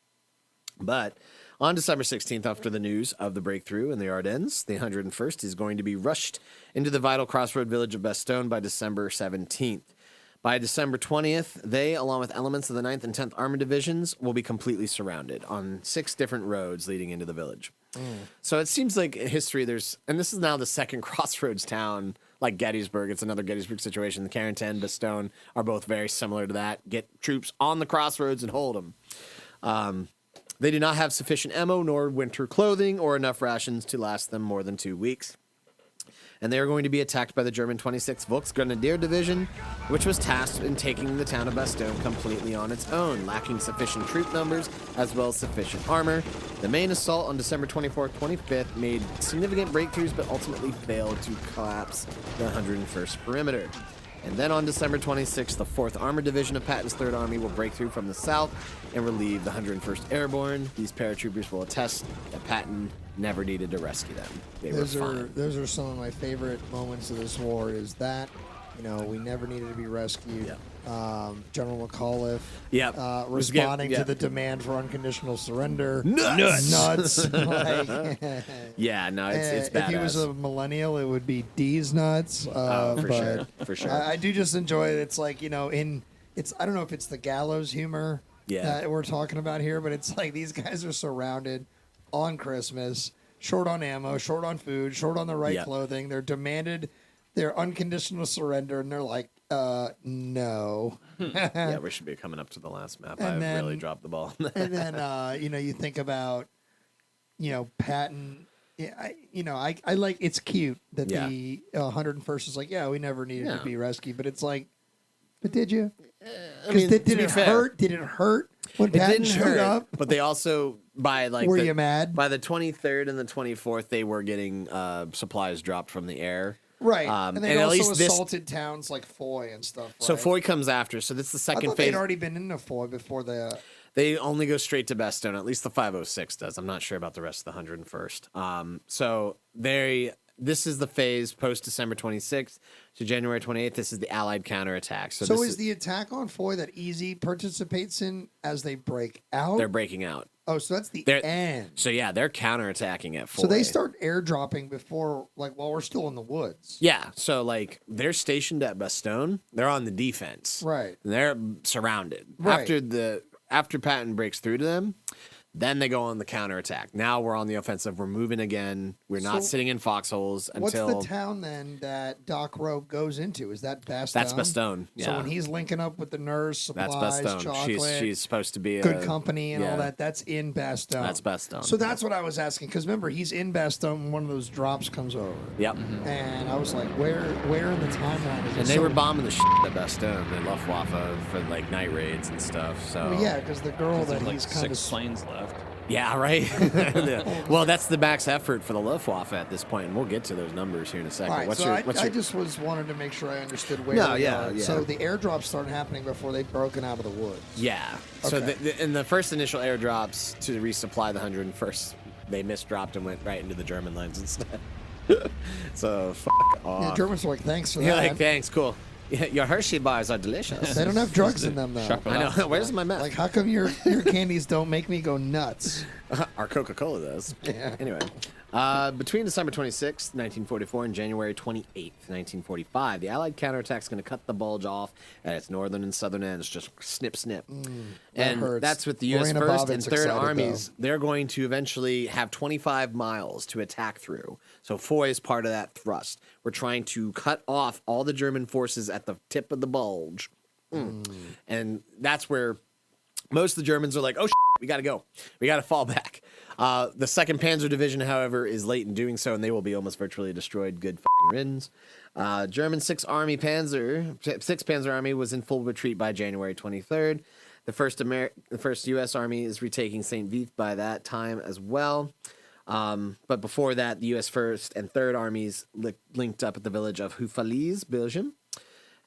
But on December 16th, after the news of the breakthrough in the Ardennes, the 101st is going to be rushed into the vital crossroad village of Bastogne by December 17th. By December 20th, they, along with elements of the 9th and 10th Armored Divisions, will be completely surrounded on 6 different roads leading into the village. So it seems like in history and this is now the second crossroads town, like Gettysburg. It's another Gettysburg situation. The Carentan, Bastogne are both very similar to that. Get troops on the crossroads and hold them. They do not have sufficient ammo nor winter clothing or enough rations to last them more than 2 weeks. And they are going to be attacked by the German 26th Volksgrenadier Division, which was tasked in taking the town of Bastogne completely on its own, lacking sufficient troop numbers as well as sufficient armor. The main assault on December 24th, 25th made significant breakthroughs, but ultimately failed to collapse the 101st perimeter. And then on December 26th, the 4th Armored Division of Patton's 3rd Army will break through from the south and relieve the 101st Airborne. These paratroopers will attest that Patton never needed to rescue them. Those are some of my favorite moments of this war. Is that we never needed to be rescued. Yep. General McAuliffe. Yep. Responding to the demand for unconditional surrender. Nuts. Yeah, no, it's badass. If he was a millennial, it would be D's nuts. For sure. I do just enjoy it. It's like I don't know if it's the gallows humor that we're talking about here, but it's like these guys are surrounded on Christmas, short on ammo, short on food, short on the right clothing. They're demanded their unconditional surrender, and they're like, no. Yeah, we should be coming up to the last map. And I really dropped the ball. And then, you think about, Patton. I like, it's cute that the 101st is like, we never needed to be rescued, but it's like, but did you? Because did it hurt? Did it hurt when Patton showed up? But they also, were you mad? By the 23rd and the 24th, they were getting supplies dropped from the air. Right, and they also assaulted towns like Foy and stuff. Right? So Foy comes after. So this is the second phase. They'd already been into Foy before the. They only go straight to Bastogne. At least the 506 does. I'm not sure about the rest of the 101st. So this is the phase post December 26th to January 28th. This is the Allied counterattack. So is the attack on Foy that Easy participates in as they break out? They're breaking out. Oh, so that's the end. So yeah, they're counterattacking at Foy. So they start airdropping before, while we're still in the woods. Yeah, so they're stationed at Bastogne. They're on the defense. Right. They're surrounded. Right. After Patton breaks through to them, then they go on the counterattack. Now we're on the offensive. We're moving again. We're not sitting in foxholes until... What's the town, then, that Doc Rowe goes into? Is that Bastogne? That's Bastogne, yeah. So when he's linking up with the nurse, supplies, chocolate... She's supposed to be good company and all that. That's in Bastogne. That's Bastogne. So that's what I was asking. Because remember, he's in Bastogne when one of those drops comes over. Yep. Mm-hmm. And I was like, where in the timeline is it? And they were bombing the shit at Bastogne. They Luftwaffe for night raids and stuff. So because the girl that he's kind of... 6 planes left. Yeah, right? Well, that's the max effort for the Luftwaffe at this point, and we'll get to those numbers here in a second. All right, I just wanted to make sure I understood where they are. Yeah. So the airdrops started happening before they'd broken out of the woods. Yeah. Okay. So in the first initial airdrops to resupply the 101st, they misdropped and went right into the German lines instead. So, fuck off. Yeah, Germans are like, thanks for that. You're like, thanks, cool. Your Hershey bars are delicious. They don't have drugs in them, though. I know. Where's my meth? Like, how come your candies don't make me go nuts? Our Coca-Cola does. Yeah. Anyway, between December 26th, 1944, and January 28th, 1945, the Allied counterattack is going to cut the bulge off at its northern and southern ends, just snip, snip. And hurts. that's with the U.S. Lorena 1st Bobbitt's and 3rd excited, Armies. though. They're going to eventually have 25 miles to attack through. So Foy is part of that thrust. We're trying to cut off all the German forces at the tip of the bulge. And that's where most of the Germans are like, oh, we got to go. We got to fall back. The 2nd Panzer Division, however, is late in doing so, and they will be almost virtually destroyed. Good f***ing riddance. German 6th Panzer Army was in full retreat by January 23rd. The first U.S. Army is retaking St. Vith by that time as well. But before that, the U.S. 1st and 3rd Armies linked up at the village of Houffalize, Belgium.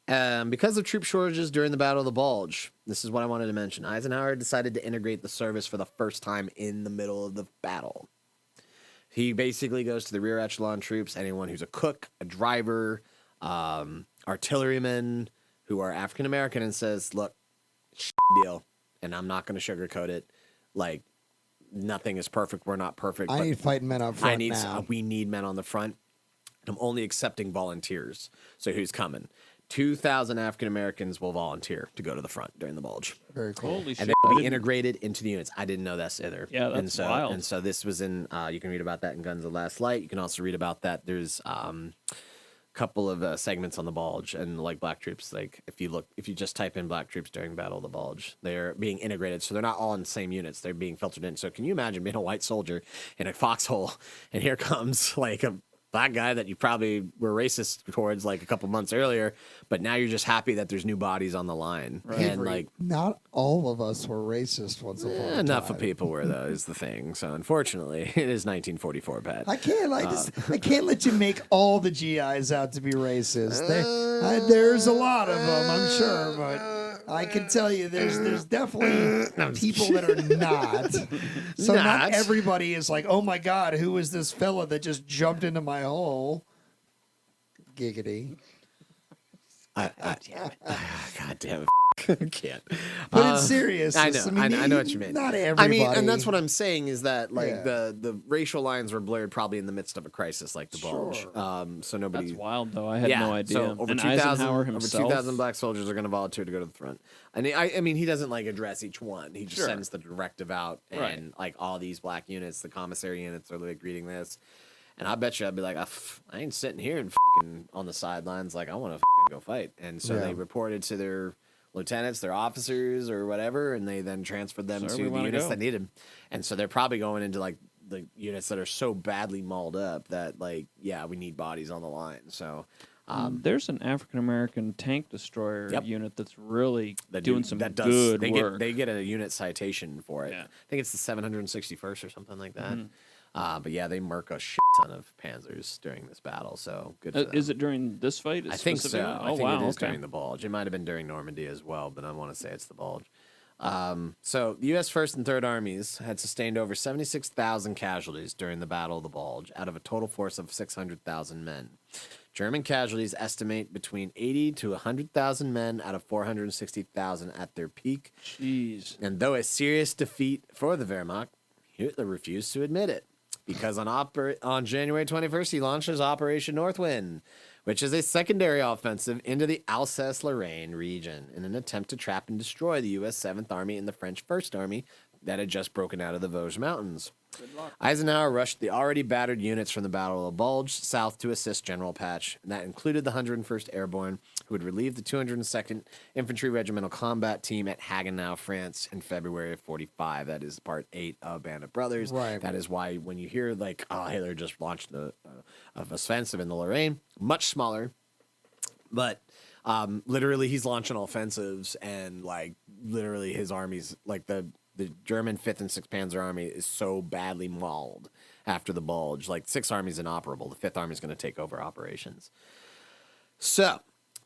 Because of troop shortages during the Battle of the Bulge, this is what I wanted to mention. Eisenhower decided to integrate the service for the first time in the middle of the battle. He basically goes to the rear echelon troops, anyone who's a cook, a driver, artilleryman, who are African American and says, look, deal, and I'm not going to sugarcoat it. Like, nothing is perfect. We're not perfect. I need fighting men up front now. We need men on the front. I'm only accepting volunteers. So who's coming? 2,000 African Americans will volunteer to go to the front during the bulge. Very cool. Holy shit. And they'll be integrated into the units. I didn't know this either. Yeah, that's wild. And so this was in, you can read about that in Guns of the Last Light. You can also read about that. There's a couple of segments on the bulge, and like Black Troops, like if you just type in Black Troops during Battle of the Bulge, they're being integrated. So they're not all in the same units. They're being filtered in. So can you imagine being a white soldier in a foxhole, and here comes like a black guy that you probably were racist towards like a couple months earlier, but now you're just happy that there's new bodies on the line. Right. And like, not all of us were racist once upon a time. enough of people were, though, is the thing. So unfortunately, it is 1944, Pat. I can't let you make all the GIs out to be racist. There's a lot of them, I'm sure, but I can tell you there's definitely people that are not. So not everybody is like, oh my God, who is this fella that just jumped into my hole? Giggity. God damn it. I can't. But it's serious. I know. I know what you mean. Not everybody. and that's what I'm saying is that like the racial lines were blurred probably in the midst of a crisis like the bulge. So nobody. That's wild, though. I had no idea. So over and 2,000 Eisenhower himself. over 2,000 black soldiers are going to volunteer to go to the front. And I mean, he doesn't like address each one. He just sends the directive out, and like all these black units, the commissary units are like reading this. And I bet you I'd be like, I ain't sitting here and on the sidelines. Like, I want to go fight. And so they reported to their lieutenants, their officers, or whatever, and they then transferred them to the units that need them. And so they're probably going into like the units that are so badly mauled up that like, we need bodies on the line. So there's an African American tank destroyer unit that's really doing some good work. They get a unit citation for it. Yeah. I think it's the 761st or something like that. But yeah, they murk a shit ton of panzers during this battle, so good for them. Is it during this fight? I think so. I think it is during the bulge. It might have been during Normandy as well, but I want to say it's the bulge. So the U.S. 1st and 3rd Armies had sustained over 76,000 casualties during the Battle of the Bulge out of a total force of 600,000 men. German casualties estimate between 80 to 100,000 men out of 460,000 at their peak. Jeez. And though a serious defeat for the Wehrmacht, Hitler refused to admit it. Because on January 21st, he launches Operation Northwind, which is a secondary offensive into the Alsace-Lorraine region in an attempt to trap and destroy the U.S. 7th Army and the French 1st Army that had just broken out of the Vosges Mountains. Eisenhower rushed the already battered units from the Battle of the Bulge south to assist General Patch, and that included the 101st Airborne, who would relieve the 202nd Infantry Regimental Combat Team at Haguenau, France, in February of 45. That is Part 8 of Band of Brothers. Right. That is why when you hear, like, Hitler just launched an offensive in the Lorraine, much smaller, but literally he's launching offensives, and, like, literally his armies, like, the German 5th and 6th Panzer Army is so badly mauled after the bulge. Like, 6th Army's inoperable. The 5th Army's going to take over operations. So,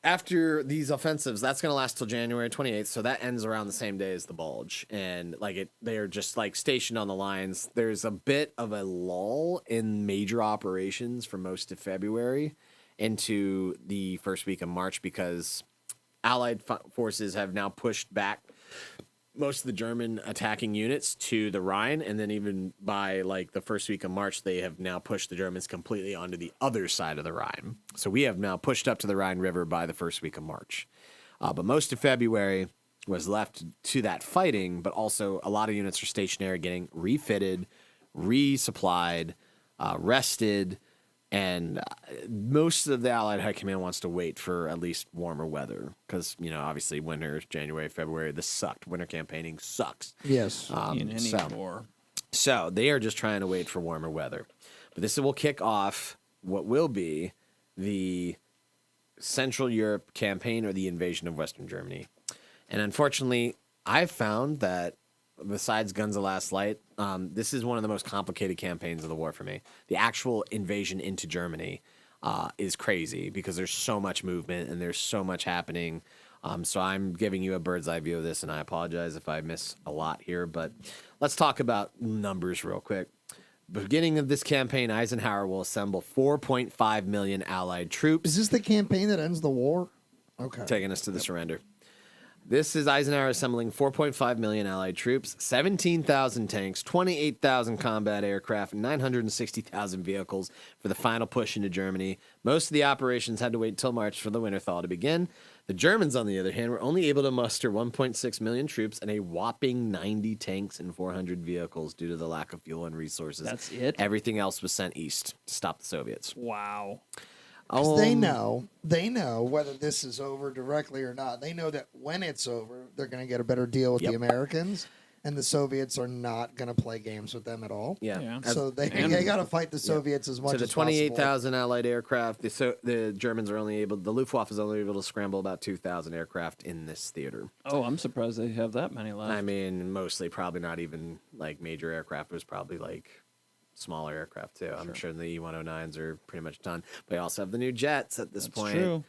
after these offensives, that's going to last till January 28th. So that ends around the same day as the bulge. And, like, they are just, like, stationed on the lines. There's a bit of a lull in major operations for most of February into the first week of March because Allied forces have now pushed back most of the German attacking units to the Rhine, and then even by like the first week of March, they have now pushed the Germans completely onto the other side of the Rhine. So we have now pushed up to the Rhine River by the first week of March. But most of February was left to that fighting, but also a lot of units are stationary, getting refitted, resupplied, rested, and most of the Allied High Command wants to wait for at least warmer weather because, you know, obviously winter, January, February, this sucked. Winter campaigning sucks. Yes. In any war. So they are just trying to wait for warmer weather. But this will kick off what will be the Central Europe campaign or the invasion of Western Germany. And unfortunately, I've found that besides Guns of Last Light, this is one of the most complicated campaigns of the war for me. The actual invasion into Germany is crazy because there's so much movement and there's so much happening. So I'm giving you a bird's eye view of this, and I apologize if I miss a lot here, but let's talk about numbers real quick. Beginning of this campaign, Eisenhower will assemble 4.5 million Allied troops. Is this the campaign that ends the war? taking us to the surrender. This is Eisenhower assembling 4.5 million Allied troops, 17,000 tanks, 28,000 combat aircraft, and 960,000 vehicles for the final push into Germany. Most of the operations had to wait until March for the winter thaw to begin. The Germans, on the other hand, were only able to muster 1.6 million troops and a whopping 90 tanks and 400 vehicles due to the lack of fuel and resources. That's it? Everything else was sent east to stop the Soviets. Wow. Because they know whether this is over directly or not. They know that when it's over, they're going to get a better deal with the Americans, and the Soviets are not going to play games with them at all. Yeah. So they got to fight the Soviets as much as possible. So the 28,000 Allied aircraft, the Germans are only able, the Luftwaffe is only able to scramble about 2,000 aircraft in this theater. Oh, I'm surprised they have that many left. I mean, mostly probably not even like major aircraft. It was probably like smaller aircraft too. I'm sure the E-109s are pretty much done. But we also have the new jets at this point. True.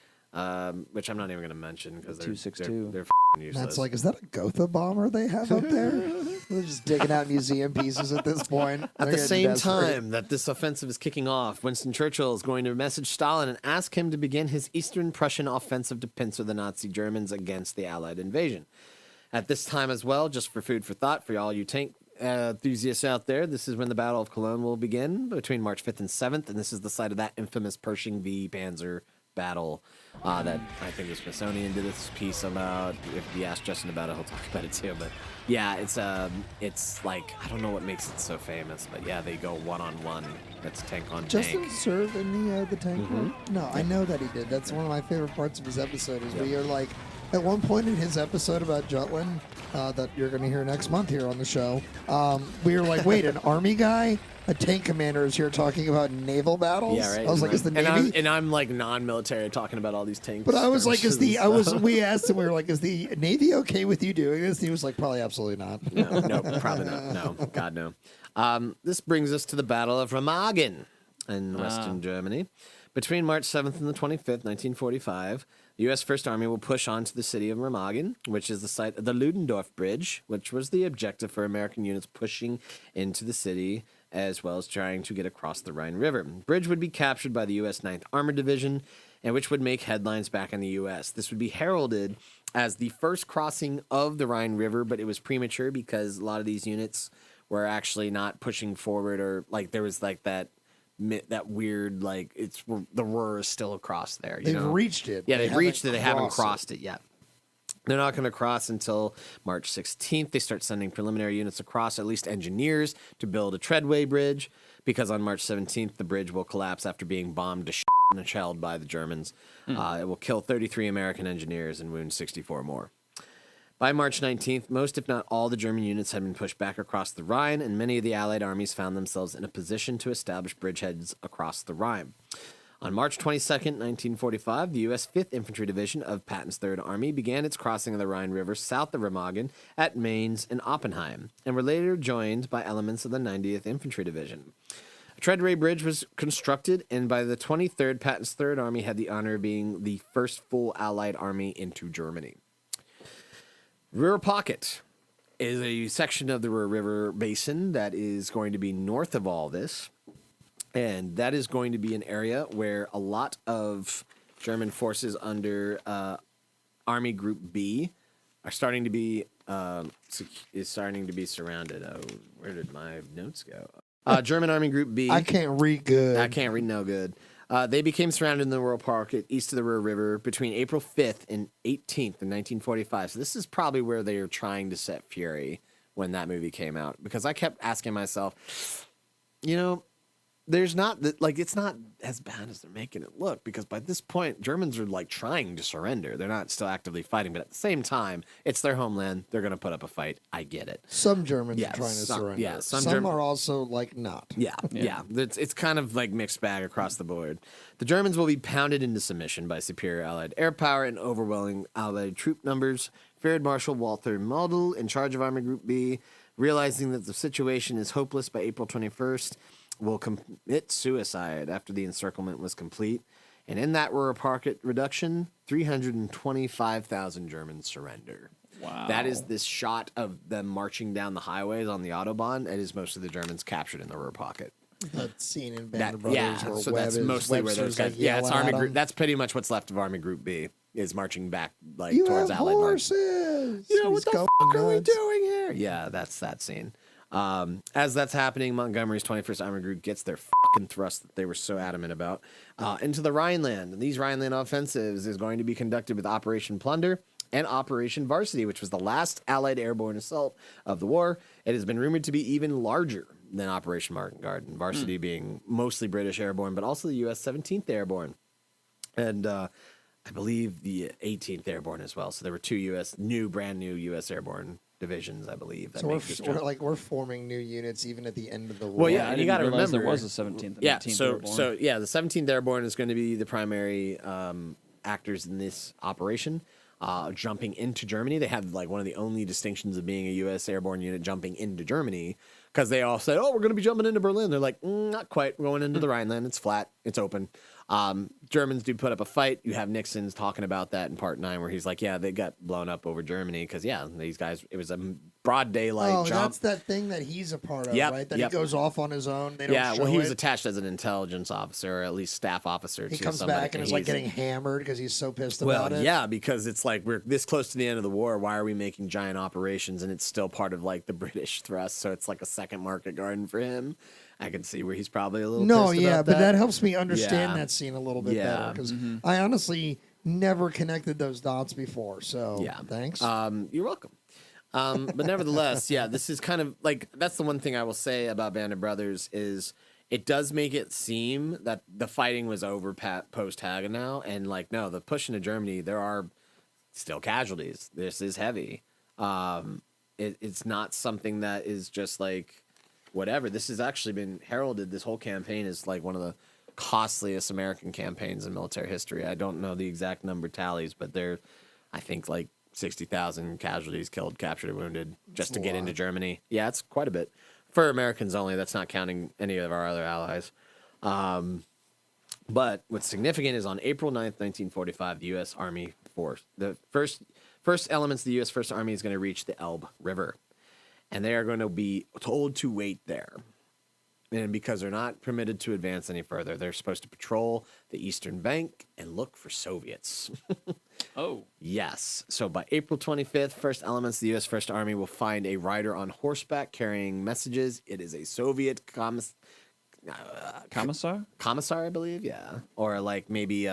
Which I'm not even going to mention because they're 262. they're useless. That's like, is that a Gotha bomber they have up there? They're just digging out museum pieces at this point. At the same time that this offensive is kicking off, Winston Churchill is going to message Stalin and ask him to begin his Eastern Prussian offensive to pincer the Nazi Germans against the Allied invasion. At this time as well, just for food for thought for all you tank enthusiasts out there, this is when the Battle of Cologne will begin between March 5th and 7th, and this is the site of that infamous Pershing v. Panzer battle that I think the Smithsonian did this piece about. If you ask Justin about it, he'll talk about it too. But yeah, it's like, I don't know what makes it so famous, but yeah, they go one-on-one. That's tank on tank. Justin served in the tank war? No, I know that he did. That's one of my favorite parts of his episode is we are like, at one point in his episode about Jutland, that you're going to hear next month here on the show, we were like, wait, an army guy? A tank commander is here talking about naval battles? Yeah, right. I was like, is the Navy? And I'm like non-military talking about all these tanks. But I was like, we asked him, we were like, is the Navy okay with you doing this? And he was like, probably absolutely not. No, probably not. No, God, no. This brings us to the Battle of Remagen in Western Germany. Between March 7th and the 25th, 1945, the U.S. First Army will push on to the city of Remagen, which is the site of the Ludendorff Bridge, which was the objective for American units pushing into the city, as well as trying to get across the Rhine River. The bridge would be captured by the U.S. 9th Armored Division, and which would make headlines back in the U.S. This would be heralded as the first crossing of the Rhine River, but it was premature because a lot of these units were actually not pushing forward, or like there was like that weird, like, it's the Ruhr is still across there. They've reached it. Yeah, they've reached it. They haven't crossed it yet. They're not going to cross until March 16th. They start sending preliminary units across, at least engineers, to build a treadway bridge, because on March 17th, the bridge will collapse after being bombed to shit and shelled by the Germans. It will kill 33 American engineers and wound 64 more. By March 19th, most, if not all, the German units had been pushed back across the Rhine, and many of the Allied armies found themselves in a position to establish bridgeheads across the Rhine. On March 22nd, 1945, the U.S. 5th Infantry Division of Patton's Third Army began its crossing of the Rhine River south of Remagen at Mainz and Oppenheim, and were later joined by elements of the 90th Infantry Division. A treadway bridge was constructed, and by the 23rd, Patton's Third Army had the honor of being the first full Allied army into Germany. Ruhr Pocket is a section of the Ruhr River Basin that is going to be north of all this. And that is going to be an area where a lot of German forces under Army Group B are starting to be surrounded. Oh, where did my notes go? German Army Group B. I can't read good. I can't read no good. They became surrounded in the Ruhr Pocket east of the Ruhr River between April 5th and 18th in 1945. So this is probably where they are trying to set fury when that movie came out. Because I kept asking myself, there's not, like, it's not as bad as they're making it look, because by this point, Germans are, like, trying to surrender. They're not still actively fighting, but at the same time, it's their homeland. They're going to put up a fight. I get it. Some Germans are trying to surrender. Yeah, some are also, like, not. Yeah. It's kind of, like, mixed bag across the board. The Germans will be pounded into submission by superior Allied air power and overwhelming Allied troop numbers. Field Marshal Walter Model, in charge of Army Group B, realizing that the situation is hopeless by April 21st, will commit suicide after the encirclement was complete. And in that Ruhr Pocket reduction, 325,000 Germans surrender. Wow. That is this shot of them marching down the highways on the Autobahn. It is most of the Germans captured in the Ruhr Pocket. That scene in Band of Brothers where so Webb that's is, mostly Webster's where those guys. like Yeah, it's Army at Group. him. That's pretty much what's left of Army Group B. is marching back like You towards have Allied lines. horses. Yeah, what He's the going fuck are we nuts. doing here? Yeah, that's that scene. As that's happening, Montgomery's 21st Armored Group gets their fucking thrust that they were so adamant about into the Rhineland. And these Rhineland offensives is going to be conducted with Operation Plunder and Operation Varsity, which was the last Allied airborne assault of the war. It has been rumored to be even larger than Operation Market Garden, Varsity being mostly British airborne, but also the U.S. 17th Airborne. And I believe the 18th Airborne as well. So there were two brand new U.S. airborne divisions, I believe. That So we're forming new units even at the end of the war. Well, yeah, I and didn't you got to realize remember there was a 17th and yeah, 18th so Airborne. the 17th Airborne is going to be the primary actors in this operation. Jumping into Germany, they have like one of the only distinctions of being a U.S. airborne unit jumping into Germany, because they all said, "Oh, we're going to be jumping into Berlin." They're like, "Not quite. We're going into the Rhineland. It's flat. It's open." Germans do put up a fight. You have Nixon's talking about that in Part 9, where he's like, "Yeah, they got blown up over Germany because these guys. It was a broad daylight jump." That's that thing that he's a part of, Yep, right? That yep. he goes off on his own. They don't Yeah, show well, he was it. attached as an intelligence officer, or at least staff officer. He to comes somebody, back and is like getting hammered because he's so pissed about it. Yeah, because it's like we're this close to the end of the war. Why are we making giant operations? And it's still part of like the British thrust, so it's like a second Market Garden for him. I can see where he's probably a little pissed about but that helps me understand Yeah. that scene a little bit Yeah. better because I honestly never connected those dots before. So Yeah. thanks. You're welcome. But nevertheless, yeah, this is kind of like that's the one thing I will say about Band of Brothers is it does make it seem that the fighting was over post Hagenau, and like no, the push into Germany, there are still casualties. This is heavy. It's not something that is just like whatever. This has actually been heralded. This whole campaign is like one of the costliest American campaigns in military history. I don't know the exact number tallies, but they're, I think, like 60,000 casualties killed, captured, and wounded just to get into Germany. Yeah, it's quite a bit. For Americans only. That's not counting any of our other allies. But what's significant is on April 9th, 1945, the U.S. Army force, the first elements of the U.S. First Army is going to reach the Elbe River. And they are going to be told to wait there. And because they're not permitted to advance any further, they're supposed to patrol the eastern bank and look for Soviets. Oh. Yes. So by April 25th, first elements of the U.S. First Army will find a rider on horseback carrying messages. It is a Soviet Commissar? commissar, I believe. Yeah. Or like maybe...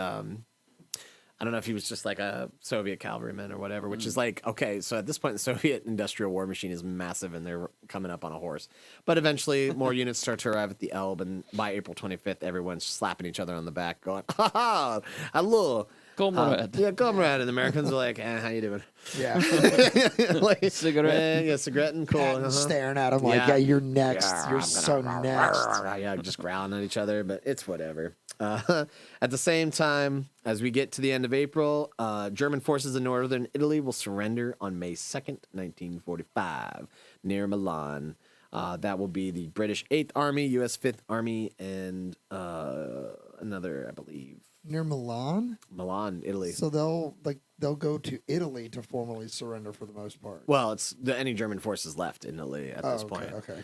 I don't know if he was just like a Soviet cavalryman or whatever, which is like, okay, so at this point, the Soviet industrial war machine is massive and they're coming up on a horse. But eventually, more units start to arrive at the Elbe, and by April 25th, everyone's slapping each other on the back, going, ha ha, hello. Comrade. Yeah, comrade. And the Americans are like, how you doing? yeah. Like, Cigarette. yeah, cigarette and cool. Patton's staring at him like, Yeah. yeah, you're next. Yeah, You're I'm so next. Yeah, just growling at each other, but it's whatever. At the same time, as we get to the end of April, German forces in northern Italy will surrender on May 2nd, 1945, near Milan. That will be the British 8th Army, U.S. 5th Army, and another, I believe. Near Milan? Milan, Italy. So they'll go to Italy to formally surrender for the most part. Well, it's any German forces left in Italy at this point. Okay.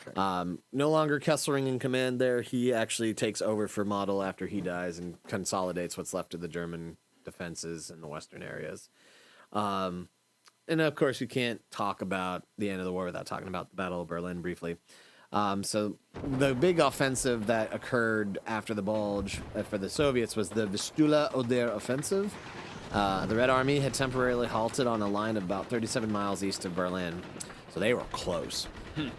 No longer Kesselring in command there. He actually takes over for Model after he dies and consolidates what's left of the German defenses in the western areas. And of course, we can't talk about the end of the war without talking about the Battle of Berlin briefly. So the big offensive that occurred after the Bulge for the Soviets was the Vistula-Oder offensive. The Red Army had temporarily halted on a line of about 37 miles east of Berlin, so they were close.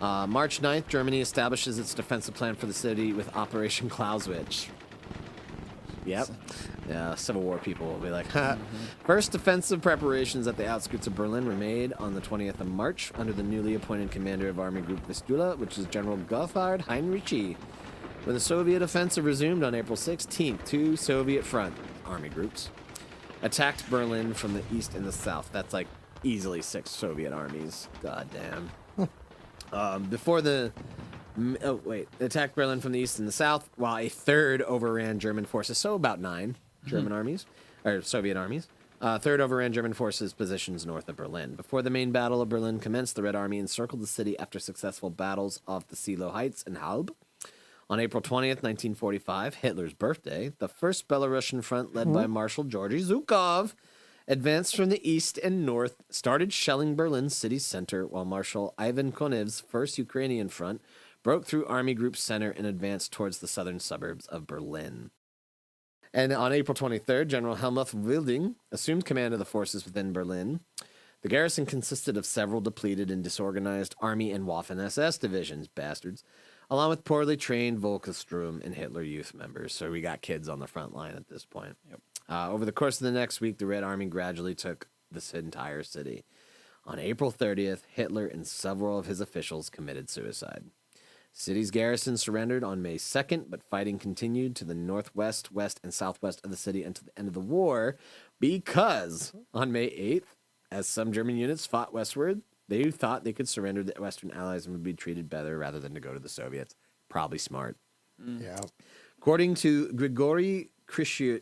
March 9th, Germany establishes its defensive plan for the city with Operation Clausewitz. Yep. Yeah, Civil War people will be like, ha. First defensive preparations at the outskirts of Berlin were made on the 20th of March under the newly appointed commander of Army Group Vistula, which is General Gotthard Heinrichi. When the Soviet offensive resumed on April 16th, two Soviet front army groups attacked Berlin from the east and the south. That's like easily 6 Soviet armies. God damn. Attacked Berlin from the east and the south, while a third overran German forces. So about 9 German armies, or Soviet armies. Third overran German forces' positions north of Berlin. Before the main battle of Berlin commenced, the Red Army encircled the city after successful battles off the Silo Heights and Halb. On April 20th, 1945, Hitler's birthday, the first Belarusian front led by Marshal Georgy Zhukov advanced from the east and north, started shelling Berlin's city center, while Marshal Ivan Konev's 1st Ukrainian Front broke through Army Group Center and advanced towards the southern suburbs of Berlin. And on April 23rd, General Helmuth Wilding assumed command of the forces within Berlin. The garrison consisted of several depleted and disorganized Army and Waffen-SS divisions, bastards, along with poorly trained Volkssturm and Hitler Youth members. So we got kids on the front line at this point. Yep. Over the course of the next week, the Red Army gradually took this entire city. On April 30th, Hitler and several of his officials committed suicide. City's garrison surrendered on May 2nd, but fighting continued to the northwest, west, and southwest of the city until the end of the war, because on May 8th, as some German units fought westward, they thought they could surrender to the Western Allies and would be treated better rather than to go to the Soviets. Probably smart. Yeah. According to Grigory Krivoshev,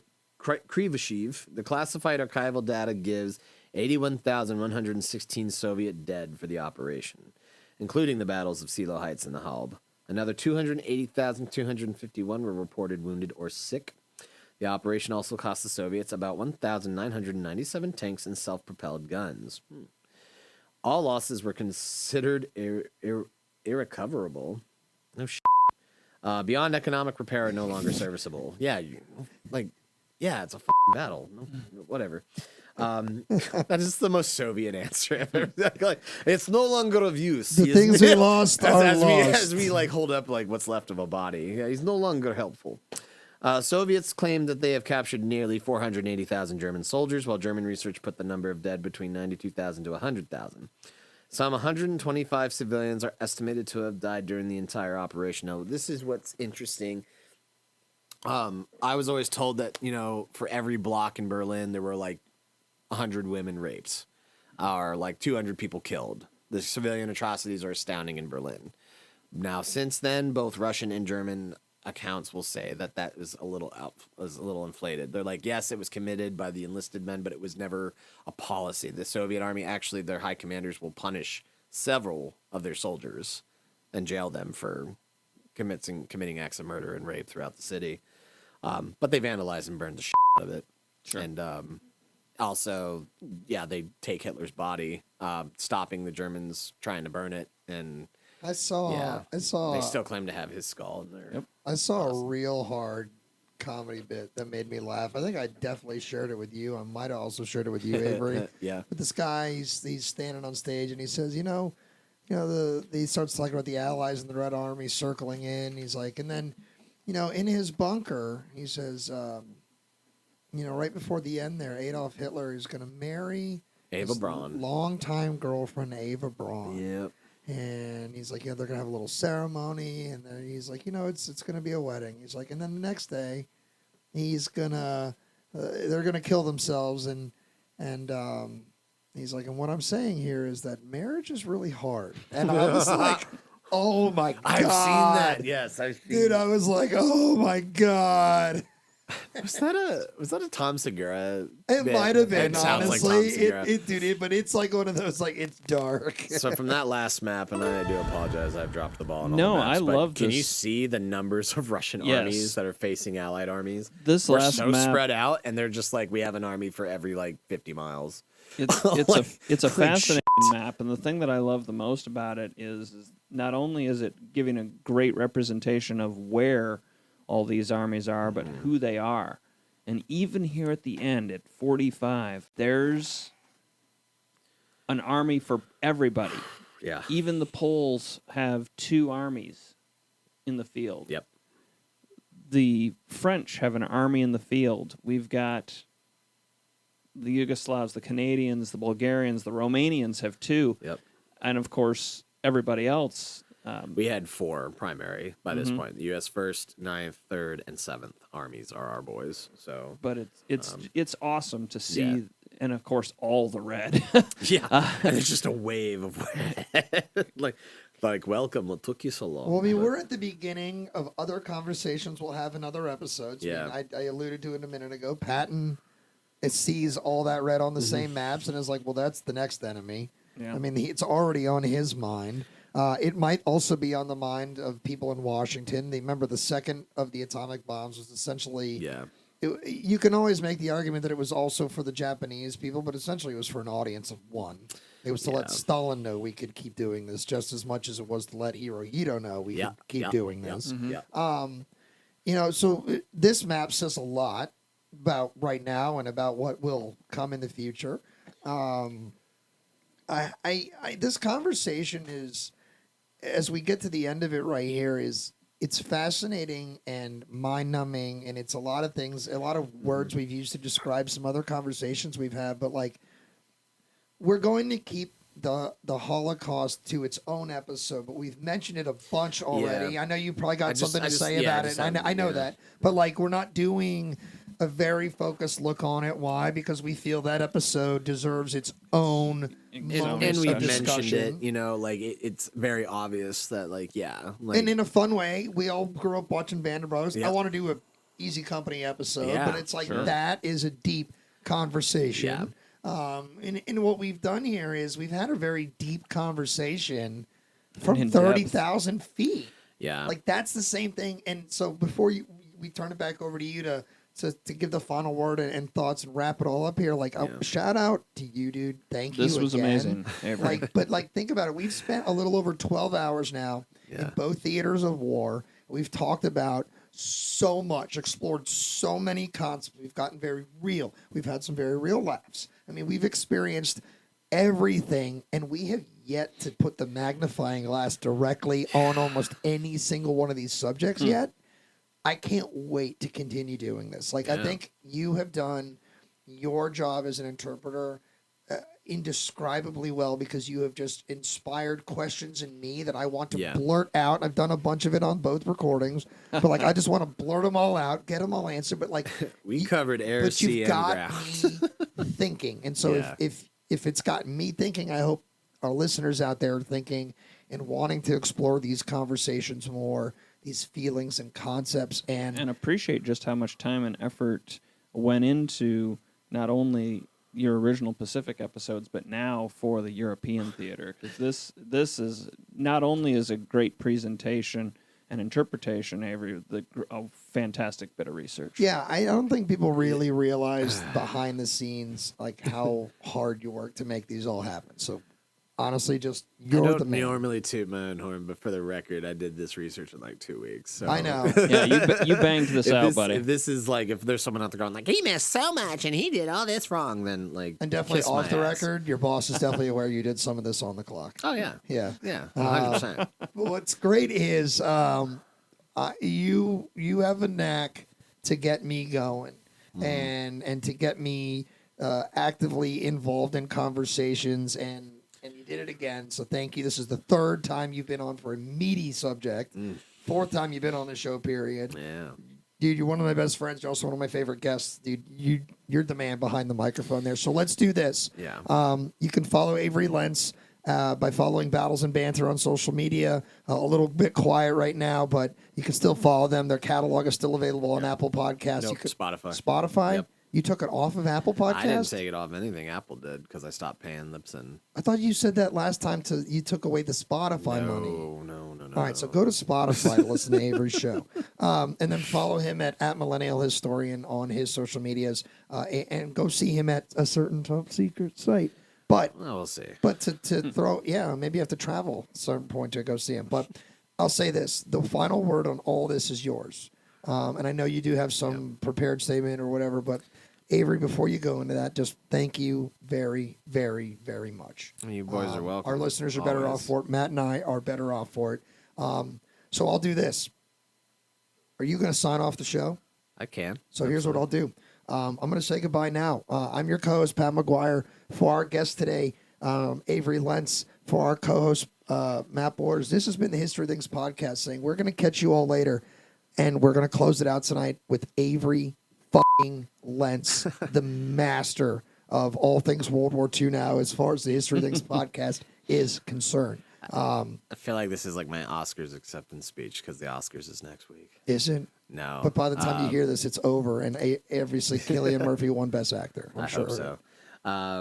the classified archival data gives 81,116 Soviet dead for the operation, including the battles of Silo Heights and the Halb. Another 280,251 were reported wounded or sick. The operation also cost the Soviets about 1,997 tanks and self-propelled guns. All losses were considered irrecoverable. No shit. Beyond economic repair are no longer serviceable. Yeah, it's a fucking battle. No, whatever. That is the most Soviet answer ever. Like, it's no longer of use. The things we lost are lost. As we like hold up like what's left of a body. Yeah, he's no longer helpful. Soviets claim that they have captured nearly 480,000 German soldiers, while German research put the number of dead between 92,000 to 100,000. Some 125 civilians are estimated to have died during the entire operation. Now, this is what's interesting. I was always told that, for every block in Berlin, there were like 100 women raped or like 200 people killed. The civilian atrocities are astounding in Berlin. Now, since then, both Russian and German accounts will say that was a little inflated. They're like, yes, it was committed by the enlisted men, but it was never a policy. The Soviet army, actually, their high commanders will punish several of their soldiers and jail them for committing acts of murder and rape throughout the city. But they vandalize and burn the shit out of it. Sure. And also, they take Hitler's body, stopping the Germans trying to burn it. And I saw. They still claim to have his skull in there. Yep. I saw a real hard comedy bit that made me laugh. I think I definitely shared it with you. I might have also shared it with you, Avery. Yeah. But this guy, he's standing on stage and he says, he starts talking about the Allies and the Red Army circling in. He's like, and then, in his bunker, he says, right before the end there, Adolf Hitler is going to marry Eva Braun, longtime girlfriend Eva Braun. Yep. And he's like, they're going to have a little ceremony. And then he's like, it's going to be a wedding. He's like, and then the next day, they're going to kill themselves. And he's like, and what I'm saying here is that marriage is really hard. And I was like, oh my God. I've seen that. Yes, I've seen Dude, I was like, oh my God. Was that a Tom Segura? It might have been, honestly. Like but it's like one of those, like, it's dark. So from that last map, and I do apologize, I've dropped the ball on all No, the maps, I love this. Can you see the numbers of Russian armies that are facing Allied armies? This We're last so map spread out, and they're just like, we have an army for every 50 miles. It's a fascinating map, and the thing that I love the most about it is not only is it giving a great representation of where all these armies are, but who they are. And even here at the end, at 45, there's an army for everybody. Yeah. Even the Poles have 2 armies in the field. Yep. The French have an army in the field. We've got the Yugoslavs, the Canadians, the Bulgarians, the Romanians have 2. Yep. And, of course, everybody else. We had 4 primary by this point. The U.S. 1st, 9th, 3rd, and 7th armies are our boys. So, but it's awesome to see, and of course all the red. And it's just a wave of red. like welcome. What took you so long? Well, I mean, we're at the beginning of other conversations we'll have in other episodes. Yeah, I alluded to it a minute ago. Patton sees all that red on the same maps and is like, well, that's the next enemy. Yeah. I mean, it's already on his mind. It might also be on the mind of people in Washington. Remember, the second of the atomic bombs was essentially you can always make the argument that it was also for the Japanese people, but essentially it was for an audience of one. It was to let Stalin know we could keep doing this just as much as it was to let Hirohito know we could keep doing this. So this map says a lot about right now and about what will come in the future. This conversation is, as we get to the end of it right here, it's fascinating and mind-numbing, and it's a lot of things, a lot of words we've used to describe some other conversations we've had, but like, we're going to keep the Holocaust to its own episode, but we've mentioned it a bunch already. I know you probably got something to say about it. I know that, but like, we're not doing a very focused look on it. Why? Because we feel that episode deserves its own moment and we of discussion. mentioned it, like it's very obvious that and in a fun way, we all grew up watching Band of Brothers. I want to do a Easy Company episode, but it's like that is a deep conversation. And what we've done here is we've had a very deep conversation from 30,000 feet. Like that's the same thing. And so before we turn it back over to you to give the final word and thoughts and wrap it all up here, shout out to you, dude. Thank you. This was amazing. But think about it. We've spent a little over 12 hours now in both theaters of war. We've talked about so much, explored so many concepts. We've gotten very real. We've had some very real laughs. I mean, we've experienced everything, and we have yet to put the magnifying glass directly on almost any single one of these subjects yet. I can't wait to continue doing this. I think you have done your job as an interpreter indescribably well, because you have just inspired questions in me that I want to blurt out. I've done a bunch of it on both recordings, but I just want to blurt them all out, get them all answered. But we covered air, sea, and ground. Me thinking, and so if it's gotten me thinking, I hope our listeners out there are thinking and wanting to explore these conversations more, these feelings and concepts, and appreciate just how much time and effort went into not only your original Pacific episodes, but now for the European theater. Because this is not only is a great presentation and interpretation, Avery, a fantastic bit of research. Yeah, I don't think people really realize behind the scenes how hard you work to make these all happen. So honestly, just you're the man. I don't normally toot my own horn, but for the record, I did this research in 2 weeks. So. I know. Yeah, you banged this out, buddy. If this is if there's someone out there going he missed so much and he did all this wrong, then and definitely off the record, your boss is definitely aware you did some of this on the clock. Oh yeah, yeah, 100%. What's great is you have a knack to get me going and to get me actively involved in conversations, and you did it again, so thank you. This is the third time you've been on for a meaty subject. Fourth time you've been on the show, period. Yeah. Dude, you're one of my best friends. You're also one of my favorite guests. Dude, you're the man behind the microphone there. So let's do this. Yeah. You can follow AveryLentz by following Battles and Banter on social media. A little bit quiet right now, but you can still follow them. Their catalog is still available on Apple Podcasts. Nope, Spotify. Spotify? Yep. You took it off of Apple Podcasts? I didn't take it off anything. Apple did, because I stopped paying Lipson. I thought you said that last time you took away the Spotify money. No. All right, so go to Spotify to listen to Avery's show. And then follow him at Millennial Historian on his social medias, and go see him at a certain top secret site. But we'll see. But to throw, maybe you have to travel at a certain point to go see him. But I'll say this, the final word on all this is yours. And I know you do have some prepared statement or whatever, but Avery, before you go into that, just thank you very, very, very much. You boys are welcome. Our listeners are better off for it. Matt and I are better off for it. So I'll do this. Are you going to sign off the show? I can. So here's what I'll do. I'm going to say goodbye now. I'm your co-host, Pat McGuire. For our guest today, AveryLentz. For our co-host, Matt Borders. This has been the History of Things podcast saying we're going to catch you all later, and we're going to close it out tonight with Avery Lentz, the master of all things World War II now, as far as the History of Things podcast is concerned. I feel like this is like my Oscars acceptance speech, because the Oscars is next week. Isn't? No. But by the time you hear this, it's over, and obviously Cillian Murphy won Best Actor. I hope so.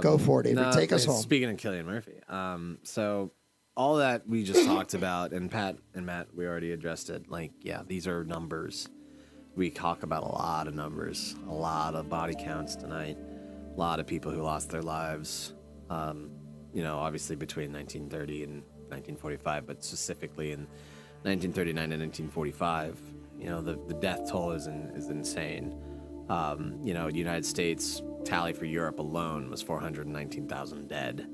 Go for it, Avery. Take us home. Speaking of Cillian Murphy, so all that we just talked about, and Pat and Matt, we already addressed it. These are numbers. we talk about a lot of numbers, a lot of body counts tonight, a lot of people who lost their lives, obviously between 1930 and 1945, but specifically in 1939 and 1945, the death toll is insane. The United States tally for Europe alone was 419,000 dead.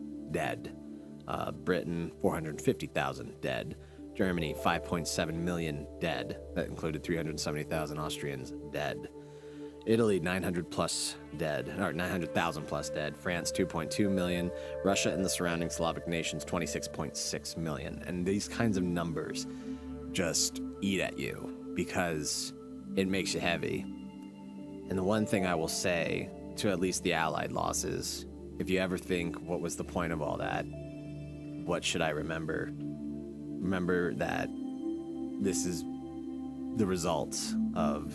Britain, 450,000 dead. Germany, 5.7 million dead. That included 370,000 Austrians dead. Italy, 900,000 plus dead. France, 2.2 million. Russia and the surrounding Slavic nations, 26.6 million. And these kinds of numbers just eat at you because it makes you heavy. And the one thing I will say to at least the Allied losses, if you ever think, what was the point of all that? What should I remember? Remember that this is the results of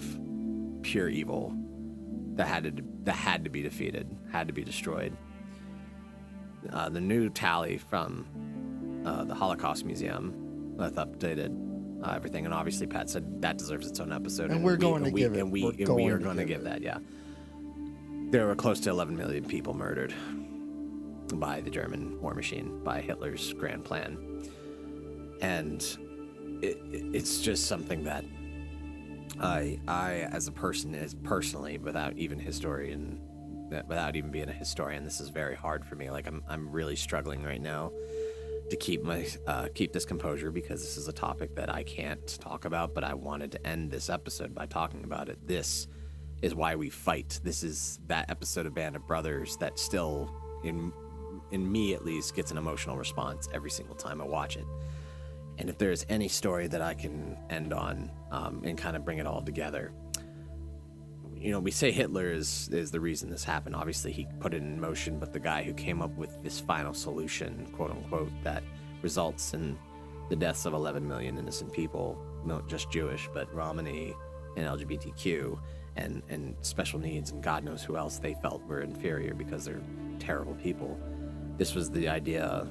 pure evil that had to be defeated, had to be destroyed. The new tally from the Holocaust Museum with updated everything, and obviously Pat said that deserves its own episode, and we are going to give that. Yeah, there were close to 11 million people murdered by the German war machine, by Hitler's grand plan. And it's just something that I as a person is personally, without even being a historian, this is very hard for me. Like I'm really struggling right now to keep this composure, because this is a topic that I can't talk about, but I wanted to end this episode by talking about it. This is why we fight. This is that episode of Band of Brothers that still, in me at least, gets an emotional response every single time I watch it. And if there's any story that I can end on and kind of bring it all together, we say Hitler is the reason this happened. Obviously, he put it in motion, but the guy who came up with this final solution, quote unquote, that results in the deaths of 11 million innocent people, not just Jewish, but Romani and LGBTQ and special needs, and God knows who else they felt were inferior because they're terrible people. This was the idea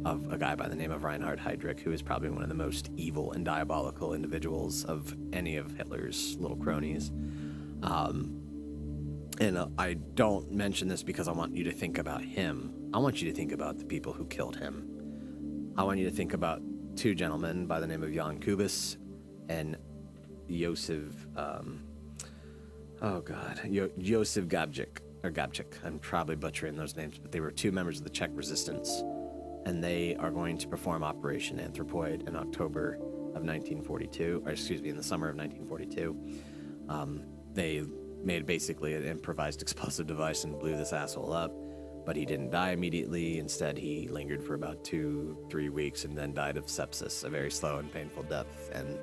of a guy by the name of Reinhard Heydrich, who is probably one of the most evil and diabolical individuals of any of Hitler's little cronies. And I don't mention this because I want you to think about him. I want you to think about the people who killed him. I want you to think about two gentlemen by the name of Jan Kubis and Josef Gabčík. I'm probably butchering those names, but they were two members of the Czech resistance, and they are going to perform Operation Anthropoid in in the summer of 1942. They made basically an improvised explosive device and blew this asshole up, but he didn't die immediately. Instead, he lingered for about 2-3 weeks and then died of sepsis, a very slow and painful death. And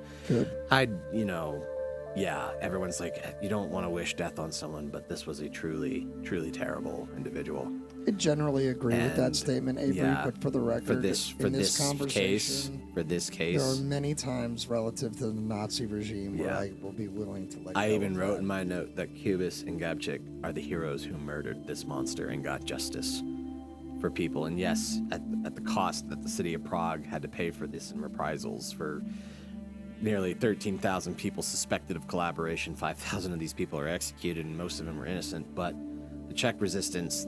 everyone's like, you don't want to wish death on someone, but this was a truly, truly terrible individual. I generally agree with that statement, Avery, but for the record, for this case, there are many times relative to the Nazi regime where I will be willing to let go. I even wrote in my note that Kubis and Gabčík are the heroes who murdered this monster and got justice for people. And yes, at the cost that the city of Prague had to pay for this in reprisals for nearly 13,000 people suspected of collaboration. 5,000 of these people are executed, and most of them are innocent. But the Czech resistance,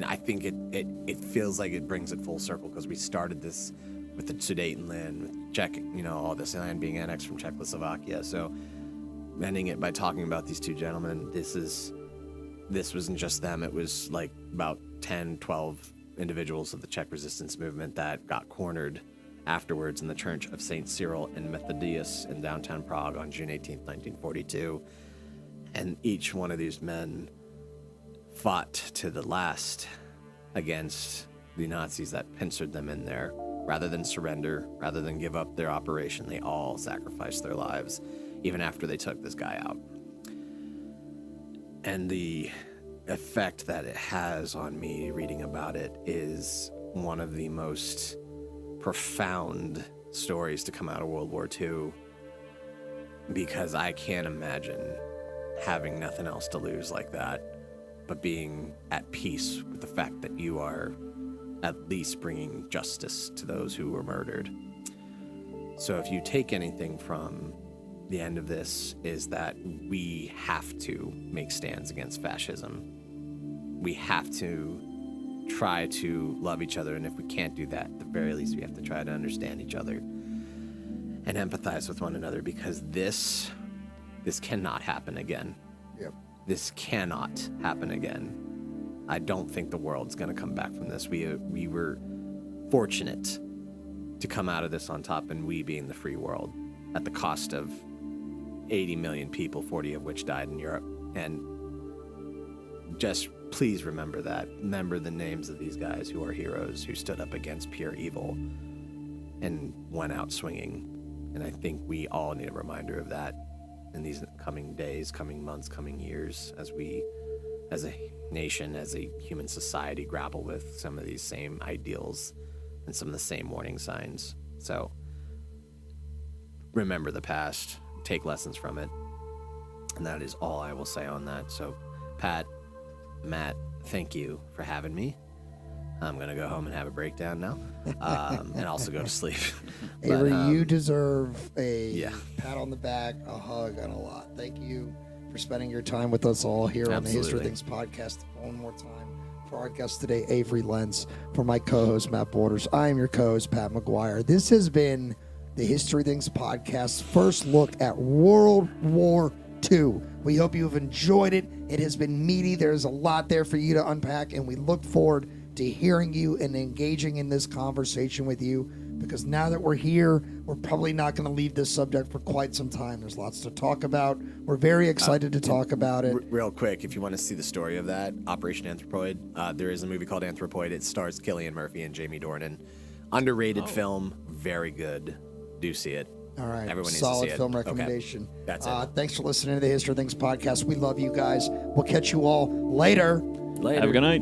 I think it feels like it brings it full circle, because we started this with the Sudetenland, with Czech, all this land being annexed from Czechoslovakia. So ending it by talking about these two gentlemen, this wasn't just them. It was like about 10, 12 individuals of the Czech resistance movement that got cornered afterwards in the Church of St. Cyril and Methodius in downtown Prague on June 18th, 1942. And each one of these men fought to the last against the Nazis that pincered them in there. Rather than surrender, rather than give up their operation, they all sacrificed their lives, even after they took this guy out. And the effect that it has on me reading about it is one of the most profound stories to come out of World War II, because I can't imagine having nothing else to lose like that, but being at peace with the fact that you are at least bringing justice to those who were murdered. So if you take anything from the end of this is that we have to make stands against fascism. We have to try to love each other, and if we can't do that, at the very least, we have to try to understand each other and empathize with one another, because this cannot happen again. Yep. This cannot happen again. I don't think the world's going to come back from this. We were fortunate to come out of this on top, and we being the free world, at the cost of 80 million people, 40 of which died in Europe. And just please remember that. Remember the names of these guys who are heroes, who stood up against pure evil and went out swinging. And I think we all need a reminder of that in these coming days, coming months, coming years, as we, as a nation, as a human society, grapple with some of these same ideals and some of the same warning signs. So remember the past, take lessons from it. And that is all I will say on that. So Pat, Matt, thank you for having me. I'm going to go home and have a breakdown now, and also go to sleep. Avery, you deserve a pat on the back, a hug, and a lot. Thank you for spending your time with us all here on the History of Things podcast. One more time for our guest today, AveryLentz. For my co-host, Matt Borders, I am your co-host, Pat McGuire. This has been the History of Things podcast, first look at World War II. We hope you have enjoyed it. It has been meaty. There's a lot there for you to unpack, and we look forward to hearing you and engaging in this conversation with you, because now that we're here, we're probably not going to leave this subject for quite some time. There's lots to talk about. We're very excited to talk about it. Real quick, if you want to see the story of that, Operation Anthropoid, there is a movie called Anthropoid. It stars Cillian Murphy and Jamie Dornan. Underrated film, very good. Do see it. All right. Everyone needs solid to see it. film recommendation. Okay. That's it. Thanks for listening to the History of Things podcast. We love you guys. We'll catch you all later. Have a good night.